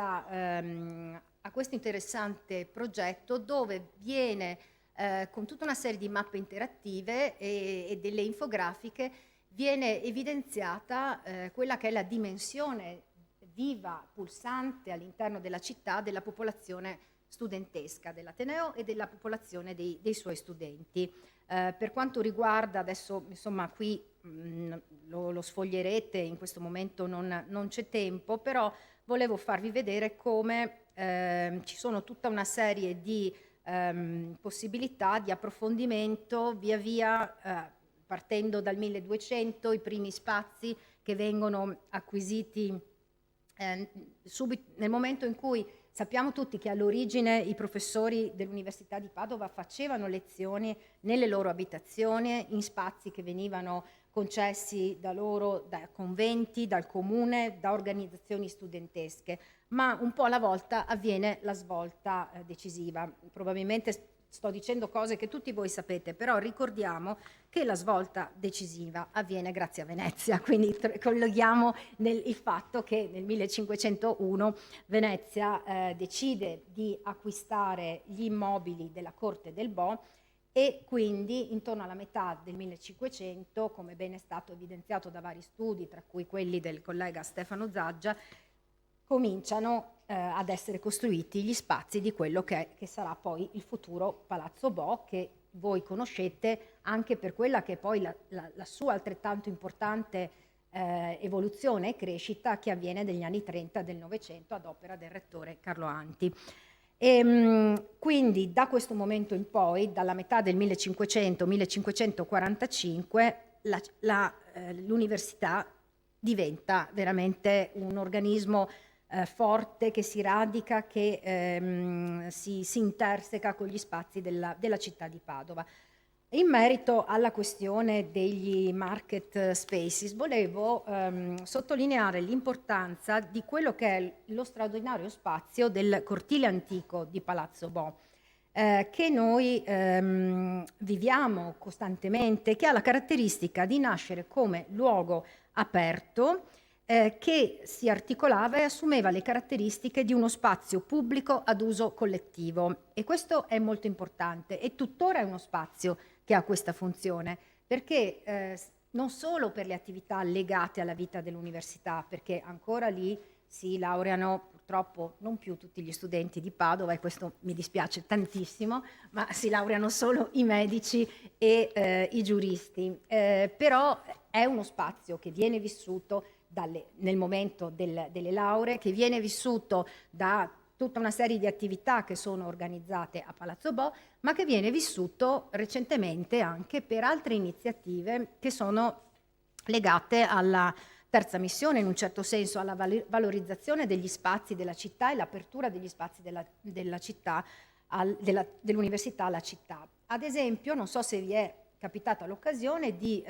interessante progetto dove viene con tutta una serie di mappe interattive e delle infografiche viene evidenziata quella che è la dimensione viva, pulsante all'interno della città della popolazione studentesca dell'Ateneo e della popolazione dei suoi studenti. Per quanto riguarda, adesso insomma qui lo sfoglierete, in questo momento non c'è tempo, però volevo farvi vedere come ci sono tutta una serie di possibilità di approfondimento via via, partendo dal 1200, i primi spazi che vengono acquisiti subito nel momento in cui sappiamo tutti che all'origine i professori dell'Università di Padova facevano lezioni nelle loro abitazioni, in spazi che venivano concessi da loro, da conventi, dal comune, da organizzazioni studentesche, ma un po' alla volta avviene la svolta decisiva. Probabilmente sto dicendo cose che tutti voi sapete, però ricordiamo che la svolta decisiva avviene grazie a Venezia, quindi colleghiamo il fatto che nel 1501 Venezia decide di acquistare gli immobili della corte del Bo e quindi intorno alla metà del 1500, come bene è stato evidenziato da vari studi, tra cui quelli del collega Stefano Zaggia, cominciano ad essere costruiti gli spazi di quello che sarà poi il futuro Palazzo Bo, che voi conoscete anche per quella che è poi la sua altrettanto importante evoluzione e crescita che avviene negli anni 30 del Novecento ad opera del rettore Carlo Anti. Quindi da questo momento in poi, dalla metà del 1500-1545, l'università diventa veramente un organismo forte che si radica, che si interseca con gli spazi della città di Padova. In merito alla questione degli market spaces, volevo sottolineare l'importanza di quello che è lo straordinario spazio del cortile antico di Palazzo Bo, che noi viviamo costantemente, che ha la caratteristica di nascere come luogo aperto, che si articolava e assumeva le caratteristiche di uno spazio pubblico ad uso collettivo, e questo è molto importante e tuttora è uno spazio che ha questa funzione, perché non solo per le attività legate alla vita dell'università, perché ancora lì si laureano purtroppo non più tutti gli studenti di Padova, e questo mi dispiace tantissimo, ma si laureano solo i medici e i giuristi, però è uno spazio che viene vissuto nel momento delle lauree, che viene vissuto da tutta una serie di attività che sono organizzate a Palazzo Bo, ma che viene vissuto recentemente anche per altre iniziative che sono legate alla terza missione, in un certo senso alla valorizzazione degli spazi della città e l'apertura degli spazi della città, dell'università alla città. Ad esempio, non so se vi è capitata l'occasione di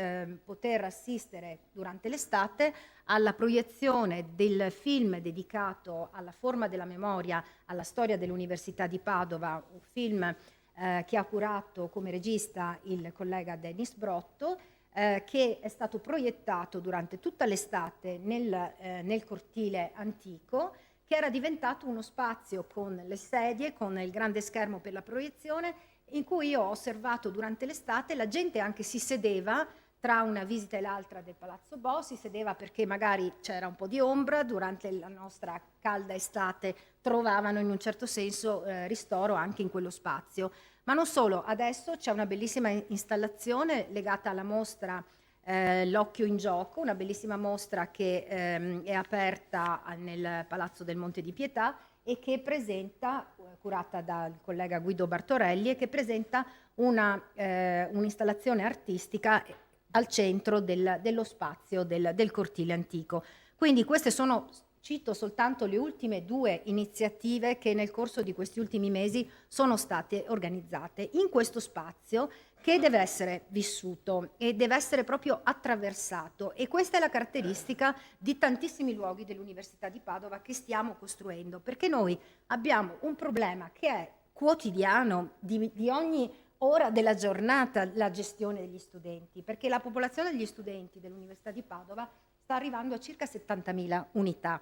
poter assistere durante l'estate alla proiezione del film dedicato alla forma della memoria, alla storia dell'Università di Padova, un film che ha curato come regista il collega Dennis Brotto, che è stato proiettato durante tutta l'estate nel cortile antico, che era diventato uno spazio con le sedie, con il grande schermo per la proiezione, in cui io ho osservato durante l'estate la gente anche si sedeva tra una visita e l'altra del Palazzo Bo, si sedeva perché magari c'era un po' di ombra, durante la nostra calda estate trovavano in un certo senso ristoro anche in quello spazio. Ma non solo, adesso c'è una bellissima installazione legata alla mostra L'Occhio in Gioco, una bellissima mostra che è aperta nel Palazzo del Monte di Pietà e che presenta, curata dal collega Guido Bartorelli, e che presenta un'installazione artistica al centro dello spazio del cortile antico. Quindi queste sono, cito soltanto le ultime 2 iniziative che nel corso di questi ultimi mesi sono state organizzate in questo spazio, che deve essere vissuto e deve essere proprio attraversato, e questa è la caratteristica di tantissimi luoghi dell'Università di Padova che stiamo costruendo, perché noi abbiamo un problema che è quotidiano, di ogni ora della giornata, la gestione degli studenti, perché la popolazione degli studenti dell'Università di Padova sta arrivando a circa 70.000 unità.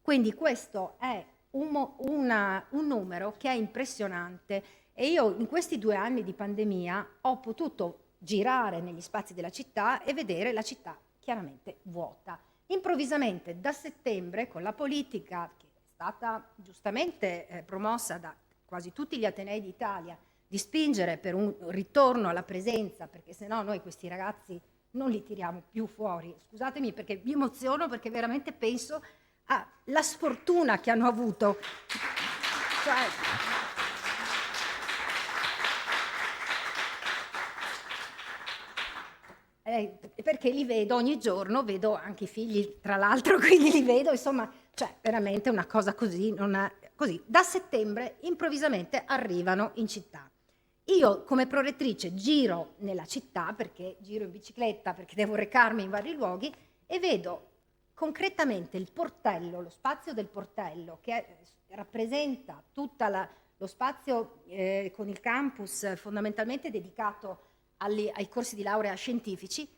Quindi questo è un numero che è impressionante, e io in questi 2 anni di pandemia ho potuto girare negli spazi della città e vedere la città chiaramente vuota. Improvvisamente da settembre, con la politica che è stata giustamente promossa da quasi tutti gli atenei d'Italia, di spingere per un ritorno alla presenza, perché sennò noi questi ragazzi non li tiriamo più fuori. Scusatemi perché mi emoziono, perché veramente penso alla sfortuna che hanno avuto. Perché li vedo ogni giorno, vedo anche i figli tra l'altro, quindi li vedo, insomma, cioè veramente una cosa così, così. Da settembre improvvisamente arrivano in città. Io come prorettrice giro nella città, perché giro in bicicletta, perché devo recarmi in vari luoghi, e vedo concretamente il portello, lo spazio del portello, che rappresenta tutto lo spazio con il campus fondamentalmente dedicato ai corsi di laurea scientifici,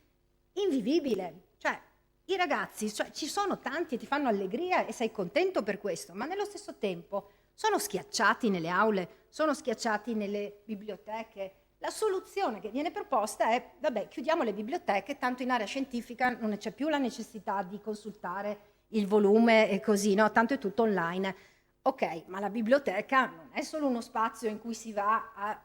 invivibile. Cioè, i ragazzi, ci sono tanti e ti fanno allegria e sei contento per questo, ma nello stesso tempo sono schiacciati nelle aule, sono schiacciati nelle biblioteche. La soluzione che viene proposta è, vabbè, chiudiamo le biblioteche, tanto in area scientifica non c'è più la necessità di consultare il volume e così, no? Tanto è tutto online. Ok, ma la biblioteca non è solo uno spazio in cui si va a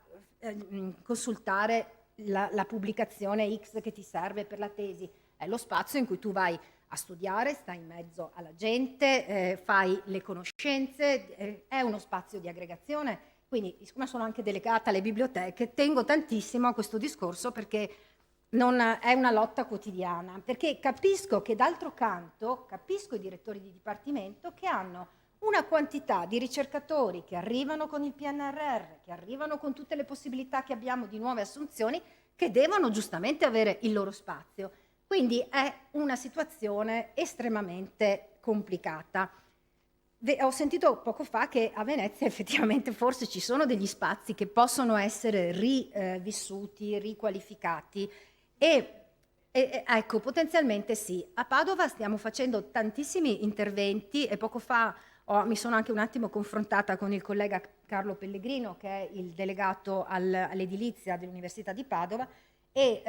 consultare la pubblicazione X che ti serve per la tesi, è lo spazio in cui tu vai a studiare, stai in mezzo alla gente, fai le conoscenze, è uno spazio di aggregazione. Quindi, siccome sono anche delegata alle biblioteche, tengo tantissimo a questo discorso, perché non è una lotta quotidiana, perché capisco che d'altro canto, capisco i direttori di dipartimento che hanno una quantità di ricercatori che arrivano con il PNRR, che arrivano con tutte le possibilità che abbiamo di nuove assunzioni, che devono giustamente avere il loro spazio. Quindi è una situazione estremamente complicata. Ho sentito poco fa che a Venezia effettivamente forse ci sono degli spazi che possono essere rivissuti, riqualificati e ecco, potenzialmente sì. A Padova stiamo facendo tantissimi interventi e poco fa mi sono anche un attimo confrontata con il collega Carlo Pellegrino, che è il delegato all'edilizia dell'Università di Padova, e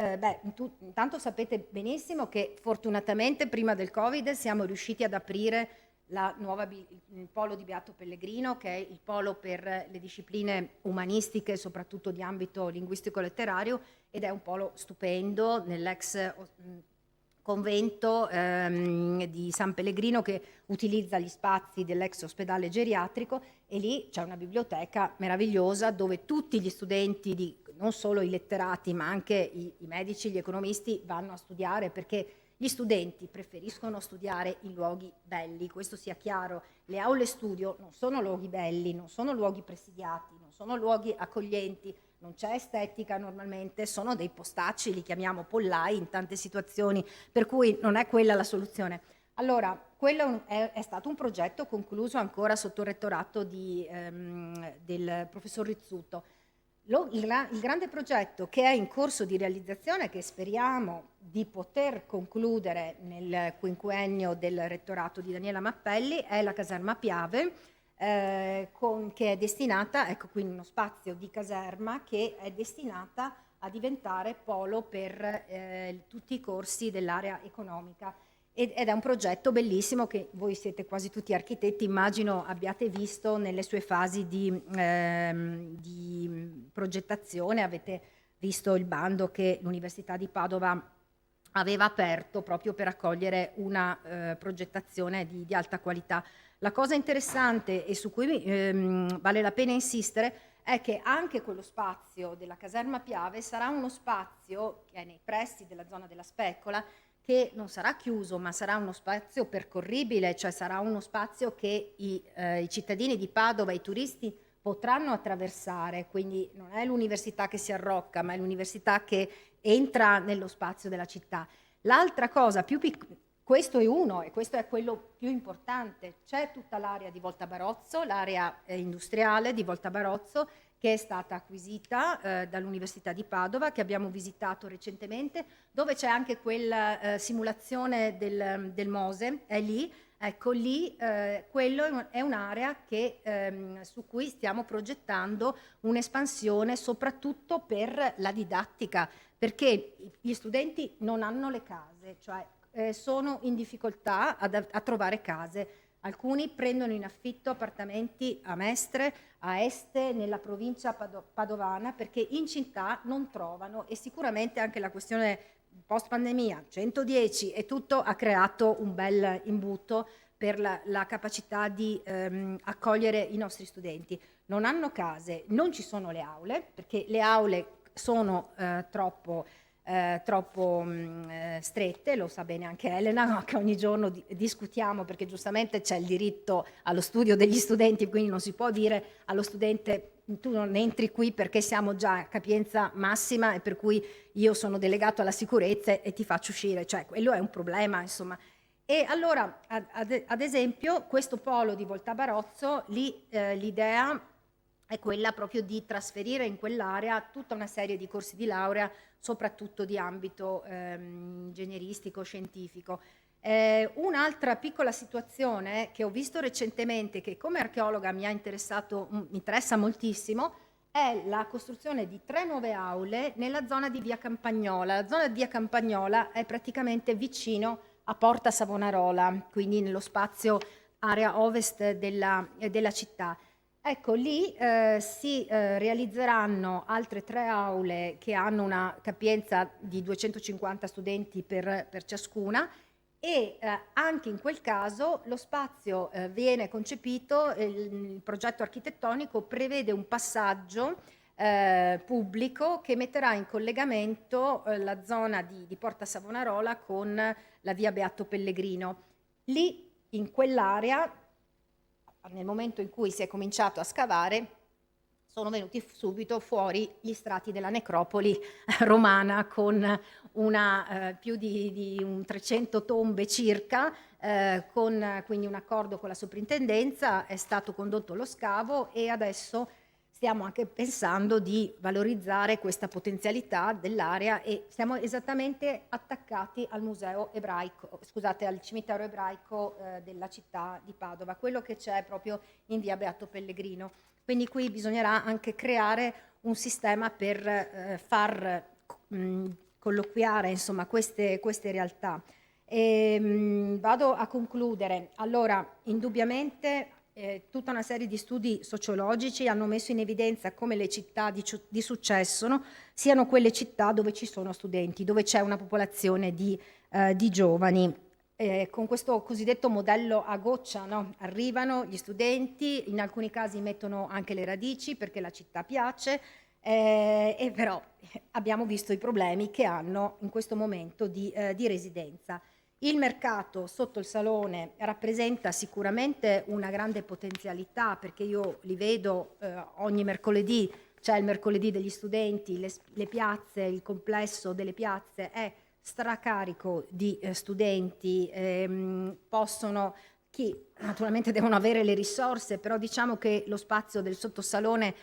intanto sapete benissimo che fortunatamente prima del Covid siamo riusciti ad aprire il polo di Beato Pellegrino, che è il polo per le discipline umanistiche, soprattutto di ambito linguistico-letterario, ed è un polo stupendo nell'ex convento di San Pellegrino, che utilizza gli spazi dell'ex ospedale geriatrico, e lì c'è una biblioteca meravigliosa dove tutti gli studenti, non solo i letterati ma anche i medici, gli economisti, vanno a studiare, perché Gli studenti preferiscono studiare in luoghi belli, questo sia chiaro. Le aule studio non sono luoghi belli, non sono luoghi presidiati, non sono luoghi accoglienti, non c'è estetica normalmente, sono dei postacci, li chiamiamo pollai in tante situazioni, per cui non è quella la soluzione. Allora, quello è stato un progetto concluso ancora sotto il rettorato del professor Rizzuto. Il grande progetto che è in corso di realizzazione, che speriamo di poter concludere nel quinquennio del rettorato di Daniela Mappelli, è la caserma Piave, che è destinata, ecco qui uno spazio di caserma che è destinata a diventare polo per tutti i corsi dell'area economica. Ed è un progetto bellissimo che voi siete quasi tutti architetti, immagino abbiate visto nelle sue fasi di progettazione, avete visto il bando che l'Università di Padova aveva aperto proprio per accogliere una progettazione di alta qualità. La cosa interessante e su cui vale la pena insistere è che anche quello spazio della caserma Piave sarà uno spazio che è nei pressi della zona della Specola, che non sarà chiuso, ma sarà uno spazio percorribile, cioè sarà uno spazio che i cittadini di Padova, i turisti potranno attraversare, quindi non è l'università che si arrocca, ma è l'università che entra nello spazio della città. L'altra cosa più questo è uno, e questo è quello più importante, c'è tutta l'area di Volta Barozzo, l'area industriale di Volta Barozzo, che è stata acquisita dall'Università di Padova, che abbiamo visitato recentemente, dove c'è anche quella simulazione del Mose, è lì. Ecco, lì quello è un'area su cui stiamo progettando un'espansione soprattutto per la didattica, perché gli studenti non hanno le case, cioè sono in difficoltà a trovare case. Alcuni prendono in affitto appartamenti a Mestre, a Este, nella provincia padovana, perché in città non trovano, e sicuramente anche la questione post pandemia, 110 e tutto ha creato un bel imbuto per la capacità di accogliere i nostri studenti. Non hanno case, non ci sono le aule, perché le aule sono troppo strette, lo sa bene anche Elena, che ogni giorno discutiamo, perché giustamente c'è il diritto allo studio degli studenti, quindi non si può dire allo studente tu non entri qui perché siamo già a capienza massima e per cui io sono delegato alla sicurezza e ti faccio uscire, cioè quello è un problema, insomma. E allora, ad esempio, questo polo di Volta Barozzo, lì l'idea è quella proprio di trasferire in quell'area tutta una serie di corsi di laurea, soprattutto di ambito ingegneristico, scientifico. Un'altra piccola situazione che ho visto recentemente, che come archeologa mi interessa moltissimo, è la costruzione di 3 nuove aule nella zona di Via Campagnola. La zona di Via Campagnola è praticamente vicino a Porta Savonarola, quindi nello spazio area ovest della città. Ecco, lì si realizzeranno altre 3 aule che hanno una capienza di 250 studenti per ciascuna, e anche in quel caso lo spazio viene concepito, il progetto architettonico prevede un passaggio pubblico che metterà in collegamento la zona di Porta Savonarola con la via Beato Pellegrino. Lì, in quell'area, nel momento in cui si è cominciato a scavare, sono venuti subito fuori gli strati della necropoli romana con più di 300 tombe circa, con quindi un accordo con la soprintendenza, è stato condotto lo scavo e adesso stiamo anche pensando di valorizzare questa potenzialità dell'area e siamo esattamente attaccati al al cimitero ebraico della città di Padova, quello che c'è proprio in via Beato Pellegrino. Quindi qui bisognerà anche creare un sistema per far colloquiare insomma, queste realtà. Vado a concludere. Allora, indubbiamente tutta una serie di studi sociologici hanno messo in evidenza come le città di successo siano quelle città dove ci sono studenti, dove c'è una popolazione di giovani. Con questo cosiddetto modello a goccia, no? Arrivano gli studenti, in alcuni casi mettono anche le radici perché la città piace, e però abbiamo visto i problemi che hanno in questo momento di residenza. Il mercato sotto il salone rappresenta sicuramente una grande potenzialità, perché io li vedo ogni mercoledì, c'è il mercoledì degli studenti, le piazze, il complesso delle piazze è stracarico di studenti, chi naturalmente devono avere le risorse, però diciamo che lo spazio del sottosalone,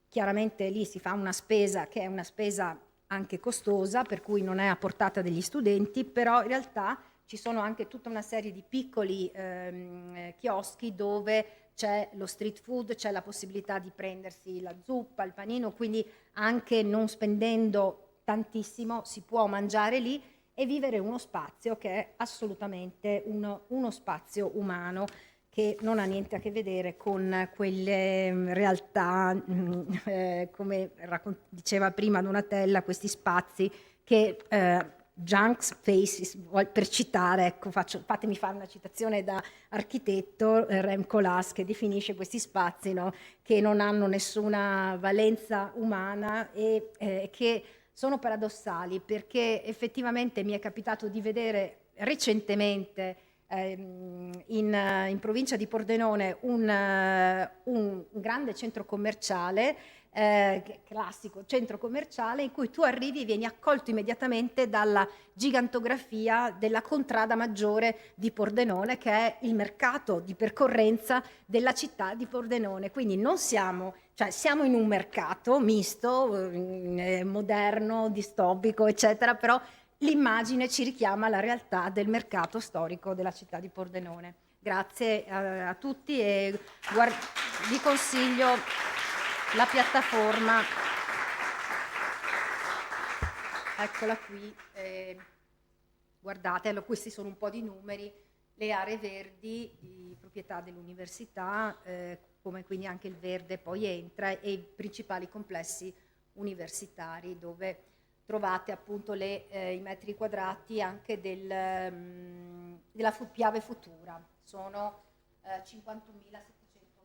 chiaramente lì si fa una spesa che è una spesa anche costosa, per cui non è a portata degli studenti, però in realtà ci sono anche tutta una serie di piccoli chioschi dove c'è lo street food, c'è la possibilità di prendersi la zuppa, il panino, quindi anche non spendendo tantissimo si può mangiare lì e vivere uno spazio che è assolutamente uno spazio umano, che non ha niente a che vedere con quelle realtà, come diceva prima Donatella, questi spazi che junk spaces, per citare, ecco, fatemi fare una citazione da architetto, Rem Koolhaas, che definisce questi spazi, no, che non hanno nessuna valenza umana e che sono paradossali, perché effettivamente mi è capitato di vedere recentemente in provincia di Pordenone un grande centro commerciale, classico centro commerciale, in cui tu arrivi e vieni accolto immediatamente dalla gigantografia della contrada maggiore di Pordenone, che è il mercato di percorrenza della città di Pordenone. Quindi non siamo in un mercato misto, moderno, distopico, eccetera, però l'immagine ci richiama alla realtà del mercato storico della città di Pordenone. Grazie a tutti e vi consiglio la piattaforma, eccola qui, guardate, allora, questi sono un po' di numeri, le aree verdi di proprietà dell'università, come quindi anche il verde poi entra, e i principali complessi universitari dove trovate appunto i metri quadrati anche della Piave Futura. Sono 51.700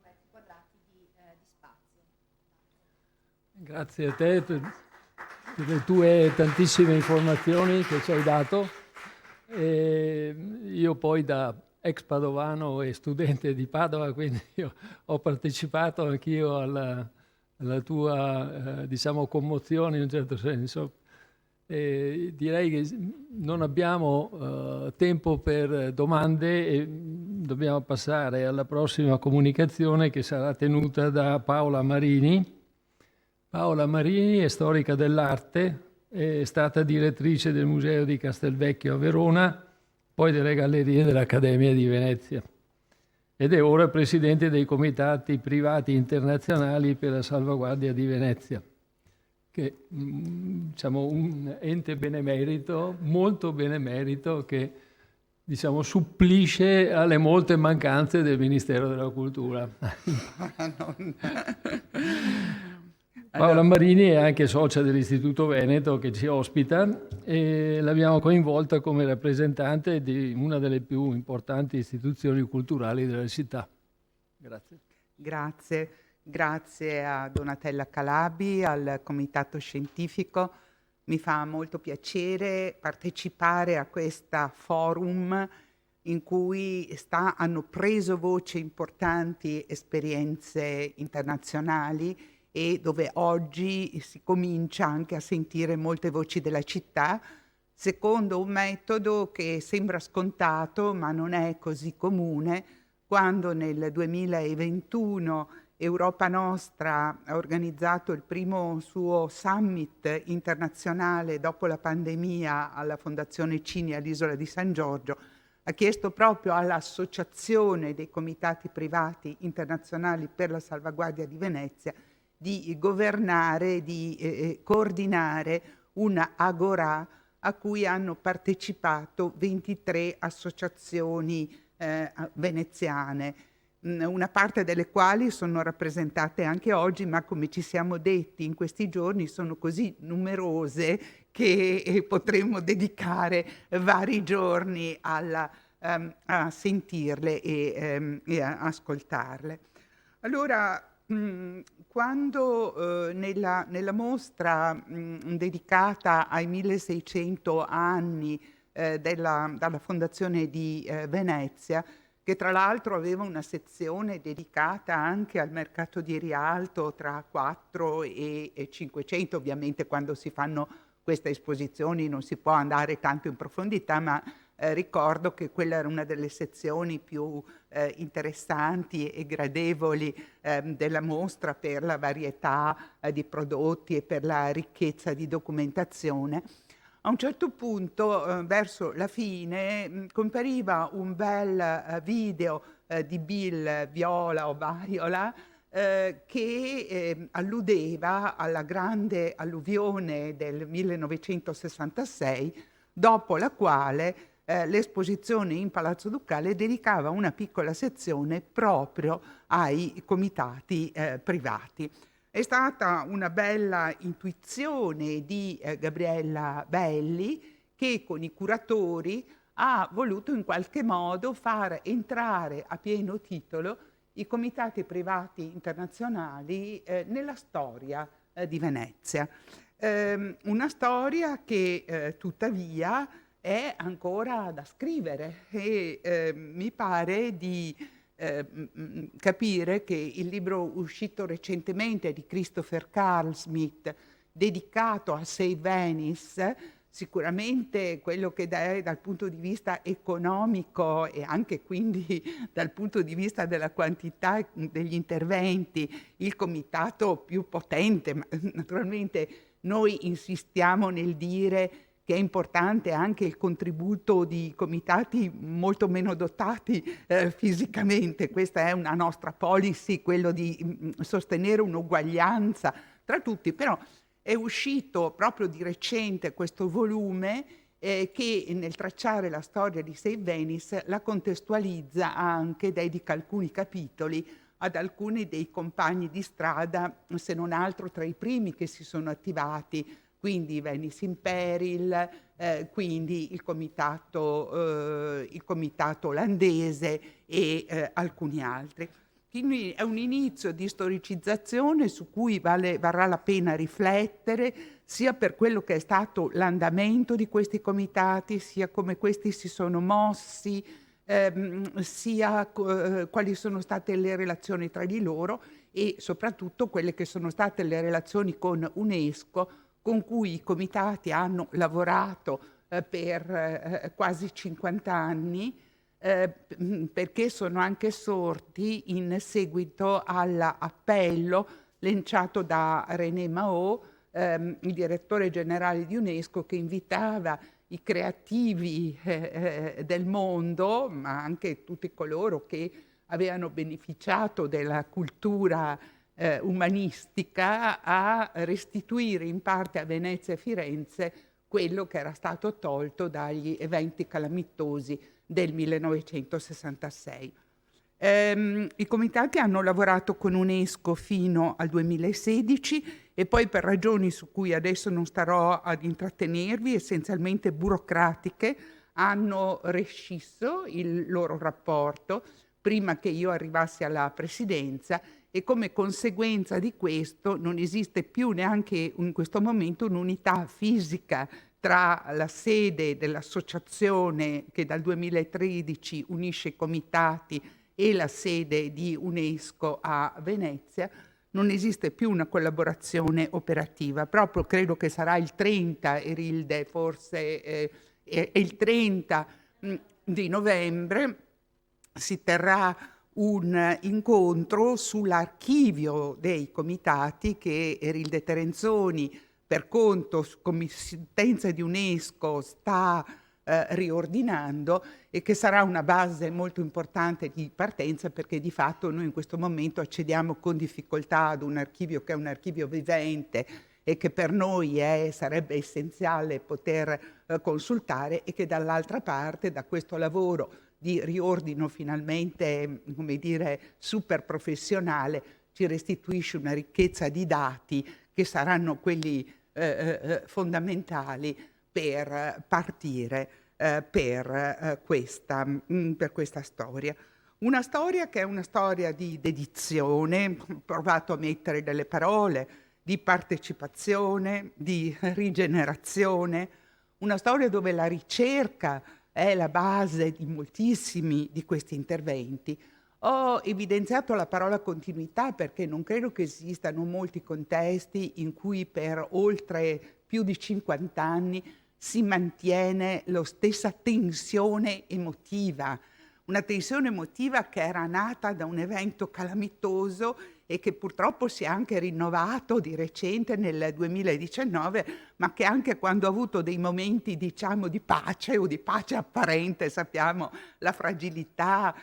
metri quadrati di spazio. Grazie a te per le tue tantissime informazioni che ci hai dato. Io poi da ex padovano e studente di Padova, quindi io ho partecipato anch'io alla tua diciamo commozione in un certo senso. Direi che non abbiamo tempo per domande e dobbiamo passare alla prossima comunicazione, che sarà tenuta da Paola Marini. Paola Marini è storica dell'arte, è stata direttrice del Museo di Castelvecchio a Verona, poi delle Gallerie dell'Accademia di Venezia, ed è ora presidente dei comitati privati internazionali per la salvaguardia di Venezia, che diciamo un ente benemerito, molto benemerito, che diciamo supplisce alle molte mancanze del Ministero della Cultura. Paola Marini è anche socia dell'Istituto Veneto che ci ospita e l'abbiamo coinvolta come rappresentante di una delle più importanti istituzioni culturali della città. Grazie. Grazie a Donatella Calabi, al Comitato Scientifico. Mi fa molto piacere partecipare a questa forum in cui hanno preso voce importanti esperienze internazionali e dove oggi si comincia anche a sentire molte voci della città, secondo un metodo che sembra scontato ma non è così comune. Quando nel 2021 Europa Nostra ha organizzato il primo suo summit internazionale dopo la pandemia alla Fondazione Cini all'Isola di San Giorgio, ha chiesto proprio all'Associazione dei Comitati Privati Internazionali per la Salvaguardia di Venezia di governare, di coordinare una agorà a cui hanno partecipato 23 associazioni veneziane, una parte delle quali sono rappresentate anche oggi, ma come ci siamo detti in questi giorni sono così numerose che potremmo dedicare vari giorni a sentirle e a ascoltarle. Allora, quando nella mostra dedicata ai 1600 anni dalla fondazione di Venezia, che tra l'altro aveva una sezione dedicata anche al mercato di Rialto tra 4 e 500, ovviamente quando si fanno queste esposizioni non si può andare tanto in profondità, ma ricordo che quella era una delle sezioni più interessanti e gradevoli della mostra per la varietà di prodotti e per la ricchezza di documentazione. A un certo punto, verso la fine, compariva un bel video di Bill Viola o Viola che alludeva alla grande alluvione del 1966, dopo la quale l'esposizione in Palazzo Ducale dedicava una piccola sezione proprio ai comitati privati. È stata una bella intuizione di Gabriella Belli, che con i curatori ha voluto in qualche modo far entrare a pieno titolo i comitati privati internazionali nella storia di Venezia. Una storia che tuttavia è ancora da scrivere e mi pare di capire che il libro uscito recentemente di Christopher Carl Smith, dedicato a Save Venice, sicuramente quello che dal punto di vista economico e anche quindi dal punto di vista della quantità degli interventi, il comitato più potente, ma naturalmente noi insistiamo nel dire che è importante anche il contributo di comitati molto meno dotati fisicamente. Questa è una nostra policy, quello di sostenere un'uguaglianza tra tutti, però è uscito proprio di recente questo volume che nel tracciare la storia di Save Venice la contestualizza anche, dedica alcuni capitoli ad alcuni dei compagni di strada, se non altro tra i primi che si sono attivati, quindi Venice in Peril, quindi il comitato olandese e alcuni altri. Quindi è un inizio di storicizzazione su cui varrà la pena riflettere, sia per quello che è stato l'andamento di questi comitati, sia come questi si sono mossi, sia quali sono state le relazioni tra di loro e soprattutto quelle che sono state le relazioni con UNESCO, con cui i comitati hanno lavorato per quasi 50 anni, perché sono anche sorti in seguito all'appello lanciato da René Mao, il direttore generale di UNESCO, che invitava i creativi del mondo, ma anche tutti coloro che avevano beneficiato della cultura umanistica, a restituire in parte a Venezia e Firenze quello che era stato tolto dagli eventi calamitosi del 1966. I comitati hanno lavorato con UNESCO fino al 2016 e poi, per ragioni su cui adesso non starò ad intrattenervi, essenzialmente burocratiche, hanno rescisso il loro rapporto prima che io arrivassi alla presidenza, e come conseguenza di questo non esiste più neanche in questo momento un'unità fisica tra la sede dell'associazione che dal 2013 unisce i comitati e la sede di UNESCO a Venezia. Non esiste più una collaborazione operativa. Proprio credo che sarà il 30, Erilde, forse è il 30 di novembre, si terrà un incontro sull'archivio dei comitati che Erilde Terenzoni, per conto, committenza di UNESCO, sta riordinando, e che sarà una base molto importante di partenza, perché di fatto noi in questo momento accediamo con difficoltà ad un archivio che è un archivio vivente e che per noi sarebbe essenziale poter consultare, e che dall'altra parte, da questo lavoro di riordino finalmente, come dire, super professionale, ci restituisce una ricchezza di dati che saranno quelli fondamentali per partire per questa storia. Una storia che è una storia di dedizione, ho provato a mettere delle parole, di partecipazione, di rigenerazione, una storia dove la ricerca è la base di moltissimi di questi interventi. Ho evidenziato la parola continuità perché non credo che esistano molti contesti in cui per oltre più di 50 anni si mantiene la stessa tensione emotiva, una tensione emotiva che era nata da un evento calamitoso e che purtroppo si è anche rinnovato di recente nel 2019, ma che anche quando ha avuto dei momenti, diciamo, di pace o di pace apparente, sappiamo la fragilità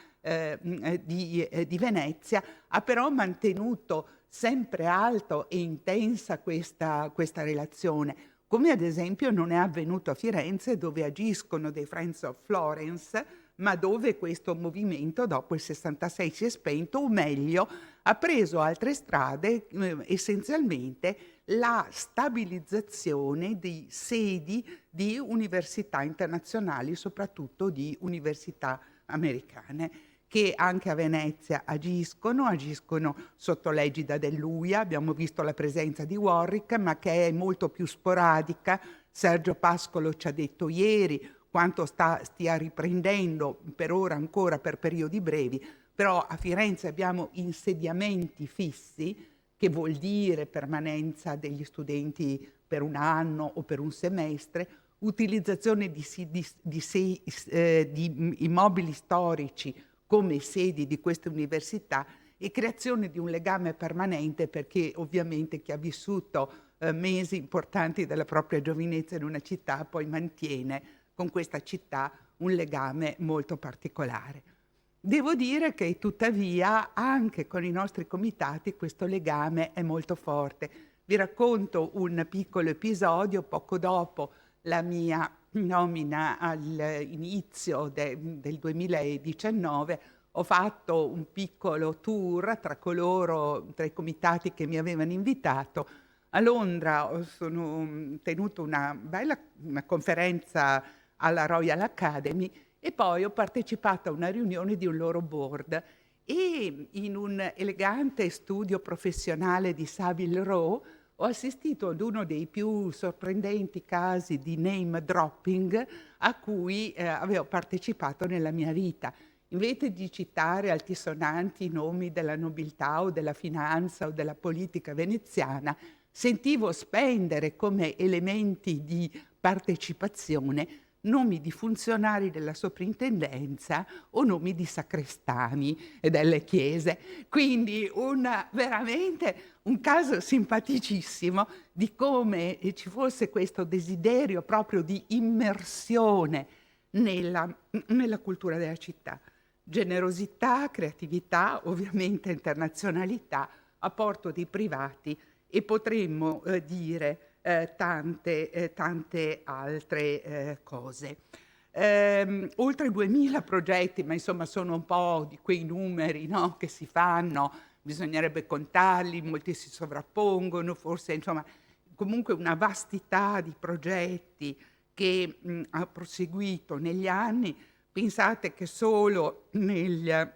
di Venezia, ha però mantenuto sempre alto e intensa questa relazione, come ad esempio non è avvenuto a Firenze, dove agiscono dei Friends of Florence, ma dove questo movimento dopo il 66 si è spento, o meglio ha preso altre strade, essenzialmente la stabilizzazione di sedi di università internazionali, soprattutto di università americane, che anche a Venezia agiscono sotto l'egida dell'UIA. Abbiamo visto la presenza di Warwick, ma che è molto più sporadica. Sergio Pascolo ci ha detto ieri quanto stia riprendendo, per ora ancora per periodi brevi, però a Firenze abbiamo insediamenti fissi, che vuol dire permanenza degli studenti per un anno o per un semestre, utilizzazione di immobili storici come sedi di queste università e creazione di un legame permanente, perché ovviamente chi ha vissuto mesi importanti della propria giovinezza in una città poi mantiene con questa città un legame molto particolare. Devo dire che tuttavia anche con i nostri comitati questo legame è molto forte. Vi racconto un piccolo episodio. Poco dopo la mia nomina all'inizio del 2019 ho fatto un piccolo tour tra i comitati che mi avevano invitato. A Londra sono tenuto una conferenza alla Royal Academy e poi ho partecipato a una riunione di un loro board e in un elegante studio professionale di Savile Row ho assistito ad uno dei più sorprendenti casi di name dropping a cui avevo partecipato nella mia vita. Invece di citare altisonanti nomi della nobiltà o della finanza o della politica veneziana, sentivo spendere come elementi di partecipazione nomi di funzionari della soprintendenza o nomi di sacrestani e delle chiese. Quindi veramente un caso simpaticissimo di come ci fosse questo desiderio proprio di immersione nella cultura della città. Generosità, creatività, ovviamente internazionalità, apporto dei privati e potremmo dire tante altre cose. Oltre 2000 progetti, ma insomma sono un po' di quei numeri, no, che si fanno, bisognerebbe contarli, molti si sovrappongono, forse insomma comunque una vastità di progetti che ha proseguito negli anni. Pensate che solo nel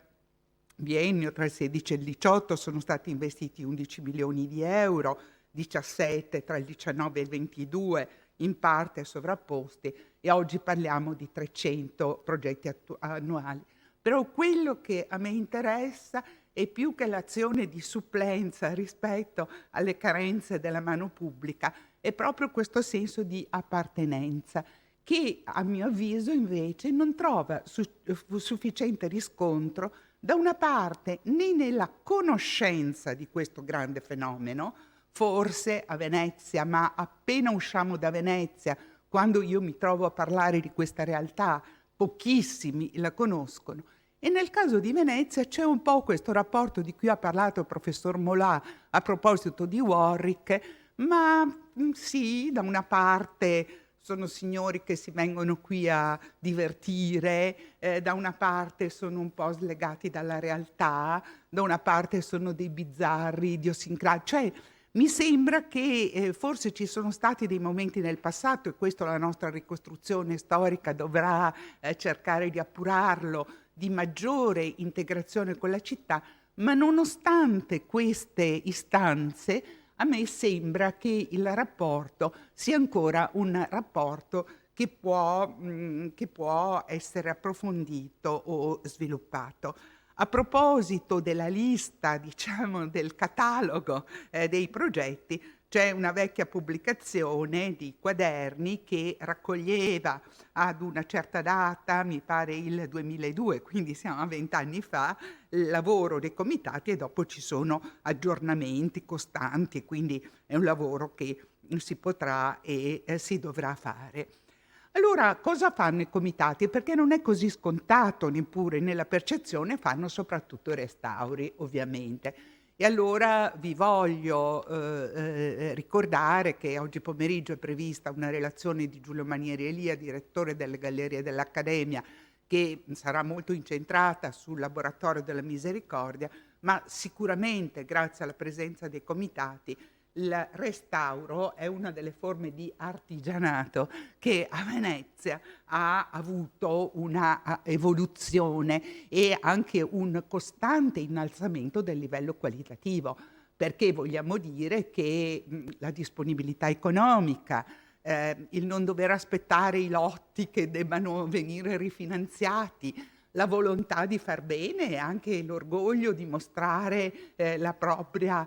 biennio tra il 16 e il 18 sono stati investiti 11 milioni di euro, 17 tra il 19 e il 22 in parte sovrapposti, e oggi parliamo di 300 progetti annuali. Però quello che a me interessa è più che l'azione di supplenza rispetto alle carenze della mano pubblica, è proprio questo senso di appartenenza che a mio avviso invece non trova sufficiente riscontro da una parte né nella conoscenza di questo grande fenomeno, forse a Venezia, ma appena usciamo da Venezia, quando io mi trovo a parlare di questa realtà, pochissimi la conoscono. E nel caso di Venezia c'è un po' questo rapporto di cui ha parlato il professor Molà a proposito di Warwick, ma sì, da una parte sono signori che si vengono qui a divertire, da una parte sono un po' slegati dalla realtà, da una parte sono dei bizzarri, idiosincratici, cioè mi sembra che forse ci sono stati dei momenti nel passato, e questo la nostra ricostruzione storica dovrà cercare di appurarlo, di maggiore integrazione con la città, ma nonostante queste istanze, a me sembra che il rapporto sia ancora un rapporto che può essere approfondito o sviluppato. A proposito della lista, diciamo, del catalogo dei progetti, c'è una vecchia pubblicazione di quaderni che raccoglieva ad una certa data, mi pare il 2002, quindi siamo a 20 anni fa, il lavoro dei comitati, e dopo ci sono aggiornamenti costanti, e quindi è un lavoro che si potrà e si dovrà fare. Allora, cosa fanno i comitati? Perché non è così scontato neppure nella percezione, fanno soprattutto restauri, ovviamente. E allora vi voglio ricordare che oggi pomeriggio è prevista una relazione di Giulio Manieri Elia, direttore delle Gallerie dell'Accademia, che sarà molto incentrata sul laboratorio della misericordia, ma sicuramente grazie alla presenza dei comitati il restauro è una delle forme di artigianato che a Venezia ha avuto una evoluzione e anche un costante innalzamento del livello qualitativo, perché vogliamo dire che la disponibilità economica, il non dover aspettare i lotti che debbano venire rifinanziati, la volontà di far bene e anche l'orgoglio di mostrare la propria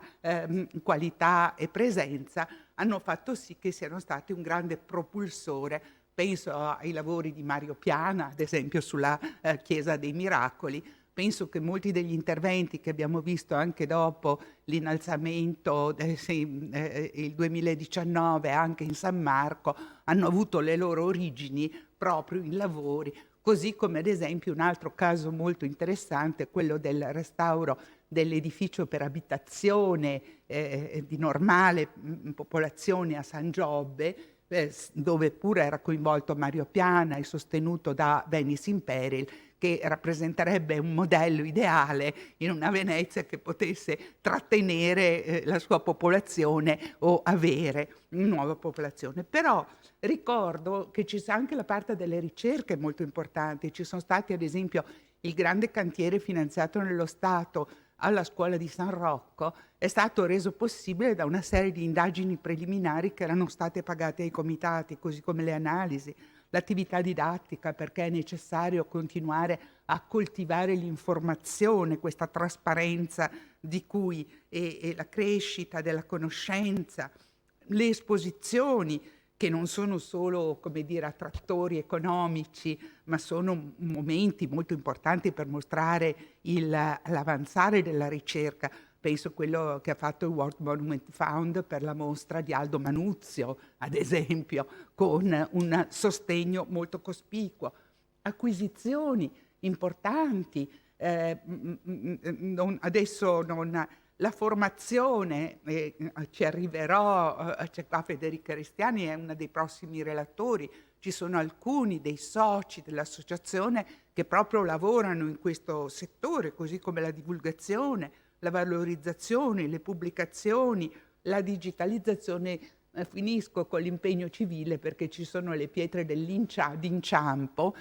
qualità e presenza hanno fatto sì che siano stati un grande propulsore. Penso ai lavori di Mario Piana, ad esempio sulla Chiesa dei Miracoli. Penso che molti degli interventi che abbiamo visto anche dopo l'innalzamento il 2019 anche in San Marco hanno avuto le loro origini proprio in lavori. Così come ad esempio un altro caso molto interessante è quello del restauro dell'edificio per abitazione di normale popolazione a San Giobbe, dove pure era coinvolto Mario Piana e sostenuto da Venice in Peril, che rappresenterebbe un modello ideale in una Venezia che potesse trattenere la sua popolazione o avere una nuova popolazione. Però ricordo che ci sia anche la parte delle ricerche molto importanti. Ci sono stati ad esempio il grande cantiere finanziato nello Stato alla scuola di San Rocco, è stato reso possibile da una serie di indagini preliminari che erano state pagate ai comitati, così come le analisi, l'attività didattica, perché è necessario continuare a coltivare l'informazione, questa trasparenza di cui e la crescita della conoscenza, le esposizioni che non sono solo, come dire, attrattori economici, ma sono momenti molto importanti per mostrare l'avanzare della ricerca. Penso a quello che ha fatto il World Monument Fund per la mostra di Aldo Manuzio, ad esempio, con un sostegno molto cospicuo. Acquisizioni importanti, la formazione, ci arriverò, c'è qua Federica Restiani, è una dei prossimi relatori, ci sono alcuni dei soci dell'associazione che proprio lavorano in questo settore, così come la divulgazione, la valorizzazione, le pubblicazioni, la digitalizzazione. Finisco con l'impegno civile perché ci sono le pietre d'inciampo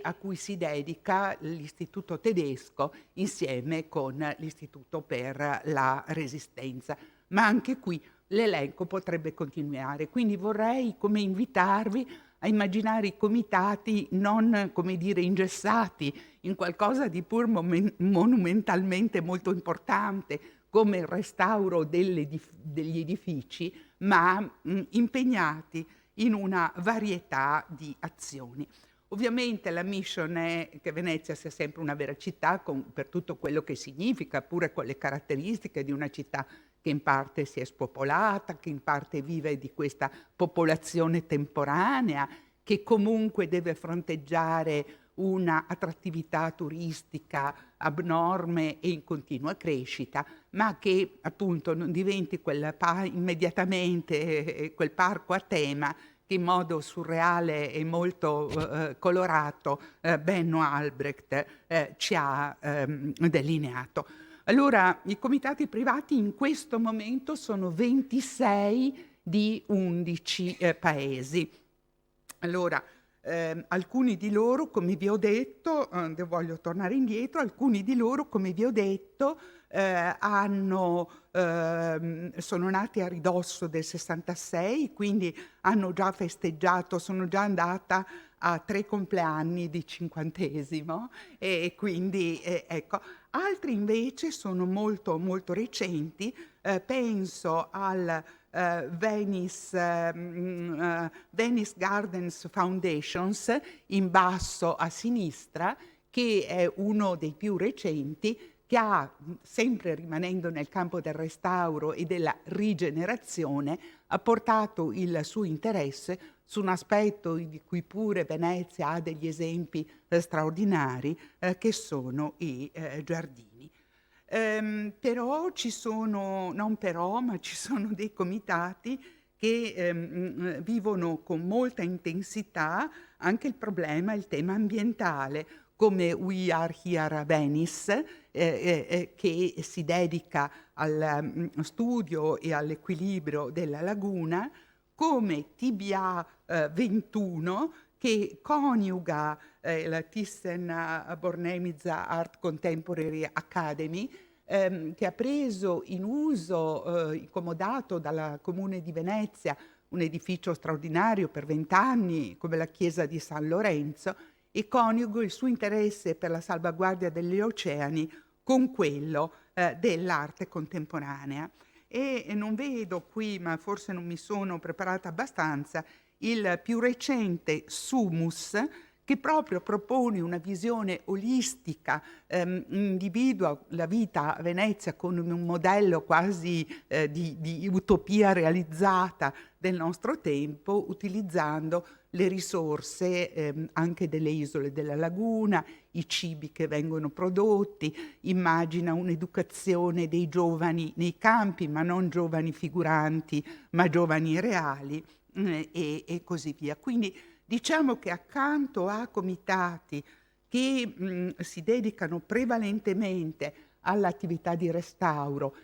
a cui si dedica l'Istituto Tedesco insieme con l'Istituto per la Resistenza. Ma anche qui l'elenco potrebbe continuare. Quindi vorrei invitarvi a immaginare i comitati non, come dire, ingessati in qualcosa di pur monumentalmente molto importante come il restauro degli edifici, ma impegnati in una varietà di azioni. Ovviamente la mission è che Venezia sia sempre una vera città per tutto quello che significa, pure con le caratteristiche di una città che in parte si è spopolata, che in parte vive di questa popolazione temporanea, che comunque deve fronteggiare una attrattività turistica abnorme e in continua crescita, ma che appunto non diventi immediatamente quel parco a tema che in modo surreale e molto colorato Benno Albrecht ci ha delineato. Allora, i comitati privati in questo momento sono 26 di 11 paesi. Allora, alcuni di loro, come vi ho detto, voglio tornare indietro, alcuni di loro, come vi ho detto, sono nati a ridosso del 66, quindi hanno già festeggiato, sono già andata a 3 compleanni di 50esimo, e quindi ecco. Altri invece sono molto, molto recenti, penso al Venice Gardens Foundations in basso a sinistra, che è uno dei più recenti, che ha, sempre rimanendo nel campo del restauro e della rigenerazione, ha portato il suo interesse su un aspetto di cui pure Venezia ha degli esempi straordinari, che sono i giardini. Però ci sono, non però, ma ci sono dei comitati che vivono con molta intensità anche il tema ambientale, come We Are Here a Venice, che si dedica al studio e all'equilibrio della laguna, come TBA 21, che coniuga la Thyssen-Bornemisza Art Contemporary Academy, che ha preso in uso, incomodato dal Comune di Venezia, un edificio straordinario per 20 anni, come la chiesa di San Lorenzo, e coniugo il suo interesse per la salvaguardia degli oceani con quello dell'arte contemporanea. E non vedo qui, ma forse non mi sono preparata abbastanza, il più recente Sumus, che proprio propone una visione olistica, individua la vita a Venezia come un modello quasi di utopia realizzata del nostro tempo, utilizzando le risorse anche delle isole della laguna, i cibi che vengono prodotti, immagina un'educazione dei giovani nei campi, ma non giovani figuranti, ma giovani reali, e così via. Quindi diciamo che accanto a comitati che si dedicano prevalentemente all'attività di restauro,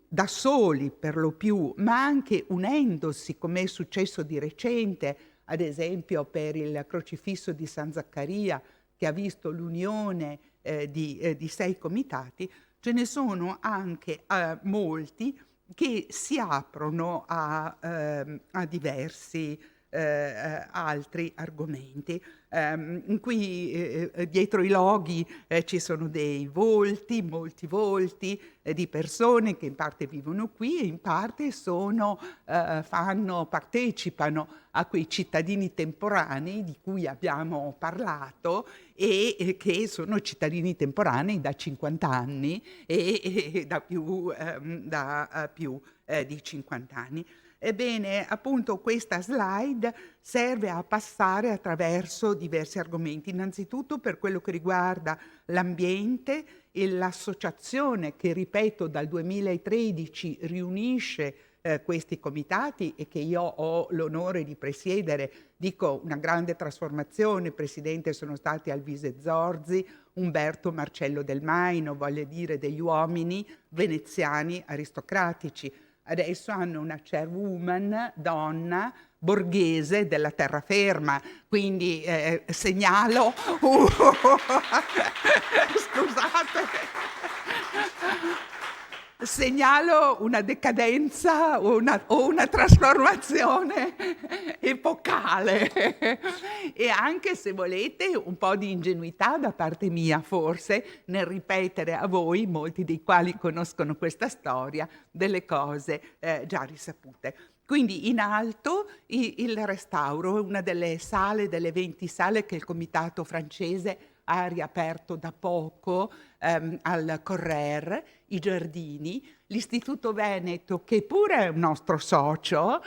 da soli per lo più, ma anche unendosi, come è successo di recente, ad esempio per il crocifisso di San Zaccaria, che ha visto l'unione di 6 comitati, ce ne sono anche molti che si aprono a diversi altri argomenti. Qui dietro i loghi ci sono dei volti, molti volti di persone che in parte vivono qui e in parte partecipano a quei cittadini temporanei di cui abbiamo parlato e che sono cittadini temporanei da 50 anni e da più di 50 anni. Ebbene, appunto questa slide serve a passare attraverso diversi argomenti. Innanzitutto per quello che riguarda l'ambiente e l'associazione che, ripeto, dal 2013 riunisce questi comitati e che io ho l'onore di presiedere. Dico una grande trasformazione, presidente sono stati Alvise Zorzi, Umberto Marcello Del Maino, voglio dire degli uomini veneziani aristocratici. Adesso hanno una chairwoman, donna, borghese della terraferma, quindi segnalo... Scusate... Segnalo una decadenza o una trasformazione epocale e anche, se volete, un po' di ingenuità da parte mia, forse, nel ripetere a voi, molti dei quali conoscono questa storia, delle cose già risapute. Quindi in alto il restauro è una delle 20 sale che il comitato francese ha riaperto da poco al Correr, i giardini, l'Istituto Veneto, che pure è un nostro socio,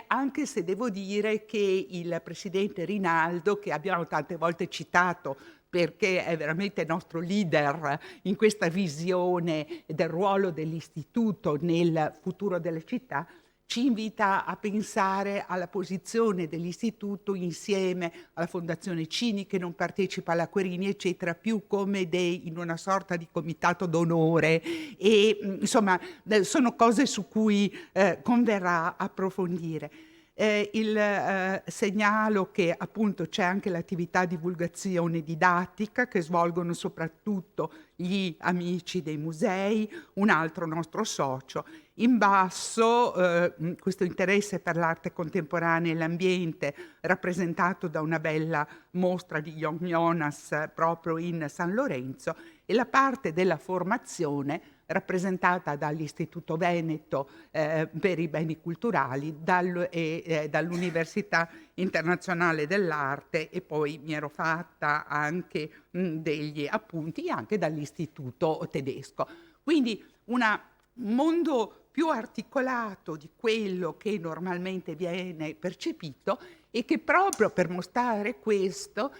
anche se devo dire che il presidente Rinaldo, che abbiamo tante volte citato perché è veramente nostro leader in questa visione del ruolo dell'istituto nel futuro della città, ci invita a pensare alla posizione dell'istituto insieme alla Fondazione Cini, che non partecipa alla Querini, eccetera, più come in una sorta di comitato d'onore e insomma sono cose su cui converrà approfondire. Segnalo che appunto c'è anche l'attività divulgazione didattica che svolgono soprattutto gli amici dei musei, un altro nostro socio. In basso questo interesse per l'arte contemporanea e l'ambiente, rappresentato da una bella mostra di Young Jonas proprio in San Lorenzo, e la parte della formazione rappresentata dall'Istituto Veneto per i beni culturali e dall'Università Internazionale dell'Arte, e poi mi ero fatta anche degli appunti anche dall'Istituto Tedesco. Quindi un mondo più articolato di quello che normalmente viene percepito, e che proprio per mostrare questo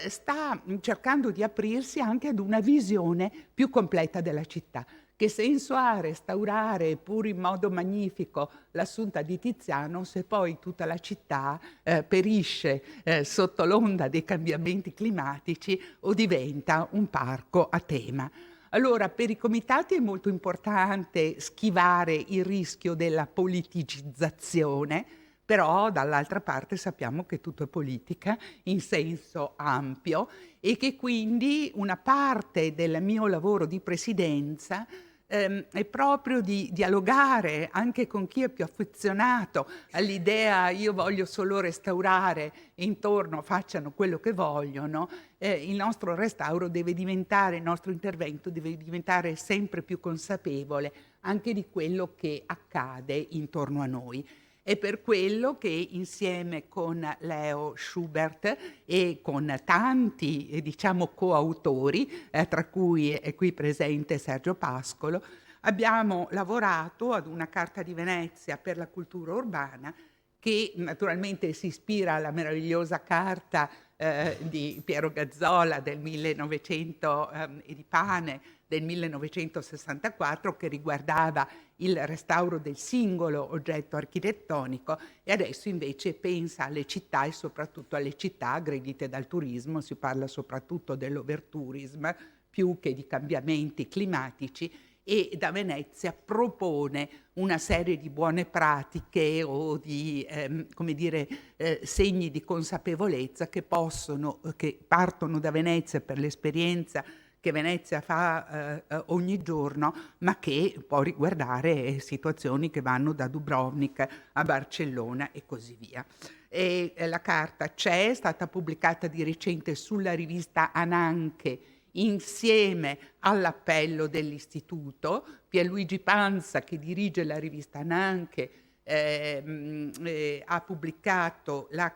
sta cercando di aprirsi anche ad una visione più completa della città. Che senso ha restaurare, pur in modo magnifico, l'Assunta di Tiziano se poi tutta la città perisce sotto l'onda dei cambiamenti climatici o diventa un parco a tema? Allora, per i comitati è molto importante schivare il rischio della politicizzazione, però dall'altra parte sappiamo che tutto è politica in senso ampio, e che quindi una parte del mio lavoro di presidenza è proprio di dialogare anche con chi è più affezionato all'idea io voglio solo restaurare e intorno facciano quello che vogliono. Il nostro restauro deve diventare, il nostro intervento deve diventare sempre più consapevole anche di quello che accade intorno a noi. È per quello che insieme con Leo Schubert e con tanti, diciamo, coautori, tra cui è qui presente Sergio Pascolo, abbiamo lavorato ad una Carta di Venezia per la cultura urbana, che naturalmente si ispira alla meravigliosa carta di Piero Gazzola del 1900 e di Pane del 1964, che riguardava il restauro del singolo oggetto architettonico, e adesso invece pensa alle città, e soprattutto alle città aggredite dal turismo. Si parla soprattutto dell'overtourism più che di cambiamenti climatici, e da Venezia propone una serie di buone pratiche o di segni di consapevolezza che partono da Venezia per l'esperienza che Venezia fa ogni giorno, ma che può riguardare situazioni che vanno da Dubrovnik a Barcellona e così via. E la carta è stata pubblicata di recente sulla rivista Ananche, insieme all'appello dell'istituto. Pierluigi Panza, che dirige la rivista Ananche, ha pubblicato la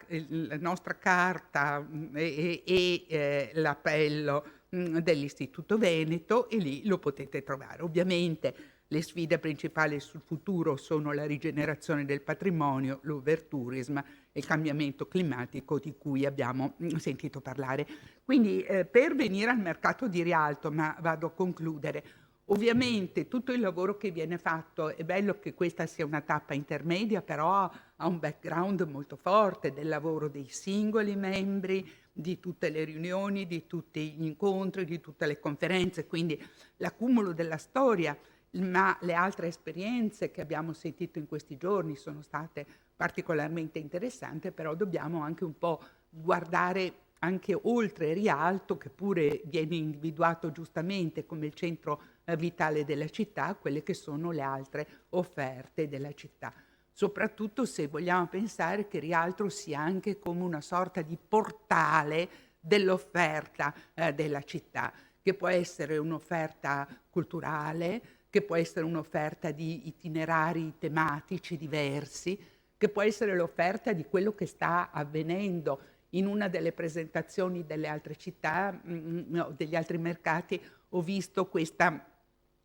nostra carta e l'appello dell'Istituto Veneto, e lì lo potete trovare. Ovviamente le sfide principali sul futuro sono la rigenerazione del patrimonio, l'overtourism e il cambiamento climatico di cui abbiamo sentito parlare. Quindi per venire al mercato di Rialto, ma vado a concludere, ovviamente tutto il lavoro che viene fatto, è bello che questa sia una tappa intermedia, però ha un background molto forte del lavoro dei singoli membri, di tutte le riunioni, di tutti gli incontri, di tutte le conferenze, quindi l'accumulo della storia, ma le altre esperienze che abbiamo sentito in questi giorni sono state particolarmente interessanti, però dobbiamo anche un po' guardare anche oltre Rialto, che pure viene individuato giustamente come il centro vitale della città, quelle che sono le altre offerte della città. Soprattutto se vogliamo pensare che Rialto sia anche come una sorta di portale dell'offerta della città, che può essere un'offerta culturale, che può essere un'offerta di itinerari tematici diversi, che può essere l'offerta di quello che sta avvenendo in una delle presentazioni delle altre città, degli altri mercati. Ho visto questo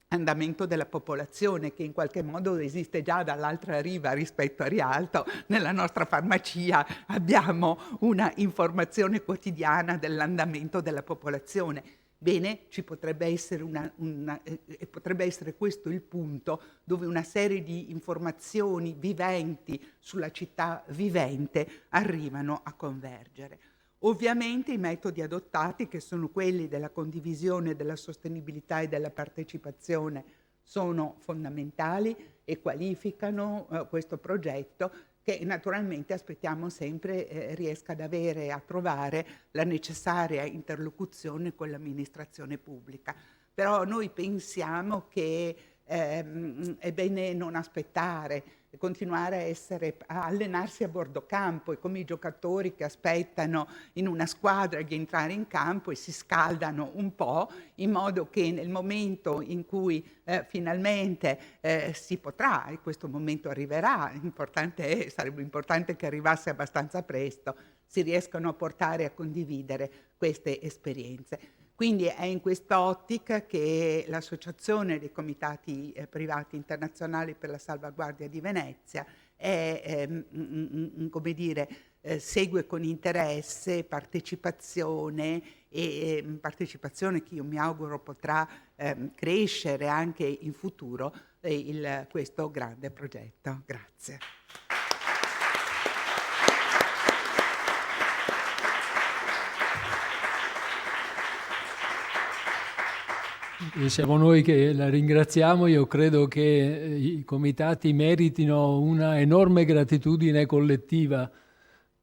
andamento della popolazione che in qualche modo esiste già dall'altra riva rispetto a Rialto. Nella nostra farmacia abbiamo una informazione quotidiana dell'andamento della popolazione. Bene, ci potrebbe essere potrebbe essere questo il punto dove una serie di informazioni viventi sulla città vivente arrivano a convergere. Ovviamente i metodi adottati, che sono quelli della condivisione, della sostenibilità e della partecipazione, sono fondamentali e qualificano questo progetto, che naturalmente aspettiamo sempre riesca ad avere e a trovare la necessaria interlocuzione con l'amministrazione pubblica. Però noi pensiamo che è bene non aspettare, continuare a allenarsi a bordo campo, e come i giocatori che aspettano in una squadra di entrare in campo e si scaldano un po', in modo che nel momento in cui finalmente si potrà, e questo momento arriverà, sarebbe importante che arrivasse abbastanza presto, si riescano a portare a condividere queste esperienze. Quindi è in quest'ottica che l'Associazione dei Comitati Privati Internazionali per la Salvaguardia di Venezia come dire, segue con interesse, partecipazione che io mi auguro potrà crescere anche in futuro, questo grande progetto. Grazie. E siamo noi che la ringraziamo. Io credo che i comitati meritino una enorme gratitudine collettiva.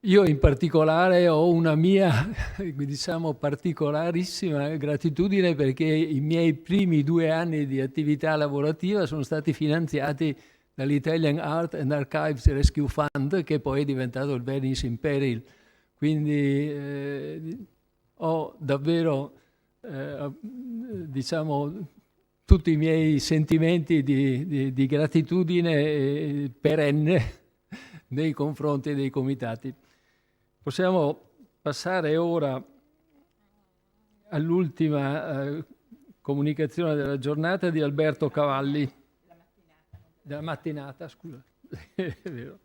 Io in particolare ho una mia, diciamo, particolarissima gratitudine perché i miei primi 2 anni di attività lavorativa sono stati finanziati dall'Italian Art and Archives Rescue Fund, che poi è diventato il Venice in Peril. Quindi ho davvero diciamo tutti i miei sentimenti di gratitudine perenne nei confronti dei comitati. Possiamo passare ora all'ultima comunicazione della giornata di Alberto Cavalli. Della mattinata, scusa. È vero.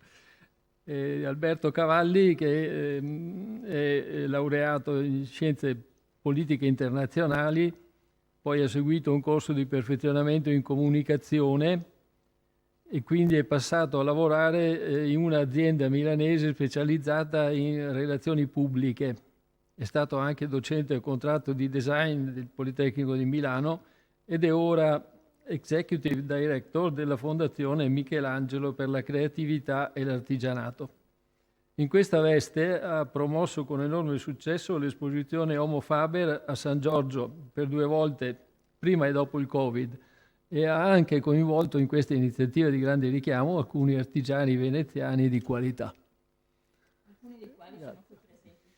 Alberto Cavalli, che è laureato in scienze politiche internazionali, poi ha seguito un corso di perfezionamento in comunicazione e quindi è passato a lavorare in un'azienda milanese specializzata in relazioni pubbliche. È stato anche docente a contratto di design del Politecnico di Milano ed è ora Executive Director della Fondazione Michelangelo per la creatività e l'artigianato. In questa veste ha promosso con enorme successo l'esposizione Homo Faber a San Giorgio per 2 volte, prima e dopo il Covid, e ha anche coinvolto in questa iniziativa di grande richiamo alcuni artigiani veneziani di qualità. Alcuni dei quali sono qui presenti.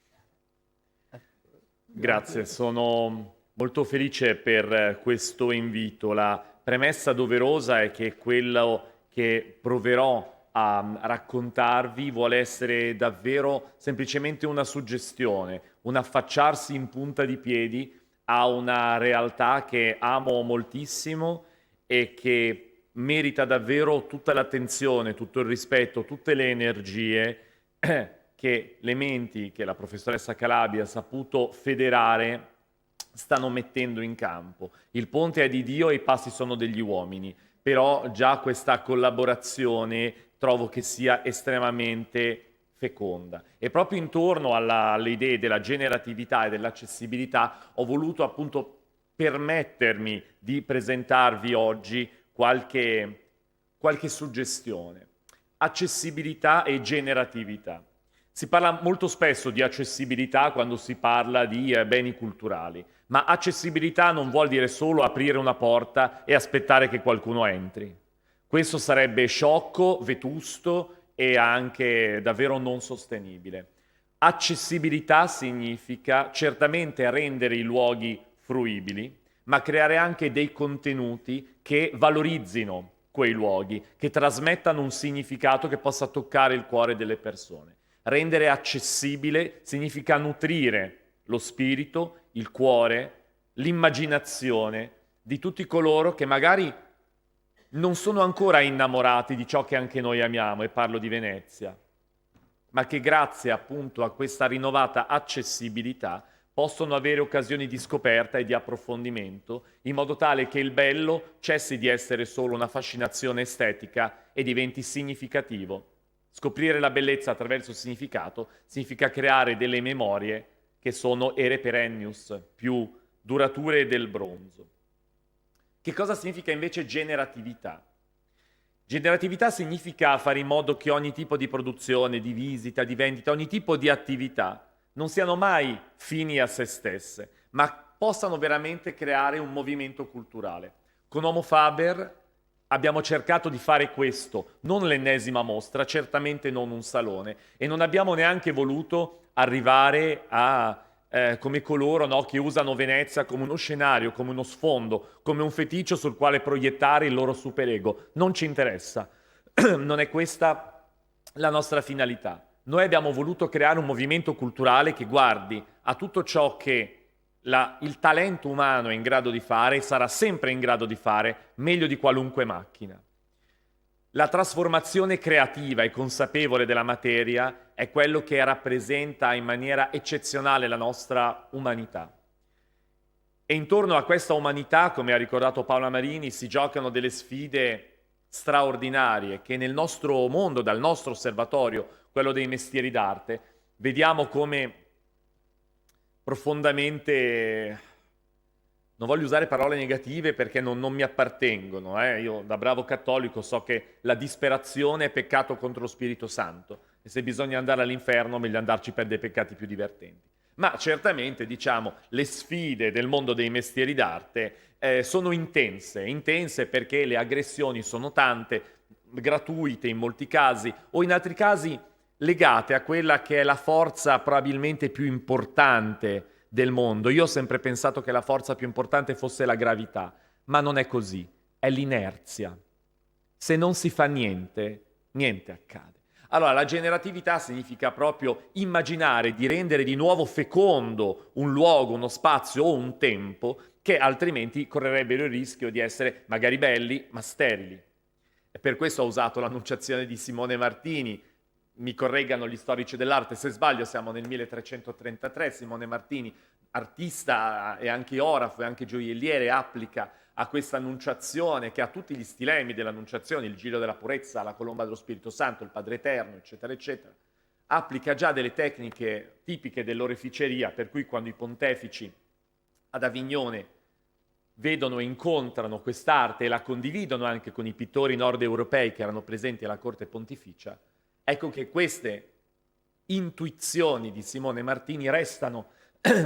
Grazie, sono molto felice per questo invito. La premessa doverosa è che quello che proverò a raccontarvi vuole essere davvero semplicemente una suggestione, un affacciarsi in punta di piedi a una realtà che amo moltissimo e che merita davvero tutta l'attenzione, tutto il rispetto, tutte le energie che le menti che la professoressa Calabi ha saputo federare stanno mettendo in campo. Il ponte è di Dio e i passi sono degli uomini, però già questa collaborazione trovo che sia estremamente feconda. E proprio intorno alle idee della generatività e dell'accessibilità ho voluto appunto permettermi di presentarvi oggi qualche suggestione. Accessibilità e generatività. Si parla molto spesso di accessibilità quando si parla di beni culturali, ma accessibilità non vuol dire solo aprire una porta e aspettare che qualcuno entri. Questo sarebbe sciocco, vetusto e anche davvero non sostenibile. Accessibilità significa certamente rendere i luoghi fruibili, ma creare anche dei contenuti che valorizzino quei luoghi, che trasmettano un significato che possa toccare il cuore delle persone. Rendere accessibile significa nutrire lo spirito, il cuore, l'immaginazione di tutti coloro che magari non sono ancora innamorati di ciò che anche noi amiamo, e parlo di Venezia, ma che grazie appunto a questa rinnovata accessibilità possono avere occasioni di scoperta e di approfondimento, in modo tale che il bello cessi di essere solo una fascinazione estetica e diventi significativo. Scoprire la bellezza attraverso il significato significa creare delle memorie che sono ere perennius, più durature del bronzo. Che cosa significa invece generatività? Generatività significa fare in modo che ogni tipo di produzione, di visita, di vendita, ogni tipo di attività non siano mai fini a se stesse, ma possano veramente creare un movimento culturale. Con Homo Faber abbiamo cercato di fare questo, non l'ennesima mostra, certamente non un salone, e non abbiamo neanche voluto arrivare a come coloro, no, che usano Venezia come uno scenario, come uno sfondo, come un feticcio sul quale proiettare il loro superego. Non ci interessa, non è questa la nostra finalità. Noi abbiamo voluto creare un movimento culturale che guardi a tutto ciò che il talento umano è in grado di fare e sarà sempre in grado di fare meglio di qualunque macchina. La trasformazione creativa e consapevole della materia è quello che rappresenta in maniera eccezionale la nostra umanità. E intorno a questa umanità, come ha ricordato Paola Marini, si giocano delle sfide straordinarie che nel nostro mondo, dal nostro osservatorio, quello dei mestieri d'arte, vediamo come profondamente, non voglio usare parole negative perché non mi appartengono, io da bravo cattolico so che la disperazione è peccato contro lo Spirito Santo e se bisogna andare all'inferno meglio andarci per dei peccati più divertenti. Ma certamente, diciamo, le sfide del mondo dei mestieri d'arte sono intense perché le aggressioni sono tante, gratuite in molti casi o in altri casi legate a quella che è la forza probabilmente più importante del mondo. Io ho sempre pensato che la forza più importante fosse la gravità, ma non è così, è l'inerzia. Se non si fa niente, niente accade. Allora, la generatività significa proprio immaginare di rendere di nuovo fecondo un luogo, uno spazio o un tempo che altrimenti correrebbero il rischio di essere magari belli, ma sterili. E per questo ho usato l'annunciazione di Simone Martini. Mi correggano gli storici dell'arte, se sbaglio siamo nel 1333, Simone Martini, artista e anche orafo e anche gioielliere, applica a questa annunciazione che ha tutti gli stilemi dell'annunciazione, il giro della purezza, la colomba dello Spirito Santo, il Padre Eterno, eccetera, eccetera, applica già delle tecniche tipiche dell'oreficeria, per cui quando i pontefici ad Avignone vedono e incontrano quest'arte e la condividono anche con i pittori nord europei che erano presenti alla corte pontificia, ecco che queste intuizioni di Simone Martini restano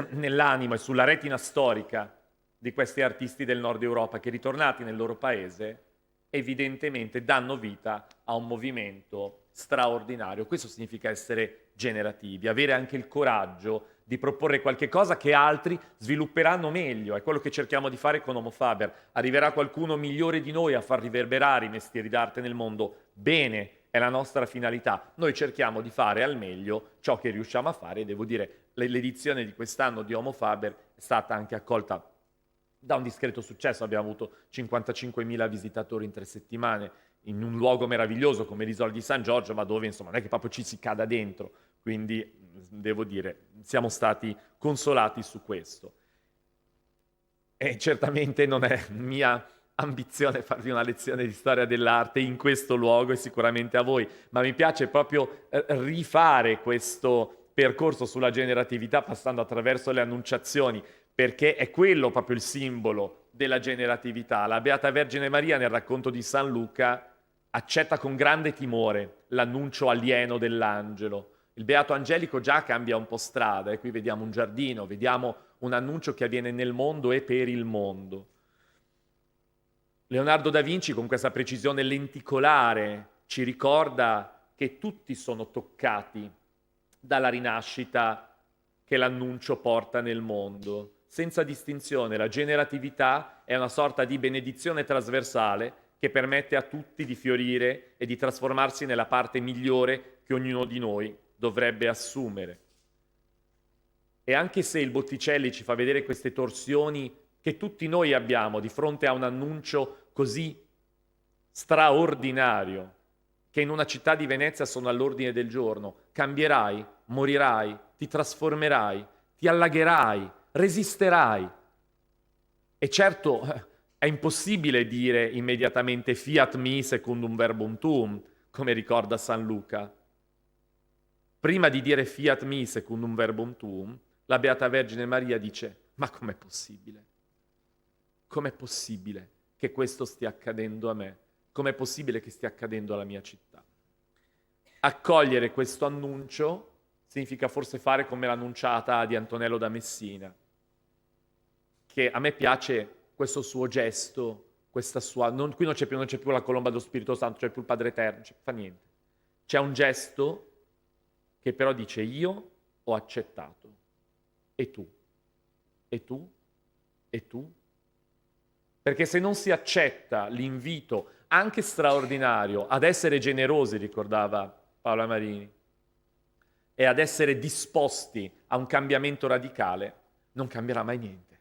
nell'animo e sulla retina storica di questi artisti del nord Europa che, ritornati nel loro paese, evidentemente danno vita a un movimento straordinario. Questo significa essere generativi, avere anche il coraggio di proporre qualche cosa che altri svilupperanno meglio. È quello che cerchiamo di fare con Homo Faber. Arriverà qualcuno migliore di noi a far riverberare i mestieri d'arte nel mondo. Bene, è la nostra finalità. Noi cerchiamo di fare al meglio ciò che riusciamo a fare e devo dire l'edizione di quest'anno di Homo Faber è stata anche accolta da un discreto successo. Abbiamo avuto 55.000 visitatori in 3 settimane in un luogo meraviglioso come l'Isola di San Giorgio, ma dove insomma non è che proprio ci si cada dentro, quindi devo dire siamo stati consolati su questo. E certamente non è mia ambizione farvi una lezione di storia dell'arte in questo luogo e sicuramente a voi, ma mi piace proprio rifare questo percorso sulla generatività passando attraverso le annunciazioni, perché è quello proprio il simbolo della generatività. La Beata Vergine Maria nel racconto di San Luca accetta con grande timore l'annuncio alieno dell'angelo. Il Beato Angelico già cambia un po' strada e qui vediamo un giardino, vediamo un annuncio che avviene nel mondo e per il mondo. Leonardo da Vinci con questa precisione lenticolare ci ricorda che tutti sono toccati dalla rinascita che l'annuncio porta nel mondo. Senza distinzione, la generatività è una sorta di benedizione trasversale che permette a tutti di fiorire e di trasformarsi nella parte migliore che ognuno di noi dovrebbe assumere. E anche se il Botticelli ci fa vedere queste torsioni che tutti noi abbiamo di fronte a un annuncio così straordinario, che in una città di Venezia sono all'ordine del giorno, cambierai, morirai, ti trasformerai, ti allagherai, resisterai. E certo è impossibile dire immediatamente fiat mi secundum verbum tuum, come ricorda San Luca. Prima di dire fiat mi secundum verbum tuum, la Beata Vergine Maria dice: ma com'è possibile? Com'è possibile che questo stia accadendo a me? com'è possibile che stia accadendo alla mia città. Accogliere questo annuncio significa forse fare come l'annunciata di Antonello da Messina, che a me piace questo suo gesto, questa sua... qui non c'è più la colomba dello Spirito Santo, c'è più il Padre Eterno, non fa niente. C'è un gesto che però dice: io ho accettato. E tu? E tu? E tu? Perché se non si accetta l'invito, anche straordinario, ad essere generosi, ricordava Paola Marini, e ad essere disposti a un cambiamento radicale, non cambierà mai niente.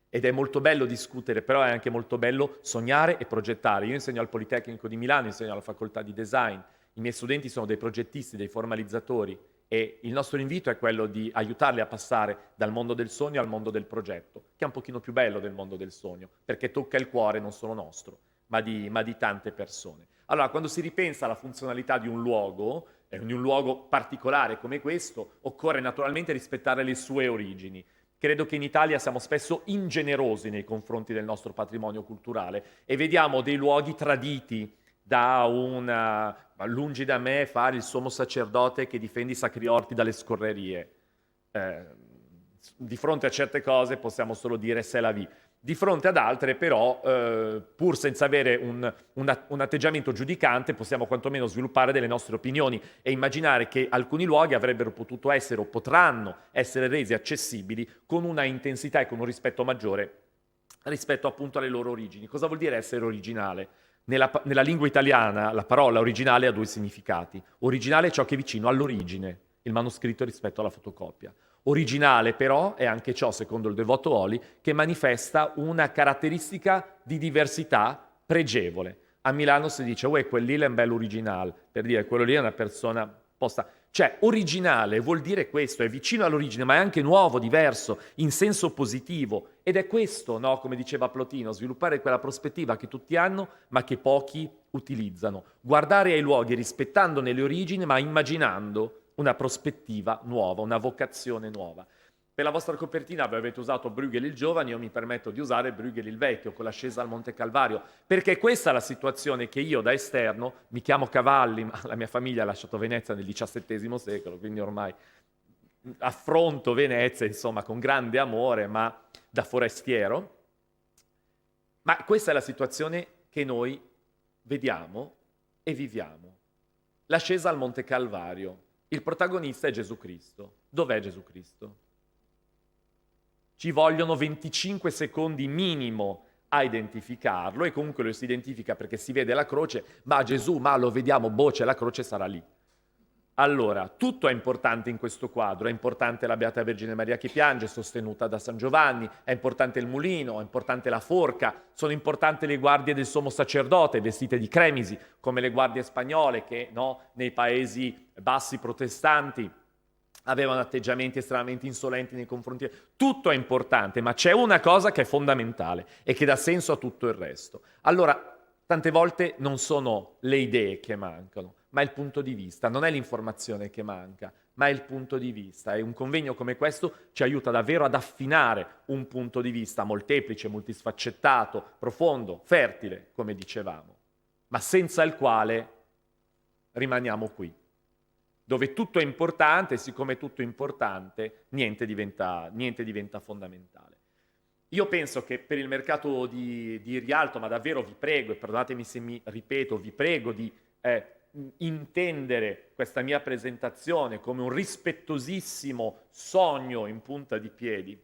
Ed è molto bello discutere, però è anche molto bello sognare e progettare. Io insegno al Politecnico di Milano, insegno alla facoltà di design, i miei studenti sono dei progettisti, dei formalizzatori, e il nostro invito è quello di aiutarli a passare dal mondo del sogno al mondo del progetto, che è un pochino più bello del mondo del sogno, perché tocca il cuore non solo nostro, ma di tante persone. Allora, quando si ripensa alla funzionalità di un luogo particolare come questo, occorre naturalmente rispettare le sue origini. Credo che in Italia siamo spesso ingenerosi nei confronti del nostro patrimonio culturale e vediamo dei luoghi traditi da lungi da me fare il sommo sacerdote che difende i sacri orti dalle scorrerie. Di fronte a certe cose possiamo solo dire c'est la vie. Di fronte ad altre però, pur senza avere un atteggiamento giudicante, possiamo quantomeno sviluppare delle nostre opinioni e immaginare che alcuni luoghi avrebbero potuto essere o potranno essere resi accessibili con una intensità e con un rispetto maggiore rispetto appunto alle loro origini. Cosa vuol dire essere originale? Nella lingua italiana la parola originale ha due significati. Originale è ciò che è vicino all'origine, il manoscritto rispetto alla fotocopia. Originale però è anche ciò, secondo il Devoto Oli, che manifesta una caratteristica di diversità pregevole. A Milano si dice: uè, quel lì è un bello originale, per dire quello lì è una persona posta. Cioè, originale vuol dire questo, è vicino all'origine, ma è anche nuovo, diverso, in senso positivo. Ed è questo, no, come diceva Plotino, sviluppare quella prospettiva che tutti hanno, ma che pochi utilizzano. Guardare ai luoghi rispettandone le origini, ma immaginando una prospettiva nuova, una vocazione nuova. Per la vostra copertina voi avete usato Bruegel il giovane, io mi permetto di usare Bruegel il vecchio con l'ascesa al Monte Calvario, perché questa è la situazione che io da esterno, mi chiamo Cavalli, ma la mia famiglia ha lasciato Venezia nel XVII secolo, quindi ormai affronto Venezia, insomma, con grande amore, ma da forestiero. Ma questa è la situazione che noi vediamo e viviamo. L'ascesa al Monte Calvario. Il protagonista è Gesù Cristo. Dov'è Gesù Cristo? Ci vogliono 25 secondi minimo a identificarlo e comunque lo si identifica perché si vede la croce, ma Gesù, ma lo vediamo, c'è la croce, sarà lì. Allora, tutto è importante in questo quadro, è importante la Beata Vergine Maria che piange, sostenuta da San Giovanni, è importante il mulino, è importante la forca, sono importanti le guardie del sommo sacerdote vestite di cremisi, come le guardie spagnole che nei paesi bassi protestanti avevano atteggiamenti estremamente insolenti nei confronti. Tutto è importante, ma c'è una cosa che è fondamentale e che dà senso a tutto il resto. Allora, tante volte non sono le idee che mancano, ma il punto di vista. Non è l'informazione che manca, ma è il punto di vista. E un convegno come questo ci aiuta davvero ad affinare un punto di vista molteplice, multisfaccettato, profondo, fertile, come dicevamo, ma senza il quale rimaniamo qui, dove tutto è importante e siccome tutto è importante, niente diventa fondamentale. Io penso che per il mercato di Rialto, ma davvero vi prego, e perdonatemi se mi ripeto, vi prego di intendere questa mia presentazione come un rispettosissimo sogno in punta di piedi,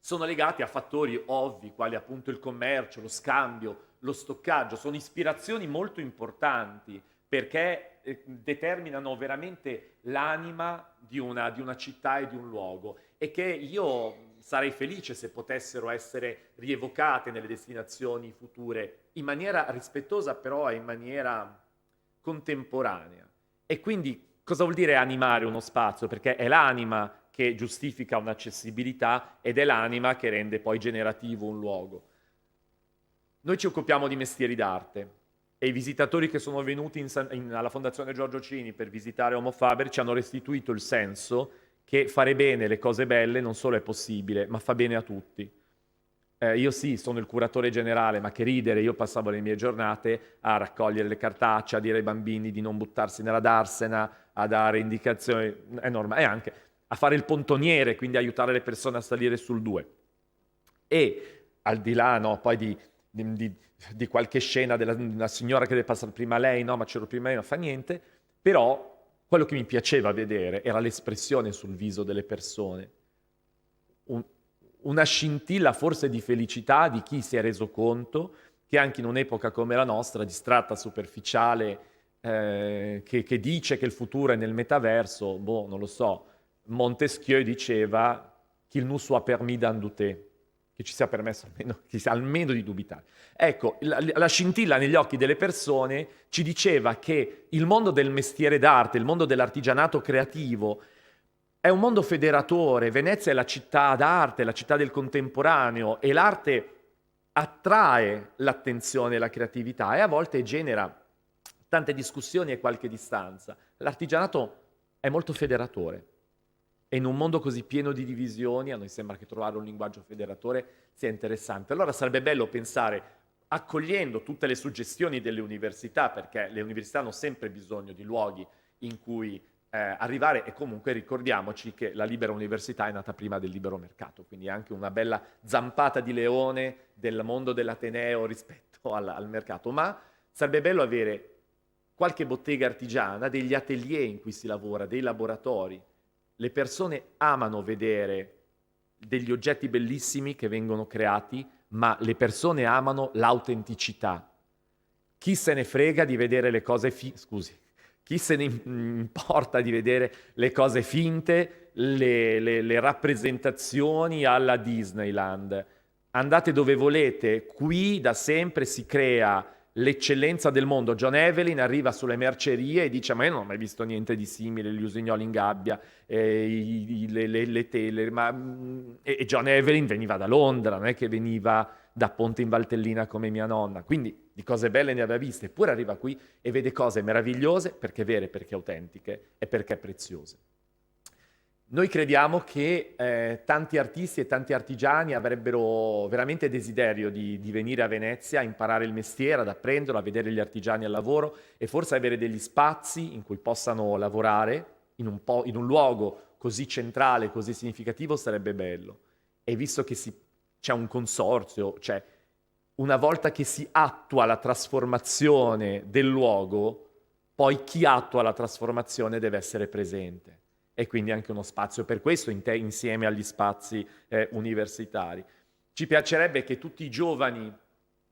sono legati a fattori ovvi, quali appunto il commercio, lo scambio, lo stoccaggio, sono ispirazioni molto importanti perché determinano veramente l'anima di una città e di un luogo e che io sarei felice se potessero essere rievocate nelle destinazioni future in maniera rispettosa però e in maniera contemporanea. E quindi cosa vuol dire animare uno spazio? Perché è l'anima che giustifica un'accessibilità ed è l'anima che rende poi generativo un luogo. Noi ci occupiamo di mestieri d'arte e i visitatori che sono venuti alla Fondazione Giorgio Cini per visitare Homo Faber ci hanno restituito il senso che fare bene le cose belle non solo è possibile, ma fa bene a tutti. io sì, sono il curatore generale, ma che ridere, io passavo le mie giornate a raccogliere le cartacce, a dire ai bambini di non buttarsi nella darsena, a dare indicazioni, è normale, e anche a fare il pontoniere, quindi aiutare le persone a salire sul 2. E al di là, no, poi di qualche scena della signora che deve passare prima lei, no, ma c'ero prima io, non fa niente, però quello che mi piaceva vedere era l'espressione sul viso delle persone. Una scintilla forse di felicità di chi si è reso conto che anche in un'epoca come la nostra, distratta, superficiale, che dice che il futuro è nel metaverso, boh, non lo so, Montesquieu diceva qu'il nous soit permis d'en douter, che ci sia permesso almeno di dubitare. Ecco, la scintilla negli occhi delle persone ci diceva che il mondo del mestiere d'arte, il mondo dell'artigianato creativo, è un mondo federatore. Venezia è la città d'arte, la città del contemporaneo, e l'arte attrae l'attenzione e la creatività e a volte genera tante discussioni e qualche distanza. L'artigianato è molto federatore. E in un mondo così pieno di divisioni, a noi sembra che trovare un linguaggio federatore sia interessante. Allora sarebbe bello pensare, accogliendo tutte le suggestioni delle università, perché le università hanno sempre bisogno di luoghi in cui arrivare, e comunque ricordiamoci che la libera università è nata prima del libero mercato, quindi è anche una bella zampata di leone del mondo dell'Ateneo rispetto al mercato. Ma sarebbe bello avere qualche bottega artigiana, degli atelier in cui si lavora, dei laboratori. Le persone amano vedere degli oggetti bellissimi che vengono creati, ma le persone amano l'autenticità. Chi se ne frega di vedere le cose chi se ne importa di vedere le cose finte, le rappresentazioni alla Disneyland. Andate dove volete, qui da sempre si crea l'eccellenza del mondo. John Evelyn arriva sulle mercerie e dice: ma io non ho mai visto niente di simile, gli usignoli in gabbia, le tele, e John Evelyn veniva da Londra, non è che veniva da Ponte in Valtellina come mia nonna, quindi di cose belle ne aveva viste, eppure arriva qui e vede cose meravigliose, perché vere, perché autentiche e perché preziose. Noi crediamo che tanti artisti e tanti artigiani avrebbero veramente desiderio di venire a Venezia, a imparare il mestiere, ad apprenderlo, a vedere gli artigiani al lavoro e forse avere degli spazi in cui possano lavorare in un luogo così centrale, così significativo, sarebbe bello. E visto che c'è un consorzio, cioè una volta che si attua la trasformazione del luogo, poi chi attua la trasformazione deve essere presente. E quindi anche uno spazio per questo insieme agli spazi universitari. Ci piacerebbe che tutti i giovani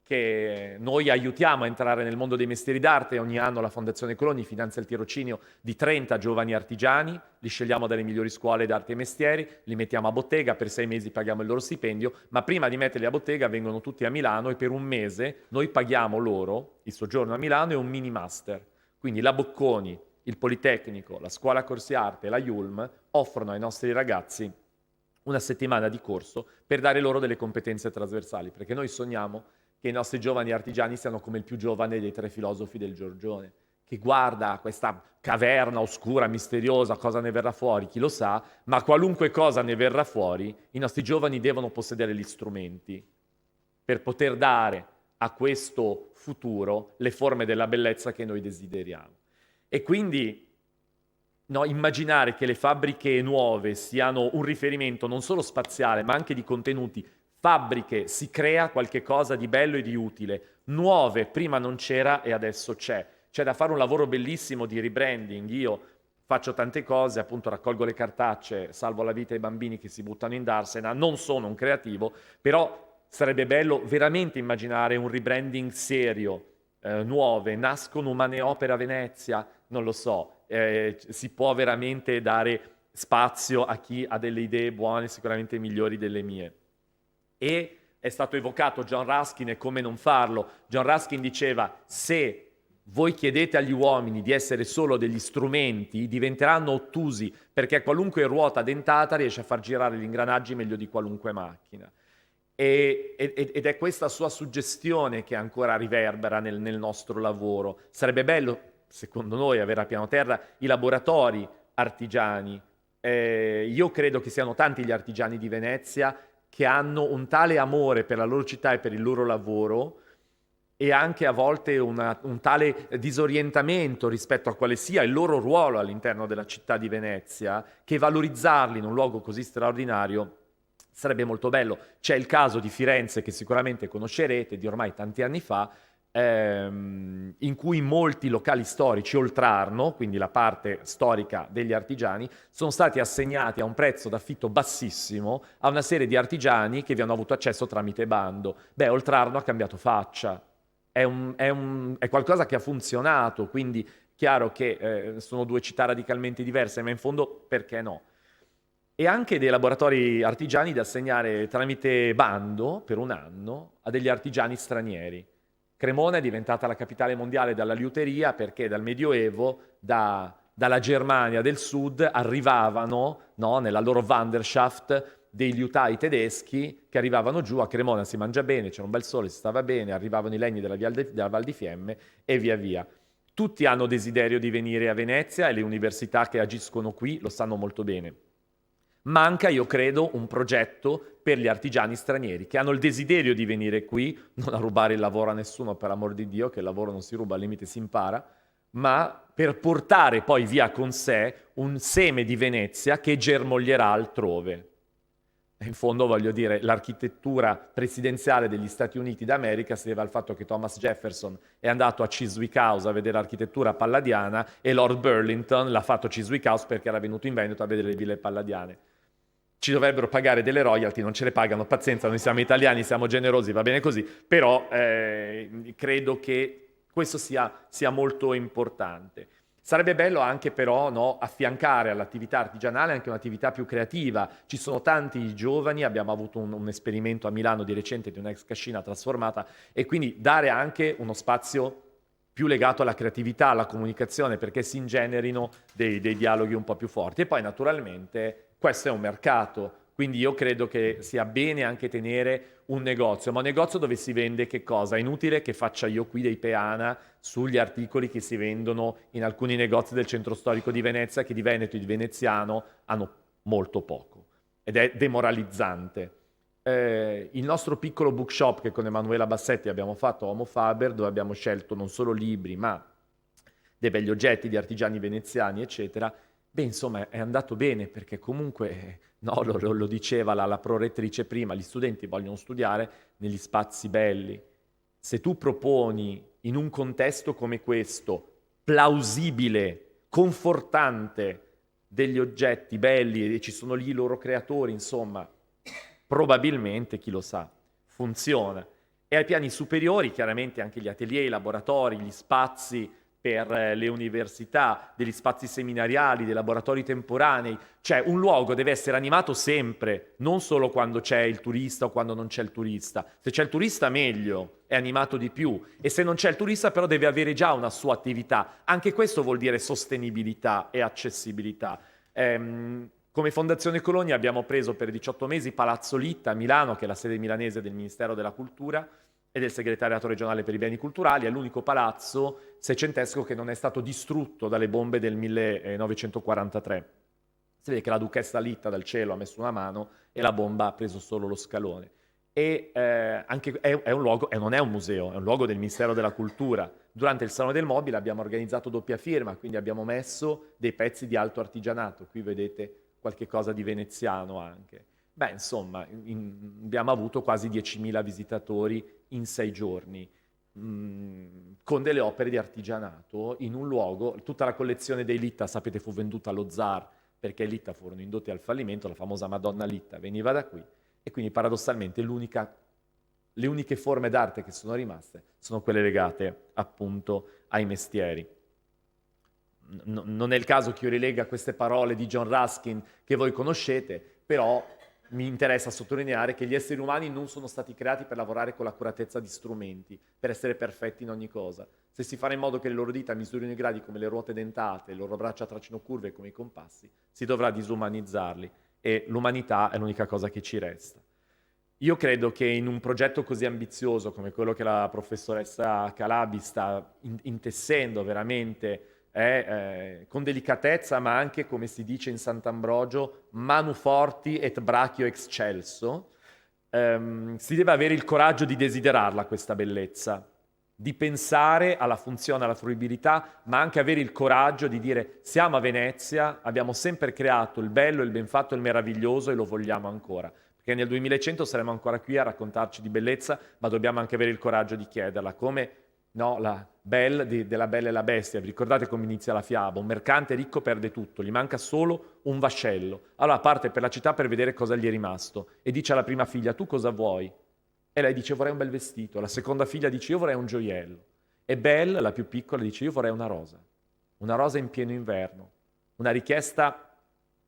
che noi aiutiamo a entrare nel mondo dei mestieri d'arte, ogni anno la Fondazione Cologni finanzia il tirocinio di 30 giovani artigiani, li scegliamo dalle migliori scuole d'arte e mestieri, li mettiamo a bottega, per 6 mesi paghiamo il loro stipendio, ma prima di metterli a bottega vengono tutti a Milano e per un mese noi paghiamo loro il soggiorno a Milano e un mini master. Quindi la Bocconi, il Politecnico, la Scuola Corsi Arte e la Yulm offrono ai nostri ragazzi una settimana di corso per dare loro delle competenze trasversali, perché noi sogniamo che i nostri giovani artigiani siano come il più giovane dei 3 filosofi del Giorgione, che guarda questa caverna oscura, misteriosa, cosa ne verrà fuori, chi lo sa, ma qualunque cosa ne verrà fuori, i nostri giovani devono possedere gli strumenti per poter dare a questo futuro le forme della bellezza che noi desideriamo. E quindi immaginare che le fabbriche nuove siano un riferimento non solo spaziale, ma anche di contenuti. Fabbriche, si crea qualche cosa di bello e di utile. Nuove, prima non c'era e adesso c'è. C'è da fare un lavoro bellissimo di rebranding. Io faccio tante cose, appunto raccolgo le cartacce, salvo la vita ai bambini che si buttano in darsena, non sono un creativo, però sarebbe bello veramente immaginare un rebranding serio, nuove, nascono umane opere a Venezia, non lo so, si può veramente dare spazio a chi ha delle idee buone, sicuramente migliori delle mie. E è stato evocato John Ruskin e come non farlo. John Ruskin diceva: se voi chiedete agli uomini di essere solo degli strumenti, diventeranno ottusi, perché qualunque ruota dentata riesce a far girare gli ingranaggi meglio di qualunque macchina. Ed è questa sua suggestione che ancora riverbera nel nostro lavoro. Sarebbe bello, secondo noi, avere a piano terra i laboratori artigiani. Io credo che siano tanti gli artigiani di Venezia che hanno un tale amore per la loro città e per il loro lavoro, e anche a volte un tale disorientamento rispetto a quale sia il loro ruolo all'interno della città di Venezia, che valorizzarli in un luogo così straordinario sarebbe molto bello. C'è il caso di Firenze, che sicuramente conoscerete, di ormai tanti anni fa, in cui molti locali storici Oltrarno, quindi la parte storica degli artigiani, sono stati assegnati a un prezzo d'affitto bassissimo a una serie di artigiani che vi hanno avuto accesso tramite bando. Beh, Oltrarno ha cambiato faccia, è qualcosa che ha funzionato, quindi chiaro che sono due città radicalmente diverse, ma in fondo perché no? E anche dei laboratori artigiani da assegnare tramite bando per un anno a degli artigiani stranieri. Cremona è diventata la capitale mondiale della liuteria perché dal Medioevo, dalla Germania del Sud, arrivavano, no, nella loro Wanderschaft, dei liutai tedeschi che arrivavano giù. A Cremona si mangia bene, c'era un bel sole, si stava bene, arrivavano i legni della Val di Fiemme e via via. Tutti hanno desiderio di venire a Venezia e le università che agiscono qui lo sanno molto bene. Manca, io credo, un progetto per gli artigiani stranieri che hanno il desiderio di venire qui, non a rubare il lavoro a nessuno, per amor di Dio, che il lavoro non si ruba, al limite si impara, ma per portare poi via con sé un seme di Venezia che germoglierà altrove. In fondo, voglio dire, l'architettura presidenziale degli Stati Uniti d'America si deve al fatto che Thomas Jefferson è andato a Chiswick House a vedere l'architettura palladiana e Lord Burlington l'ha fatto a Chiswick House perché era venuto in Veneto a vedere le ville palladiane. Ci dovrebbero pagare delle royalty, non ce le pagano, pazienza, noi siamo italiani, siamo generosi, va bene così, però credo che questo sia molto importante. Sarebbe bello anche però, no, affiancare all'attività artigianale anche un'attività più creativa. Ci sono tanti giovani, abbiamo avuto un esperimento a Milano di recente di un'ex cascina trasformata, e quindi dare anche uno spazio più legato alla creatività, alla comunicazione, perché si ingenerino dei dialoghi un po' più forti. E poi naturalmente questo è un mercato, quindi io credo che sia bene anche tenere un negozio, ma un negozio dove si vende che cosa? È inutile che faccia io qui dei peana sugli articoli che si vendono in alcuni negozi del centro storico di Venezia, che di Veneto e di veneziano hanno molto poco, ed è demoralizzante. Il nostro piccolo bookshop che con Emanuela Bassetti abbiamo fatto a Homo Faber, dove abbiamo scelto non solo libri, ma dei begli oggetti di artigiani veneziani, eccetera, beh, insomma, è andato bene, perché comunque, no, lo diceva la prorettrice prima, gli studenti vogliono studiare negli spazi belli. Se tu proponi in un contesto come questo, plausibile, confortante, degli oggetti belli e ci sono lì i loro creatori, insomma, probabilmente, chi lo sa, funziona. E ai piani superiori, chiaramente anche gli atelier, i laboratori, gli spazi per le università, degli spazi seminariali, dei laboratori temporanei. Cioè, un luogo deve essere animato sempre, non solo quando c'è il turista o quando non c'è il turista. Se c'è il turista meglio, è animato di più, e se non c'è il turista però deve avere già una sua attività. Anche questo vuol dire sostenibilità e accessibilità. Come Fondazione Colonia abbiamo preso per 18 mesi Palazzo Litta a Milano, che è la sede milanese del Ministero della Cultura e del Segretariato regionale per i beni culturali. È l'unico palazzo seicentesco che non è stato distrutto dalle bombe del 1943. Si vede che la duchessa Litta dal cielo ha messo una mano e la bomba ha preso solo lo scalone. E anche è un luogo, e non è un museo, è un luogo del Ministero della Cultura. Durante il Salone del Mobile abbiamo organizzato doppia firma, quindi abbiamo messo dei pezzi di alto artigianato. Qui vedete qualche cosa di veneziano anche. Beh, insomma, abbiamo avuto quasi 10.000 visitatori in 6 giorni, con delle opere di artigianato in un luogo. Tutta la collezione dei Litta, sapete, fu venduta allo zar, perché i Litta furono indotti al fallimento, la famosa Madonna Litta veniva da qui, e quindi paradossalmente le uniche forme d'arte che sono rimaste sono quelle legate appunto ai mestieri. Non è il caso che io rilegga queste parole di John Ruskin che voi conoscete, però mi interessa sottolineare che gli esseri umani non sono stati creati per lavorare con l'accuratezza di strumenti, per essere perfetti in ogni cosa. Se si farà in modo che le loro dita misurino i gradi come le ruote dentate, le loro braccia tracino curve come i compassi, si dovrà disumanizzarli, e l'umanità è l'unica cosa che ci resta. Io credo che in un progetto così ambizioso come quello che la professoressa Calabi sta intessendo veramente, con delicatezza, ma anche, come si dice in Sant'Ambrogio, manu forti et brachio excelso, si deve avere il coraggio di desiderarla questa bellezza, di pensare alla funzione, alla fruibilità, ma anche avere il coraggio di dire siamo a Venezia, abbiamo sempre creato il bello, il ben fatto, il meraviglioso e lo vogliamo ancora. Perché nel 2100 saremo ancora qui a raccontarci di bellezza, ma dobbiamo anche avere il coraggio di chiederla, come no, la Belle della Bella e la Bestia. Vi ricordate come inizia la fiaba? Un mercante ricco perde tutto, gli manca solo un vascello. Allora parte per la città per vedere cosa gli è rimasto e dice alla prima figlia: tu cosa vuoi? E lei dice: vorrei un bel vestito. La seconda figlia dice: io vorrei un gioiello. E Belle, la più piccola, dice: io vorrei una rosa in pieno inverno. Una richiesta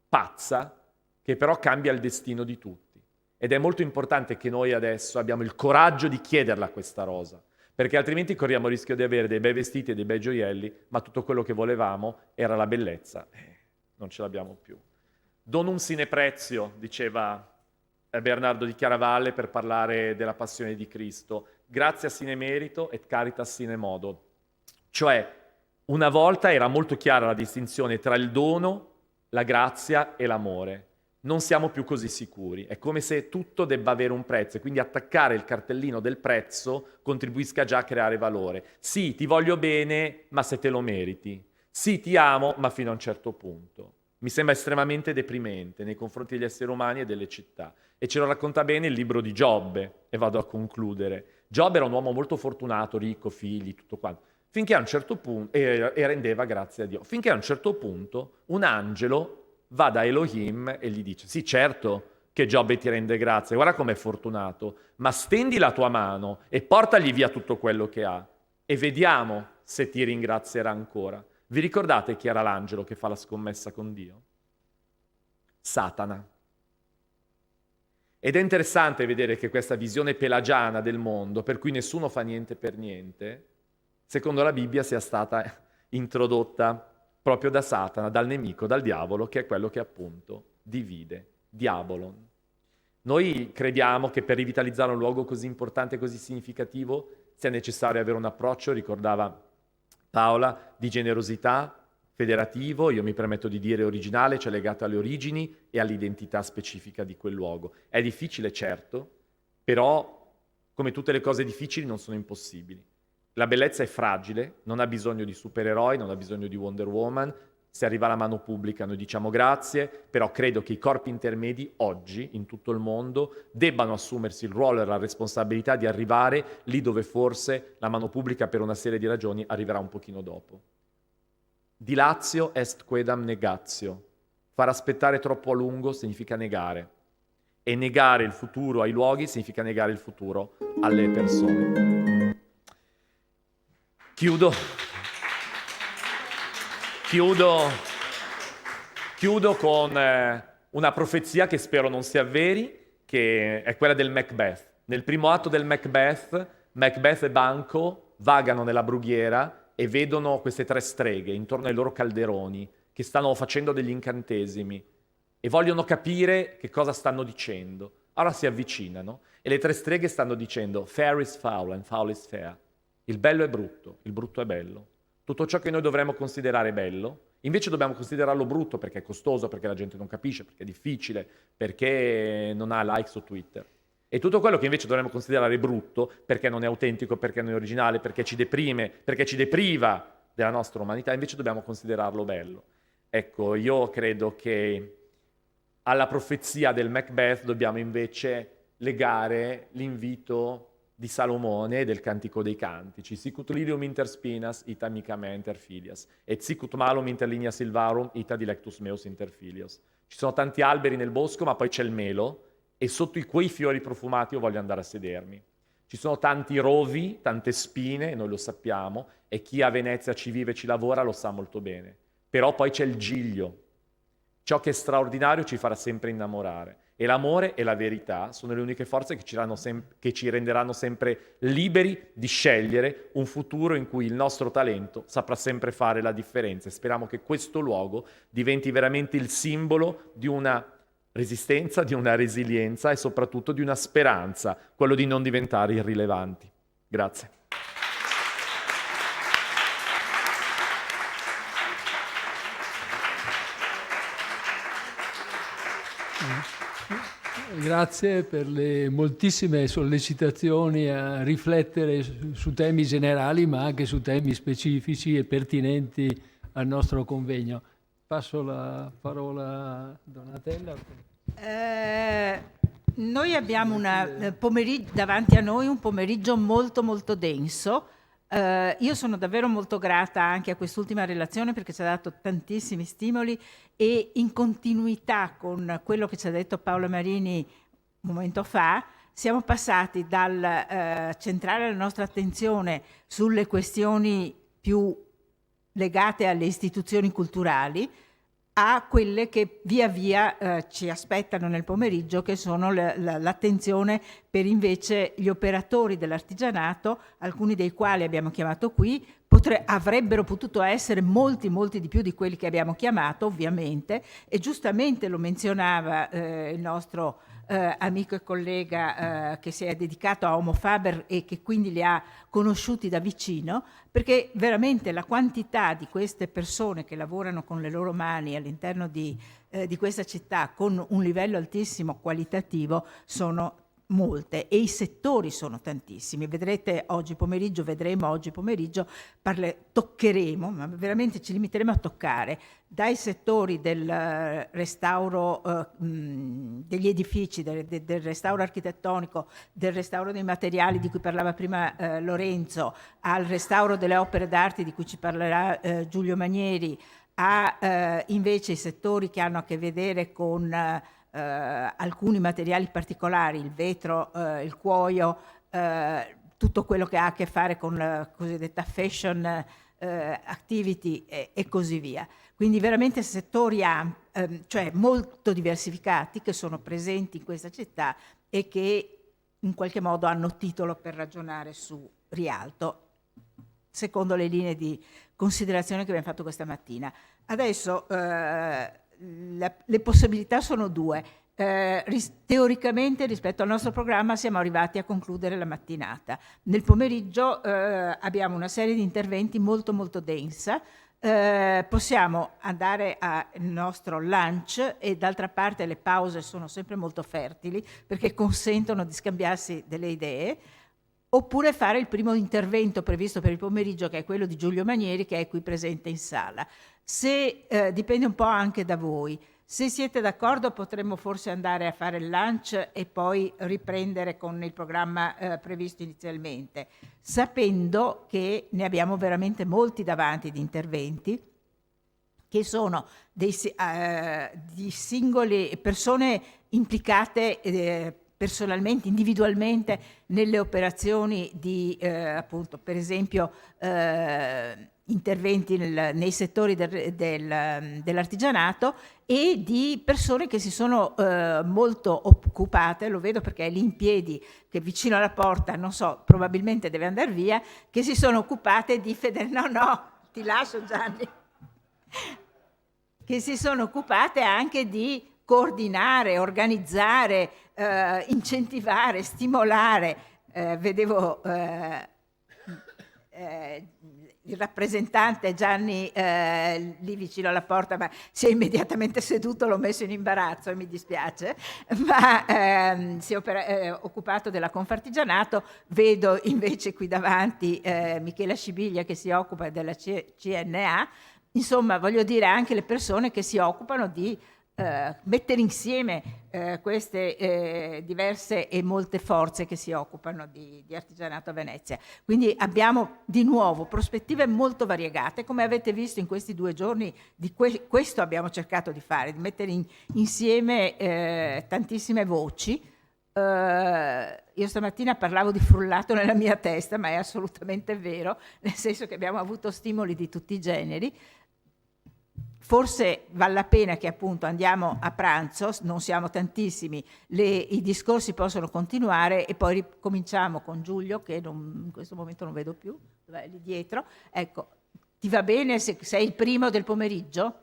pazza che però cambia il destino di tutti. Ed è molto importante che noi adesso abbiamo il coraggio di chiederla questa rosa, perché altrimenti corriamo il rischio di avere dei bei vestiti e dei bei gioielli, ma tutto quello che volevamo era la bellezza. Non ce l'abbiamo più. Donum sine prezio, diceva Bernardo di Chiaravalle per parlare della passione di Cristo. Grazia sine merito et caritas sine modo. Cioè, una volta era molto chiara la distinzione tra il dono, la grazia e l'amore. Non siamo più così sicuri. È come se tutto debba avere un prezzo e quindi attaccare il cartellino del prezzo contribuisca già a creare valore. Sì, ti voglio bene, ma se te lo meriti. Sì, ti amo, ma fino a un certo punto. Mi sembra estremamente deprimente nei confronti degli esseri umani e delle città. E ce lo racconta bene il libro di Giobbe, e vado a concludere. Giobbe era un uomo molto fortunato, ricco, figli, tutto quanto. Finché a un certo punto, e rendeva grazie a Dio, finché a un certo punto un angelo va da Elohim e gli dice: sì, certo che Giobbe ti rende grazie, guarda com'è fortunato, ma stendi la tua mano e portagli via tutto quello che ha e vediamo se ti ringrazierà ancora. Vi ricordate chi era l'angelo che fa la scommessa con Dio? Satana. Ed è interessante vedere che questa visione pelagiana del mondo, per cui nessuno fa niente per niente, secondo la Bibbia sia stata introdotta proprio da Satana, dal nemico, dal diavolo, che è quello che appunto divide, diabolon. Noi crediamo che per rivitalizzare un luogo così importante e così significativo sia necessario avere un approccio, ricordava Paola, di generosità, federativo, io mi permetto di dire originale, cioè legato alle origini e all'identità specifica di quel luogo. È difficile, certo, però come tutte le cose difficili non sono impossibili. La bellezza è fragile, non ha bisogno di supereroi, non ha bisogno di Wonder Woman. Se arriva la mano pubblica noi diciamo grazie, però credo che i corpi intermedi oggi, in tutto il mondo, debbano assumersi il ruolo e la responsabilità di arrivare lì dove forse la mano pubblica per una serie di ragioni arriverà un pochino dopo. Dilatio est quedam negatio. Far aspettare troppo a lungo significa negare. E negare il futuro ai luoghi significa negare il futuro alle persone. Chiudo con una profezia che spero non si avveri, che è quella del Macbeth. Nel primo atto del Macbeth e Banco vagano nella brughiera e vedono queste tre streghe intorno ai loro calderoni che stanno facendo degli incantesimi e vogliono capire che cosa stanno dicendo. Allora si avvicinano e le tre streghe stanno dicendo fair is foul and foul is fair. Il bello è brutto, il brutto è bello. Tutto ciò che noi dovremmo considerare bello, invece dobbiamo considerarlo brutto perché è costoso, perché la gente non capisce, perché è difficile, perché non ha like su Twitter. E tutto quello che invece dovremmo considerare brutto, perché non è autentico, perché non è originale, perché ci deprime, perché ci depriva della nostra umanità, invece dobbiamo considerarlo bello. Ecco, io credo che alla profezia del Macbeth dobbiamo invece legare l'invito di Salomone e del Cantico dei Cantici. Sicut lilium inter spinas, ita mica me inter filias, et sicut malum inter linea silvarum, ita dilectus meus inter filios. Ci sono tanti alberi nel bosco, ma poi c'è il melo, e sotto quei fiori profumati io voglio andare a sedermi. Ci sono tanti rovi, tante spine, noi lo sappiamo, e chi a Venezia ci vive e ci lavora lo sa molto bene. Però poi c'è il giglio. Ciò che è straordinario ci farà sempre innamorare. E l'amore e la verità sono le uniche forze che ci renderanno sempre liberi di scegliere un futuro in cui il nostro talento saprà sempre fare la differenza. E speriamo che questo luogo diventi veramente il simbolo di una resistenza, di una resilienza e soprattutto di una speranza, quello di non diventare irrilevanti. Grazie. Grazie per le moltissime sollecitazioni a riflettere su temi generali, ma anche su temi specifici e pertinenti al nostro convegno. Passo la parola a Donatella. Noi abbiamo davanti a noi un pomeriggio molto molto denso. Io sono davvero molto grata anche a quest'ultima relazione perché ci ha dato tantissimi stimoli e in continuità con quello che ci ha detto Paolo Marini un momento fa, siamo passati dal centrare la nostra attenzione sulle questioni più legate alle istituzioni culturali a quelle che via via ci aspettano nel pomeriggio, che sono l'attenzione per invece gli operatori dell'artigianato, alcuni dei quali abbiamo chiamato qui, avrebbero potuto essere molti di più di quelli che abbiamo chiamato, ovviamente, e giustamente lo menzionava il nostro amico e collega che si è dedicato a Homo Faber e che quindi li ha conosciuti da vicino, perché veramente la quantità di queste persone che lavorano con le loro mani all'interno di questa città con un livello altissimo qualitativo sono molte e i settori sono tantissimi. Vedremo oggi pomeriggio, toccheremo, ma veramente ci limiteremo a toccare dai settori del restauro degli edifici, del restauro architettonico, del restauro dei materiali di cui parlava prima Lorenzo, al restauro delle opere d'arte di cui ci parlerà Giulio Manieri, a invece i settori che hanno a che vedere con alcuni materiali particolari, il vetro, il cuoio, tutto quello che ha a che fare con la cosiddetta fashion activity e così via. Quindi veramente settori cioè molto diversificati che sono presenti in questa città e che in qualche modo hanno titolo per ragionare su Rialto, secondo le linee di considerazione che abbiamo fatto questa mattina. Adesso le possibilità sono due. Teoricamente rispetto al nostro programma siamo arrivati a concludere la mattinata. Nel pomeriggio abbiamo una serie di interventi molto densa. Possiamo andare al nostro lunch e d'altra parte le pause sono sempre molto fertili perché consentono di scambiarsi delle idee, oppure fare il primo intervento previsto per il pomeriggio, che è quello di Giulio Manieri, che è qui presente in sala. Se dipende un po' anche da voi. Se siete d'accordo potremmo forse andare a fare il lunch e poi riprendere con il programma previsto inizialmente, sapendo che ne abbiamo veramente molti davanti di interventi, che sono di singole persone implicate personalmente, individualmente nelle operazioni di, appunto, per esempio, interventi nei settori dell'artigianato e di persone che si sono molto occupate, lo vedo perché è lì in piedi, che vicino alla porta, non so, probabilmente deve andare via, che si sono occupate di ti lascio Gianni, che si sono occupate anche di coordinare, organizzare, incentivare, stimolare. Vedevo il rappresentante Gianni lì vicino alla porta, ma si è immediatamente seduto, l'ho messo in imbarazzo e mi dispiace, ma si è occupato della Confartigianato. Vedo invece qui davanti Michela Scibiglia che si occupa della CNA. Insomma, voglio dire, anche le persone che si occupano di mettere insieme queste diverse e molte forze che si occupano di artigianato a Venezia. Quindi abbiamo di nuovo prospettive molto variegate, come avete visto in questi 2 giorni. Questo abbiamo cercato di fare, di mettere insieme tantissime voci. Io stamattina parlavo di frullato nella mia testa, ma è assolutamente vero, nel senso che abbiamo avuto stimoli di tutti i generi. Forse vale la pena che appunto andiamo a pranzo, non siamo tantissimi, i discorsi possono continuare e poi ricominciamo con Giulio, che in questo momento non vedo più, è lì dietro. Ecco, ti va bene se sei il primo del pomeriggio?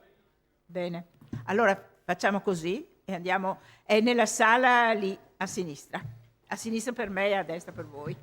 Bene, allora facciamo così e andiamo, è nella sala lì a sinistra per me e a destra per voi.